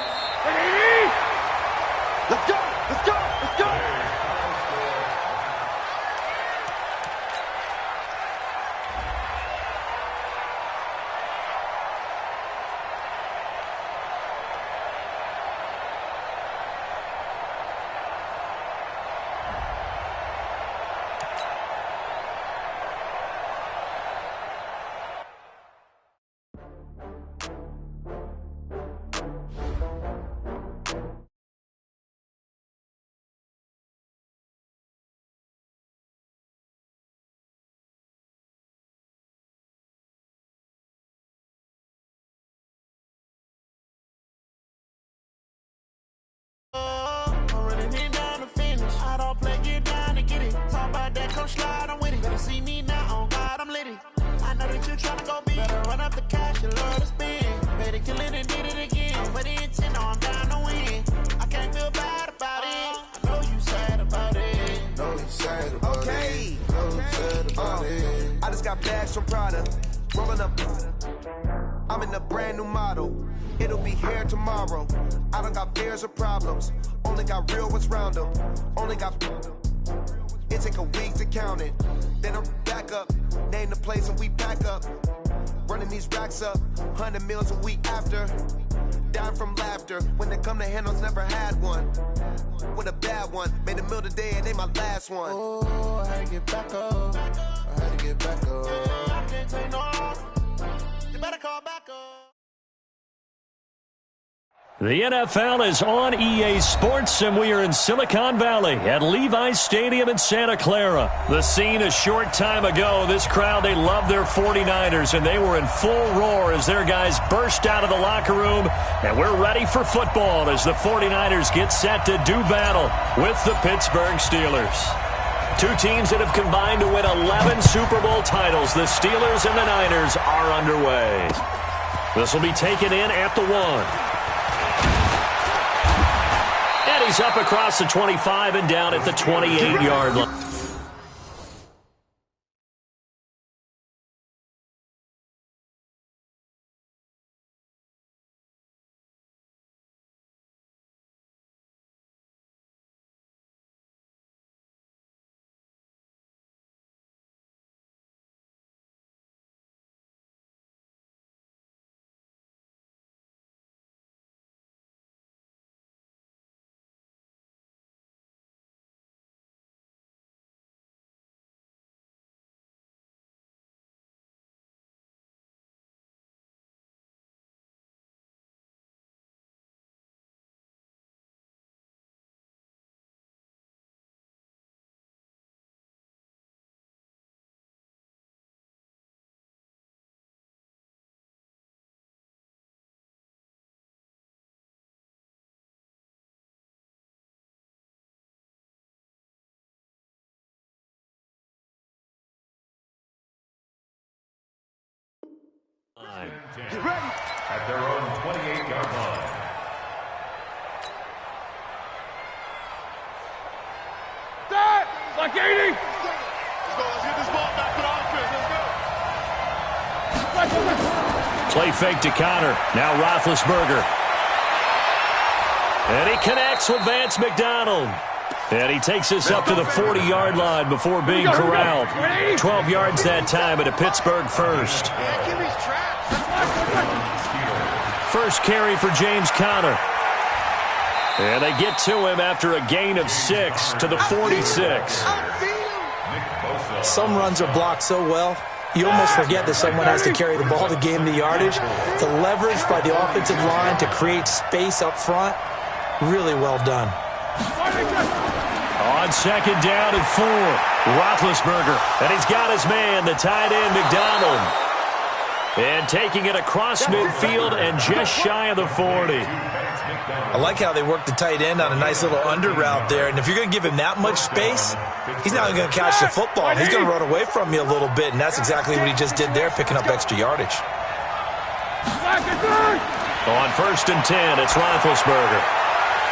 Slide, I'm with it. Better see me now, on God, I'm lit it. I know that you tryna go big. Better run up the cash, you love to spend. Better kill it and did it again. I'm with the intent, no, I'm down to win. I can't feel bad about it. I know you sad about it. Okay. I just got bags from Prada. Rolling up. I'm in a brand new model. It'll be here tomorrow. I don't got fears or problems. Only got real ones round them. Only got... It take a week to count it. Then I'm back up. Name the place and we pack up. Running these racks up. 100 meals a week after. Down from laughter. When they come to handles, never had one. With a bad one. Made a meal today and ain't my last one. Oh, I had to get back up. I can't take no off. You better call back up. The NFL is on EA Sports, and we are in Silicon Valley at Levi's Stadium in Santa Clara. The scene a short time ago, this crowd, they love their 49ers, and they were in full roar as their guys burst out of the locker room. And we're ready for football as the 49ers get set to do battle with the Pittsburgh Steelers. Two teams that have combined to win 11 Super Bowl titles. The Steelers and the Niners are underway. This will be taken in at the 1. He's up across the 25 and down at the 28-yard line. Get ready. at their own 28-yard line. Like 80. Let's get this ball back to the offense. Let's go. Play fake to Connor. Now Roethlisberger. And he connects with Vance McDonald. And he takes us up to the 40-yard line before being corralled. 12 yards that time at a Pittsburgh first. First carry for James Conner. And they get to him after a gain of 6 to the 46. Some runs are blocked so well, you almost forget that someone has to carry the ball to gain the yardage. The leverage by the offensive line to create space up front, really well done. On second down and 4, Roethlisberger. And he's got his man, the tight end, McDonald. And taking it across midfield and just shy of the 40. I like how they work the tight end on a nice little under route there. And if you're going to give him that much space, he's not going to catch the football. He's going to run away from you a little bit, and that's exactly what he just did there, picking up extra yardage. On first and 10, it's Roethlisberger.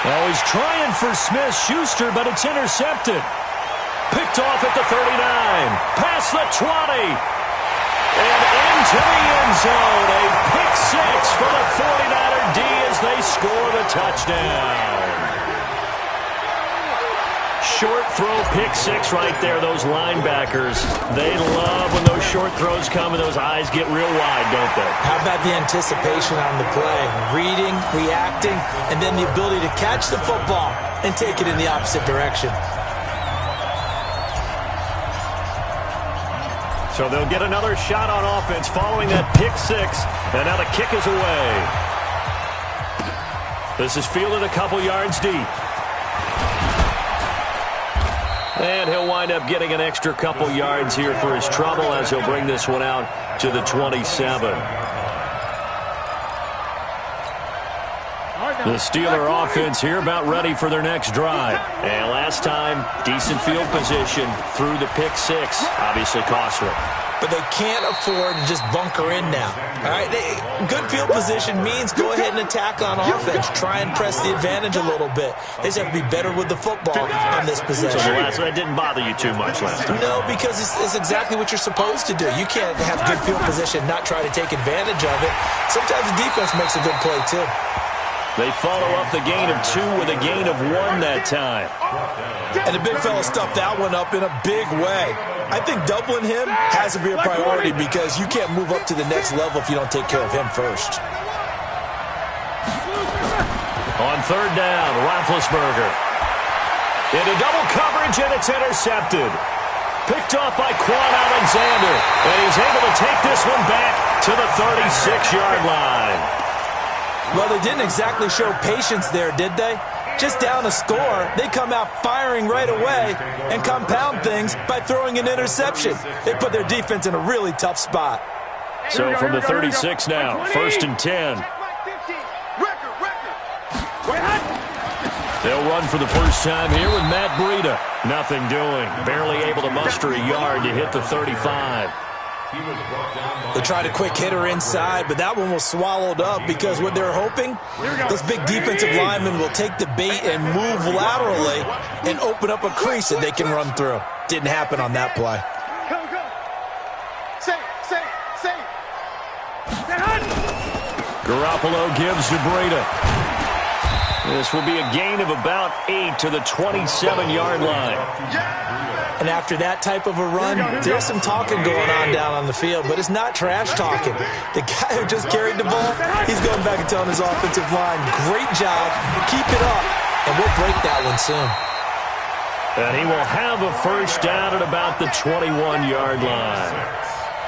Oh, he's trying for Smith-Schuster, but it's intercepted. Picked off at the 39, past the 20. And into the end zone, a pick 6 for the 49er D as they score the touchdown. Short throw, pick 6 right there, those linebackers. They love when those short throws come and those eyes get real wide, don't they? How about the anticipation on the play? Reading, reacting, and then the ability to catch the football and take it in the opposite direction. So they'll get another shot on offense following that pick 6. And now the kick is away. This is fielded a couple yards deep. And he'll wind up getting an extra couple yards here for his trouble as he'll bring this one out to the 27. The Steeler offense here about ready for their next drive. And last time, decent field position through the pick 6. Obviously costly. But they can't afford to just bunker in now. All right, good field position means go ahead and attack on offense. Try and press the advantage a little bit. They just have to be better with the football on this possession. So that didn't bother you too much last time? No, because it's exactly what you're supposed to do. You can't have good field position, not try to take advantage of it. Sometimes the defense makes a good play, too. They follow up the gain of 2 with a gain of 1 that time. And the big fella stuffed that one up in a big way. I think doubling him has to be a priority because you can't move up to the next level if you don't take care of him first. On third down, Roethlisberger. Into double coverage, and it's intercepted. Picked off by Quan Alexander. And he's able to take this one back to the 36-yard line. Well, they didn't exactly show patience there, did they? Just down a score, they come out firing right away and compound things by throwing an interception. They put their defense in a really tough spot. So from the 36 now, first and 10. They'll run for the first time here with Matt Breida. Nothing doing. Barely able to muster a yard to hit the 35. They tried a quick hitter inside, but that one was swallowed up because what they're hoping, those big defensive linemen will take the bait and move laterally and open up a crease that they can run through. Didn't happen on that play. Garoppolo gives to Breida. This will be a gain of about 8 to the 27-yard line. And after that type of a run, there's some talking going on down on the field, but it's not trash talking. The guy who just carried the ball, he's going back and telling his offensive line, great job, keep it up, and we'll break that one soon. And he will have a first down at about the 21-yard line.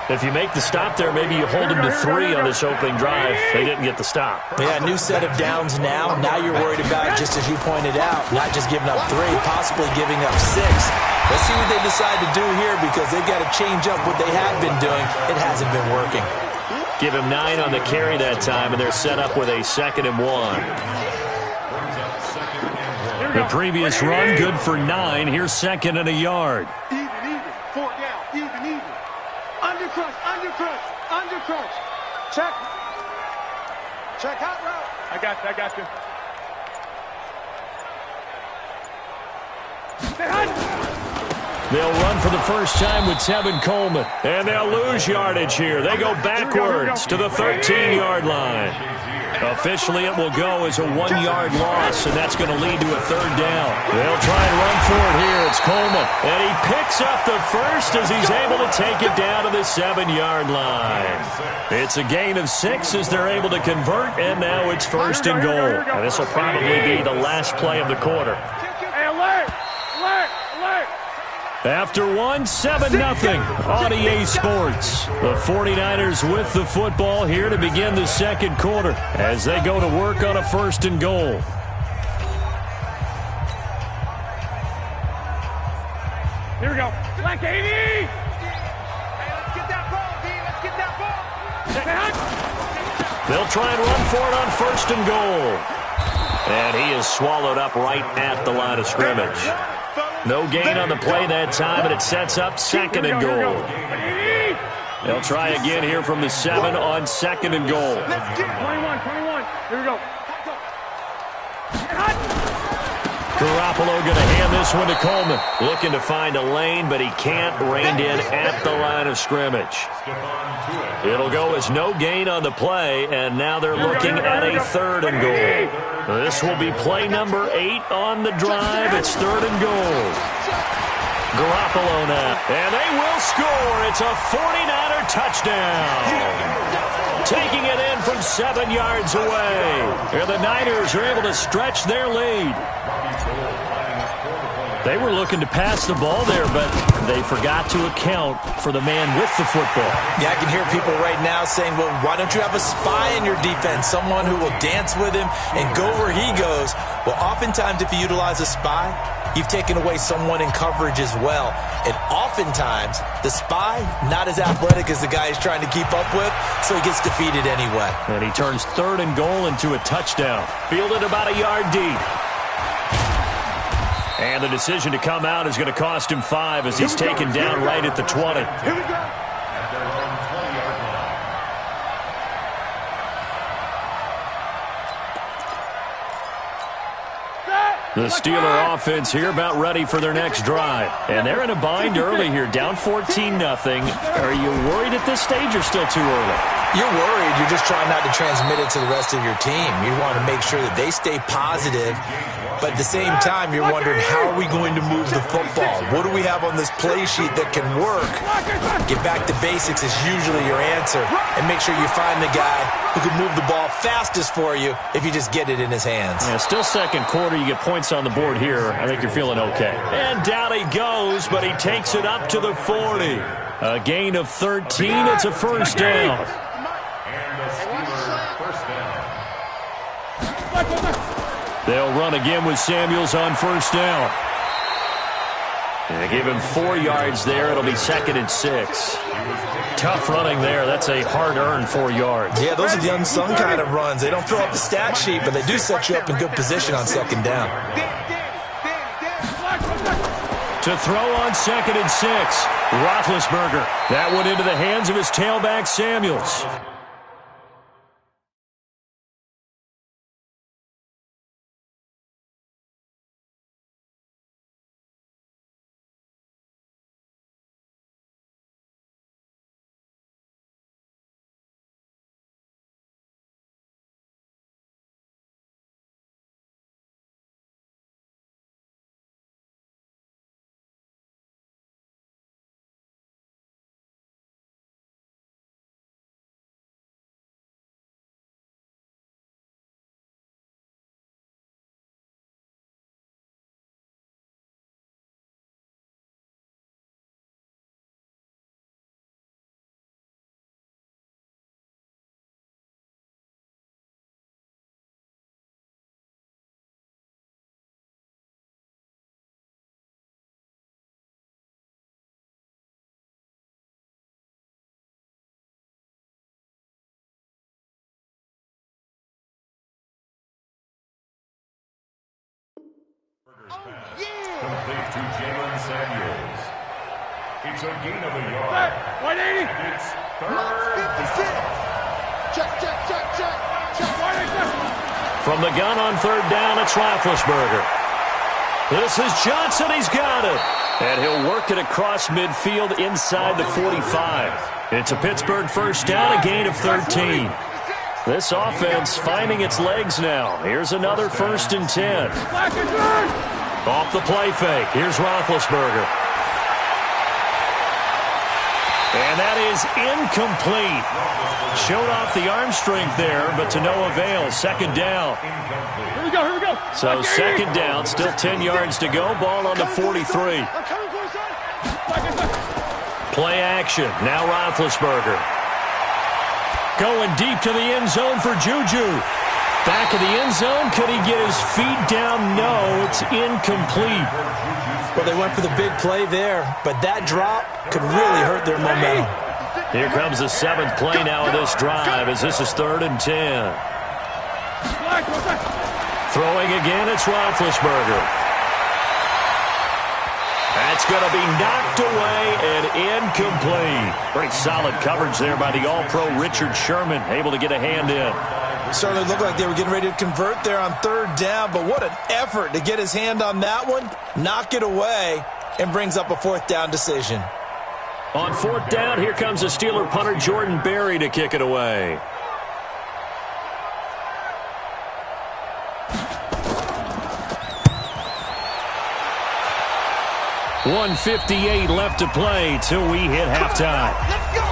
If you make the stop there, maybe you hold him to 3 on this opening drive. They didn't get the stop. Yeah, new set of downs now. Now you're worried about, just as you pointed out, not just giving up 3, possibly giving up 6. Let's see what they decide to do here because they've got to change up what they have been doing. It hasn't been working. Give him 9 on the carry that time, and they're set up with a 2nd and 1. The previous run, good for 9. Here's 2nd and a yard. Even, 4 down, even. Undercrush. Check. Check out route. I got you. They'll run for the first time with Tevin Coleman. And they'll lose yardage here. They go backwards to the 13-yard line. Officially, it will go as a 1-yard loss, and that's going to lead to a third down. They'll try and run for it here. It's Coleman, and he picks up the first as he's able to take it down to the 7-yard line. It's a gain of 6 as they're able to convert, and now it's first and goal. And this will probably be the last play of the quarter. Hey, alert! After 7-0 on EA Sports. The 49ers with the football here to begin the second quarter as they go to work on a first and goal. Here we go. Black 80! Hey, let's get that ball, D. Let's get that ball. They'll try and run for it on first and goal. And he is swallowed up right at the line of scrimmage. No gain on the play that time, and it sets up second and goal. They'll try again here from the 7 on second and goal. 21. Here we go. Garoppolo going to hand this one to Coleman. Looking to find a lane, but he can't. Reined in at the line of scrimmage. It'll go as no gain on the play, and now they're looking at a third and goal. This will be play number 8 on the drive. It's third and goal. Garoppolo now, and they will score. It's a 49er touchdown. Taking it in from 7 yards away. And the Niners are able to stretch their lead. They were looking to pass the ball there, but they forgot to account for the man with the football. Yeah, I can hear people right now saying, well, why don't you have a spy in your defense, someone who will dance with him and go where he goes? Well, oftentimes if you utilize a spy, you've taken away someone in coverage as well. And oftentimes, the spy, not as athletic as the guy he's trying to keep up with, so he gets defeated anyway. And he turns third and goal into a touchdown. Fielded about a yard deep. And the decision to come out is going to cost him 5 as he's taken down right at the 20. Here we go. The Steeler offense here about ready for their next drive. And they're in a bind early here, down 14-0. Are you worried at this stage or still too early? You're worried. You're just trying not to transmit it to the rest of your team. You want to make sure that they stay positive. But at the same time, you're wondering, how are we going to move the football? What do we have on this play sheet that can work? Get back to basics is usually your answer. And make sure you find the guy who can move the ball fastest for you if you just get it in his hands. Yeah, still second quarter. You get points on the board here. I think you're feeling okay. And down he goes, but he takes it up to the 40. A gain of 13. It's a first down. They'll run again with Samuels on first down. And they give him 4 yards there. It'll be 2nd and 6. Tough running there. That's a hard-earned 4 yards. Yeah, those are the unsung kind of runs. They don't fill up the stat sheet, but they do set you up in good position on second down. To throw on 2nd and 6. Roethlisberger. That one into the hands of his tailback, Samuels. Complete to Jalen Samuels. It's a gain of a yard. 180. And it's third. 56. Check. From the gun on third down, it's Roethlisberger. This is Johnson. He's got it. And he'll work it across midfield inside the 45. It's a Pittsburgh first down, a gain of 13. This offense finding its legs now. Here's another 1st and 10. Off the play fake. Here's Roethlisberger. And that is incomplete. Showed off the arm strength there, but to no avail. Second down. Here we go. So second down, still 10 yards to go. Ball on the 43. Play action. Now Roethlisberger. Going deep to the end zone for Juju. Back of the end zone. Could he get his feet down? No, it's incomplete. Well, they went for the big play there, but that drop could really hurt their momentum. Here comes the 7th play now of this drive as this is 3rd and 10. Throwing again, it's Roethlisberger. That's going to be knocked away and incomplete. Pretty solid coverage there by the All-Pro Richard Sherman, able to get a hand in. Certainly looked like they were getting ready to convert there on third down, but what an effort to get his hand on that one, knock it away, and brings up a 4th down decision. On 4th down, here comes the Steeler punter Jordan Berry to kick it away. .158 left to play till we hit halftime. Let's go.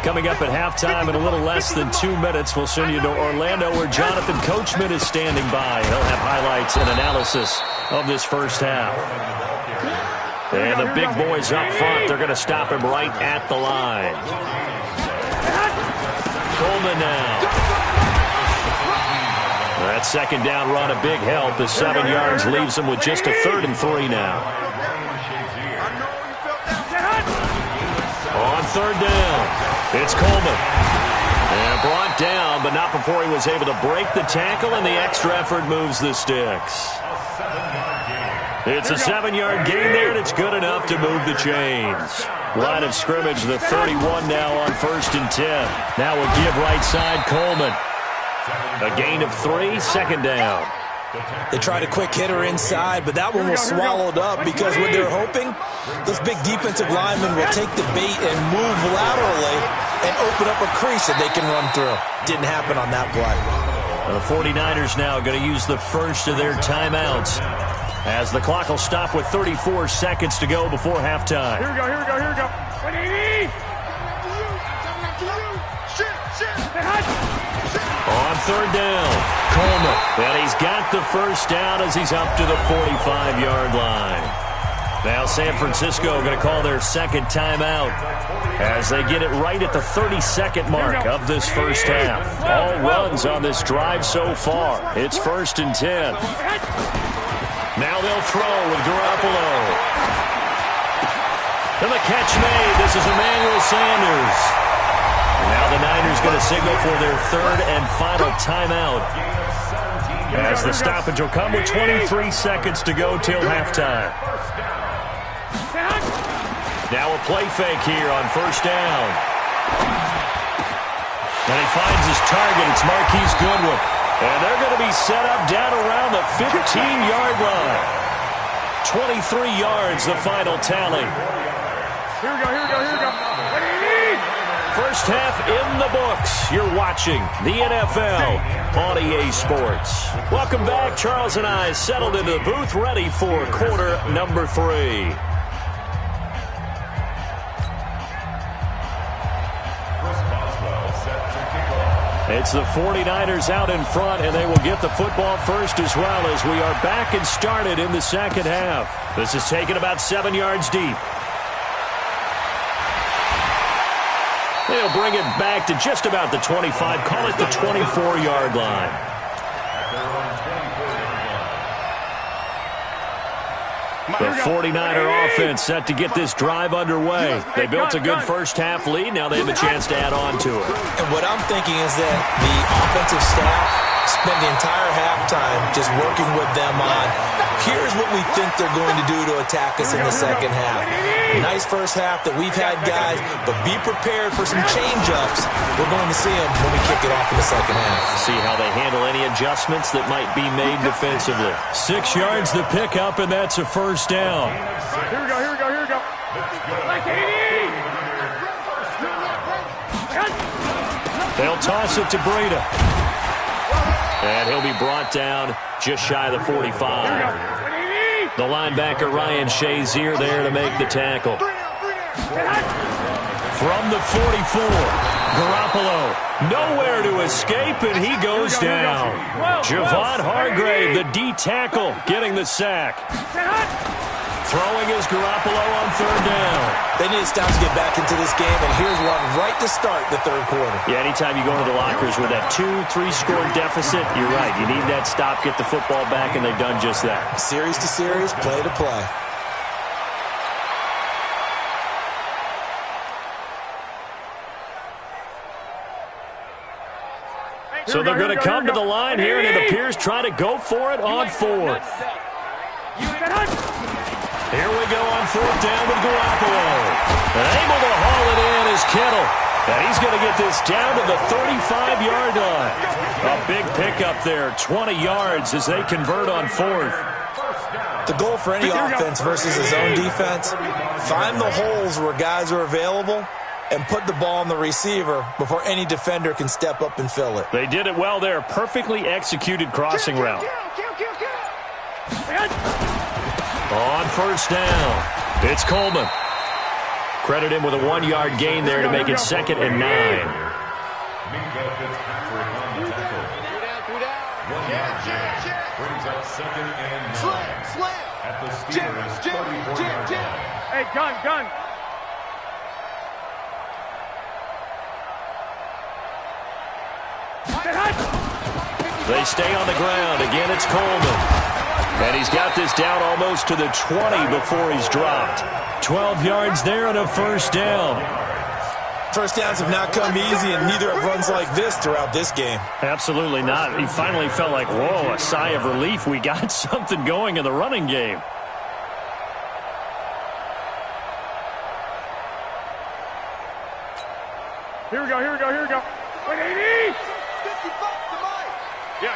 Coming up at halftime in a little less than 2 minutes, we'll send you to Orlando where Jonathan Coachman is standing by. He'll have highlights and analysis of this first half. And the big boys up front, they're going to stop him right at the line. Coleman now. That second down run, a big help as 7 yards leaves him with just a 3rd and 3 now. On third down. It's Coleman. And brought down, but not before he was able to break the tackle, and the extra effort moves the sticks. It's a 7-yard gain there, and it's good enough to move the chains. Line of scrimmage, the 31 now on 1st and 10. Now we'll give right side Coleman. A gain of 3, 2nd down. They tried a quick hitter inside, but that one was swallowed up because what they're hoping, those big defensive linemen will take the bait and move laterally and open up a crease that they can run through. Didn't happen on that play. The 49ers now going to use the first of their timeouts as the clock will stop with 34 seconds to go before halftime. Here we go. On third down, Coleman. And he's got the first down as he's up to the 45-yard line. Now San Francisco going to call their second timeout as they get it right at the 32nd mark of this first half. All runs on this drive so far. It's 1st and 10. Now they'll throw with Garoppolo. And the catch made. This is Emmanuel Sanders. Now the Niners going to signal for their 3rd and final timeout as the stoppage will come with 23 seconds to go till halftime. Now a play fake here on 1st down. And he finds his target. It's Marquise Goodwin. And they're going to be set up down around the 15-yard line. 23 yards, the final tally. Here we go. First half in the books. You're watching the NFL on EA Sports. Welcome back. Charles and I settled into the booth ready for quarter number 3. It's the 49ers out in front, and they will get the football first as well as we are back and started in the second half. This is taken about 7 yards deep. They'll bring it back to just about the 25, call it the 24-yard line. The 49er offense set to get this drive underway. They built a good first-half lead. Now they have a chance to add on to it. And what I'm thinking is that the offensive staff spent the entire halftime just working with them on, here's what we think they're going to do to attack us in the second half. Nice first half that we've had, guys, but be prepared for some change-ups. We're going to see them when we kick it off in the second half. See how they handle any adjustments that might be made defensively. 6 yards to pick up, and that's a first down. Here we go, here we go, here we go. Like 80! They'll toss it to Breida. And he'll be brought down just shy of the 45. The linebacker, Ryan Shazier, there to make the tackle. From the 44, Garoppolo, nowhere to escape, and he goes down. Javon Hargrave, the D tackle, getting the sack. Throwing is Garoppolo on third down. They need to stop to get back into this game, and here's one right to start the third quarter. Yeah, anytime you go into the lockers with that 2-3 score deficit, you're right. You need that stop, get the football back, and they've done just that. Series to series, play to play. So they're going to come to the line here, and it appears try to go for it on fourth. Here we go on fourth down with Garoppolo. And able to haul it in is Kittle. And he's going to get this down to the 35-yard line. A big pickup there, 20 yards as they convert on fourth. The goal for any offense versus his own defense, find the holes where guys are available and put the ball on the receiver before any defender can step up and fill it. They did it well there. Perfectly executed crossing route. On first down, it's Coleman. Credit him with a 1-yard gain there to make it 2nd and 9. Brings up 2nd and 9. At the Steelers' 34-yard line. Hey, gun. They stay on the ground. Again, it's Coleman. And he's got this down almost to the 20 before he's dropped. 12 yards there and a first down. First downs have not come easy, and neither have runs like this throughout this game. Absolutely not. He finally felt like, whoa, a sigh of relief. We got something going in the running game. Here we go. Wait, 80! Yeah.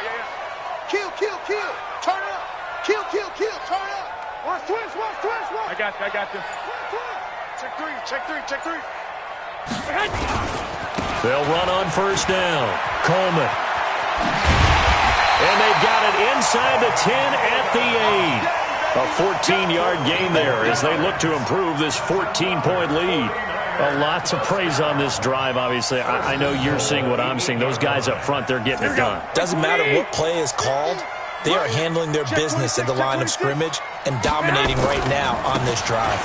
Kill. Turn it up. Kill. Turn it up. Watch twist. I got you. Check three. They'll run on first down. Coleman. And they've got it inside the 10 at the 8. A 14-yard gain there as they look to improve this 14-point lead. A lot to praise on this drive, obviously. I know you're seeing what I'm seeing. Those guys up front, they're getting it done. Doesn't matter what play is called. They are handling their business at the line of scrimmage and dominating right now on this drive.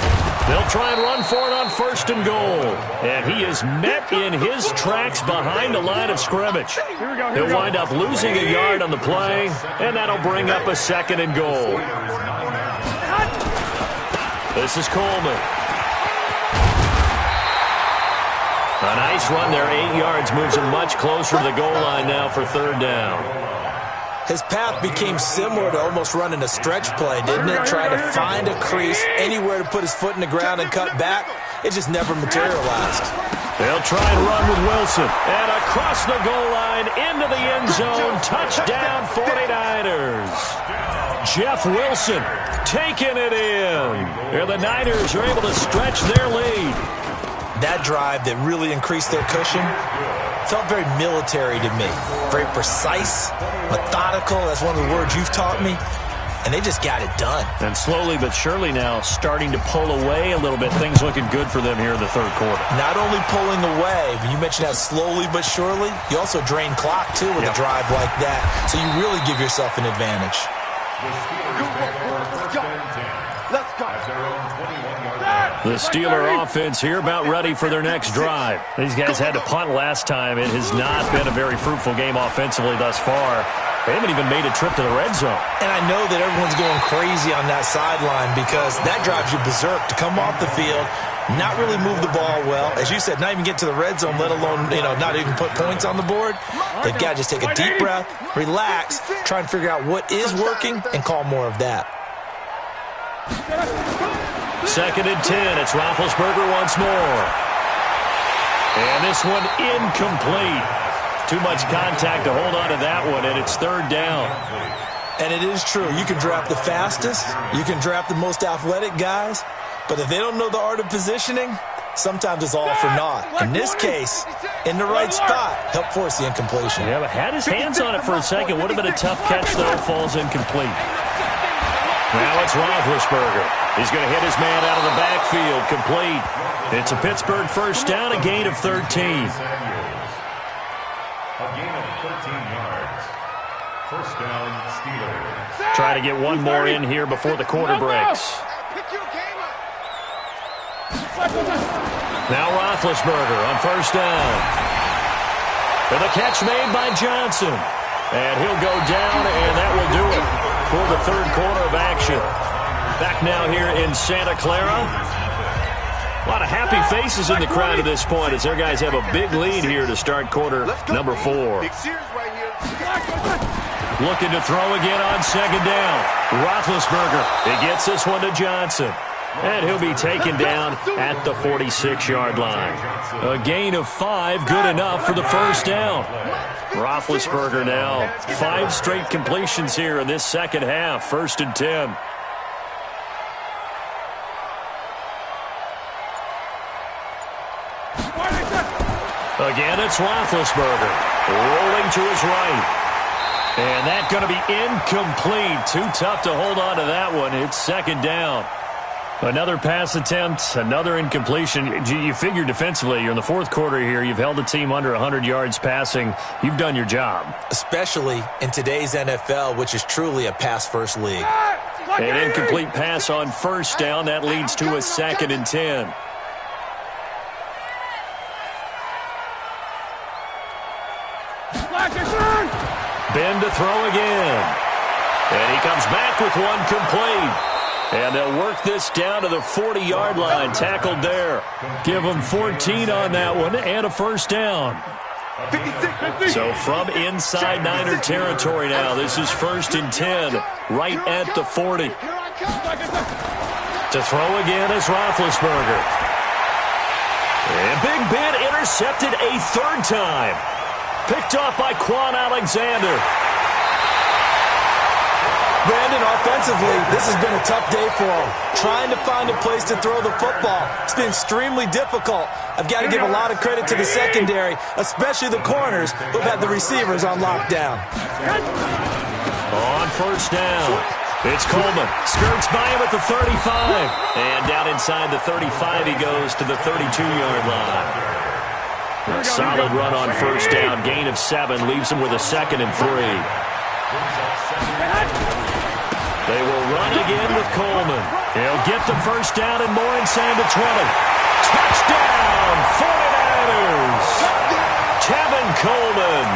They'll try and run for it on first and goal. And he is met in his tracks behind the line of scrimmage. He'll wind up losing a yard on the play, and that'll bring up a 2nd and goal. This is Coleman. A nice run there, 8 yards, moves him much closer to the goal line now for third down. His path became similar to almost running a stretch play, didn't it? Trying to find a crease, anywhere to put his foot in the ground and cut back. It just never materialized. They'll try and run with Wilson. And across the goal line, into the end zone. Touchdown, 49ers. Jeff Wilson taking it in. And the Niners are able to stretch their lead. That drive that really increased their cushion felt very military to me. Very precise, methodical. That's one of the words you've taught me. And they just got it done. And slowly but surely now starting to pull away a little bit. Things looking good for them here in the third quarter. Not only pulling away, but you mentioned that slowly but surely. You also drain clock, too, with a drive like that. So you really give yourself an advantage. Let's go. The Steeler offense here about ready for their next drive. These guys had to punt last time. It has not been a very fruitful game offensively thus far. They haven't even made a trip to the red zone. And I know that everyone's going crazy on that sideline because that drives you berserk to come off the field, not really move the ball well. As you said, not even get to the red zone, let alone, not even put points on the board. They've got to just take a deep breath, relax, try and figure out what is working, and call more of that. 2nd and 10. It's Roethlisberger once more. And this one incomplete. Too much contact to hold on to that one, and it's 3rd down. And it is true. You can draft the fastest. You can draft the most athletic guys. But if they don't know the art of positioning, sometimes it's all for naught. In this case, in the right spot, help force the incompletion. Yeah, but had his hands on it for a second. Would have been a tough catch, though. Falls incomplete. Now it's Roethlisberger. He's going to hit his man out of the backfield. Complete. It's a Pittsburgh first down, a gain of 13. A gain of 13 yards. First down, Steelers. Try to get one more in here before the quarter breaks. Now Roethlisberger on first down. And the catch made by Johnson. And he'll go down, and that will do it for the 3rd quarter of action. Back now here in Santa Clara. A lot of happy faces in the crowd at this point as their guys have a big lead here to start quarter number 4. Looking to throw again on 2nd down. Roethlisberger. He gets this one to Johnson. And he'll be taken down at the 46-yard line. A gain of 5, good enough for the first down. Roethlisberger now 5 straight completions here in this second half. 1st and 10. Again, it's Roethlisberger. Rolling to his right. And that's going to be incomplete. Too tough to hold on to that one. It's 2nd down. Another pass attempt, another incompletion. You figure defensively, you're in the 4th quarter here. You've held the team under 100 yards passing. You've done your job. Especially in today's NFL, which is truly a pass-first league. An incomplete pass on first down. That leads to a 2nd and 10. Ben to throw again. And he comes back with one complete. And they'll work this down to the 40-yard line. Tackled there. Give them 14 on that one and a first down. So from inside Niner territory now, this is 1st and 10, right at the 40. To throw again is Roethlisberger. And Big Ben intercepted a 3rd time. Picked off by Quan Alexander. Brandon, offensively, this has been a tough day for him. Trying to find a place to throw the football. It's been extremely difficult. I've got to give a lot of credit to the secondary, especially the corners who've had the receivers on lockdown. On first down, it's Coleman. Skirts by him at the 35. And down inside the 35, he goes to the 32-yard line. A solid run on first down. Gain of 7 leaves him with a 2nd and 3. They will run again with Coleman. He'll get the first down and more inside the 20. Touchdown, 49ers! Tevin Coleman,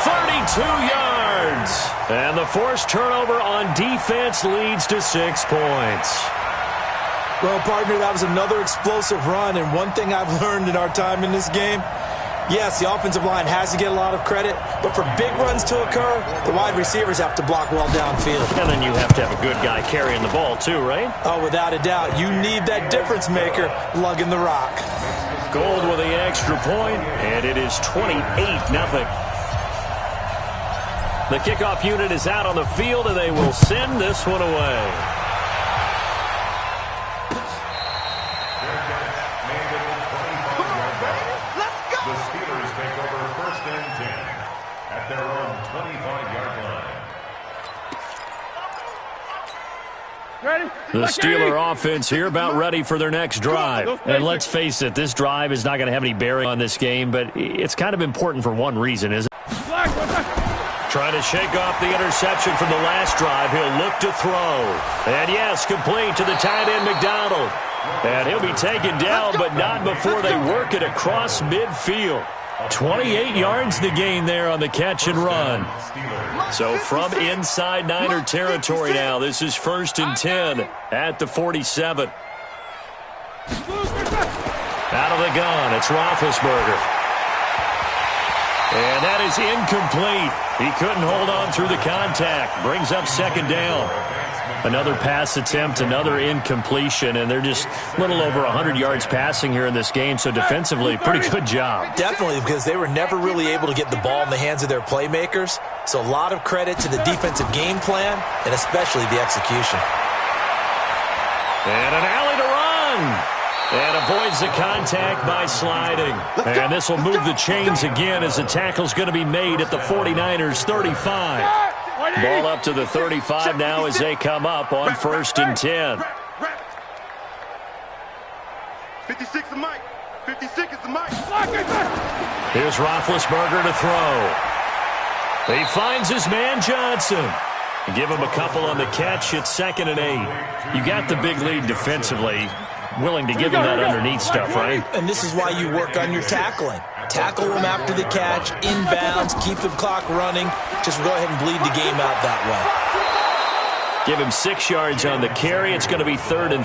32 yards. And the forced turnover on defense leads to 6 points. Well, partner, that was another explosive run, and one thing I've learned in our time in this game, yes, the offensive line has to get a lot of credit, but for big runs to occur, the wide receivers have to block well downfield. And then you have to have a good guy carrying the ball too, right? Oh, without a doubt. You need that difference maker lugging the rock. Gold with the extra point, and it is 28-0. The kickoff unit is out on the field, and they will send this one away. The Steelers take over 1st and 10 at their own 25-yard line. The Steeler offense here about ready for their next drive. And let's face it, this drive is not going to have any bearing on this game, but it's kind of important for one reason, isn't it? Trying to shake off the interception from the last drive. He'll look to throw. And yes, complete to the tight end McDonald. And he'll be taken down, but not before they work it across midfield. 28 yards the gain there on the catch and run. So from inside Niner territory now, this is 1st and 10 at the 47. Out of the gun, it's Roethlisberger. And that is incomplete. He couldn't hold on through the contact. Brings up 2nd down. Another pass attempt, another incompletion, and they're just a little over 100 yards passing here in this game, so defensively, pretty good job. Definitely, because they were never really able to get the ball in the hands of their playmakers, so a lot of credit to the defensive game plan, and especially the execution. And an alley to run. And avoids the contact by sliding. And this will move the chains again as the tackle's going to be made at the 49ers 35. Ball up to the 35 now as they come up on 1st and 10. 56 is Mike. 56 is the Mike. Here's Roethlisberger to throw. He finds his man Johnson. Give him a couple on the catch. It's 2nd and 8. You got the big lead defensively. Willing to give him that underneath stuff, right? And this is why you work on your tackling. Tackle them after the catch, inbounds, keep the clock running. Just go ahead and bleed the game out that way. Give him 6 yards on the carry. It's going to be 3rd and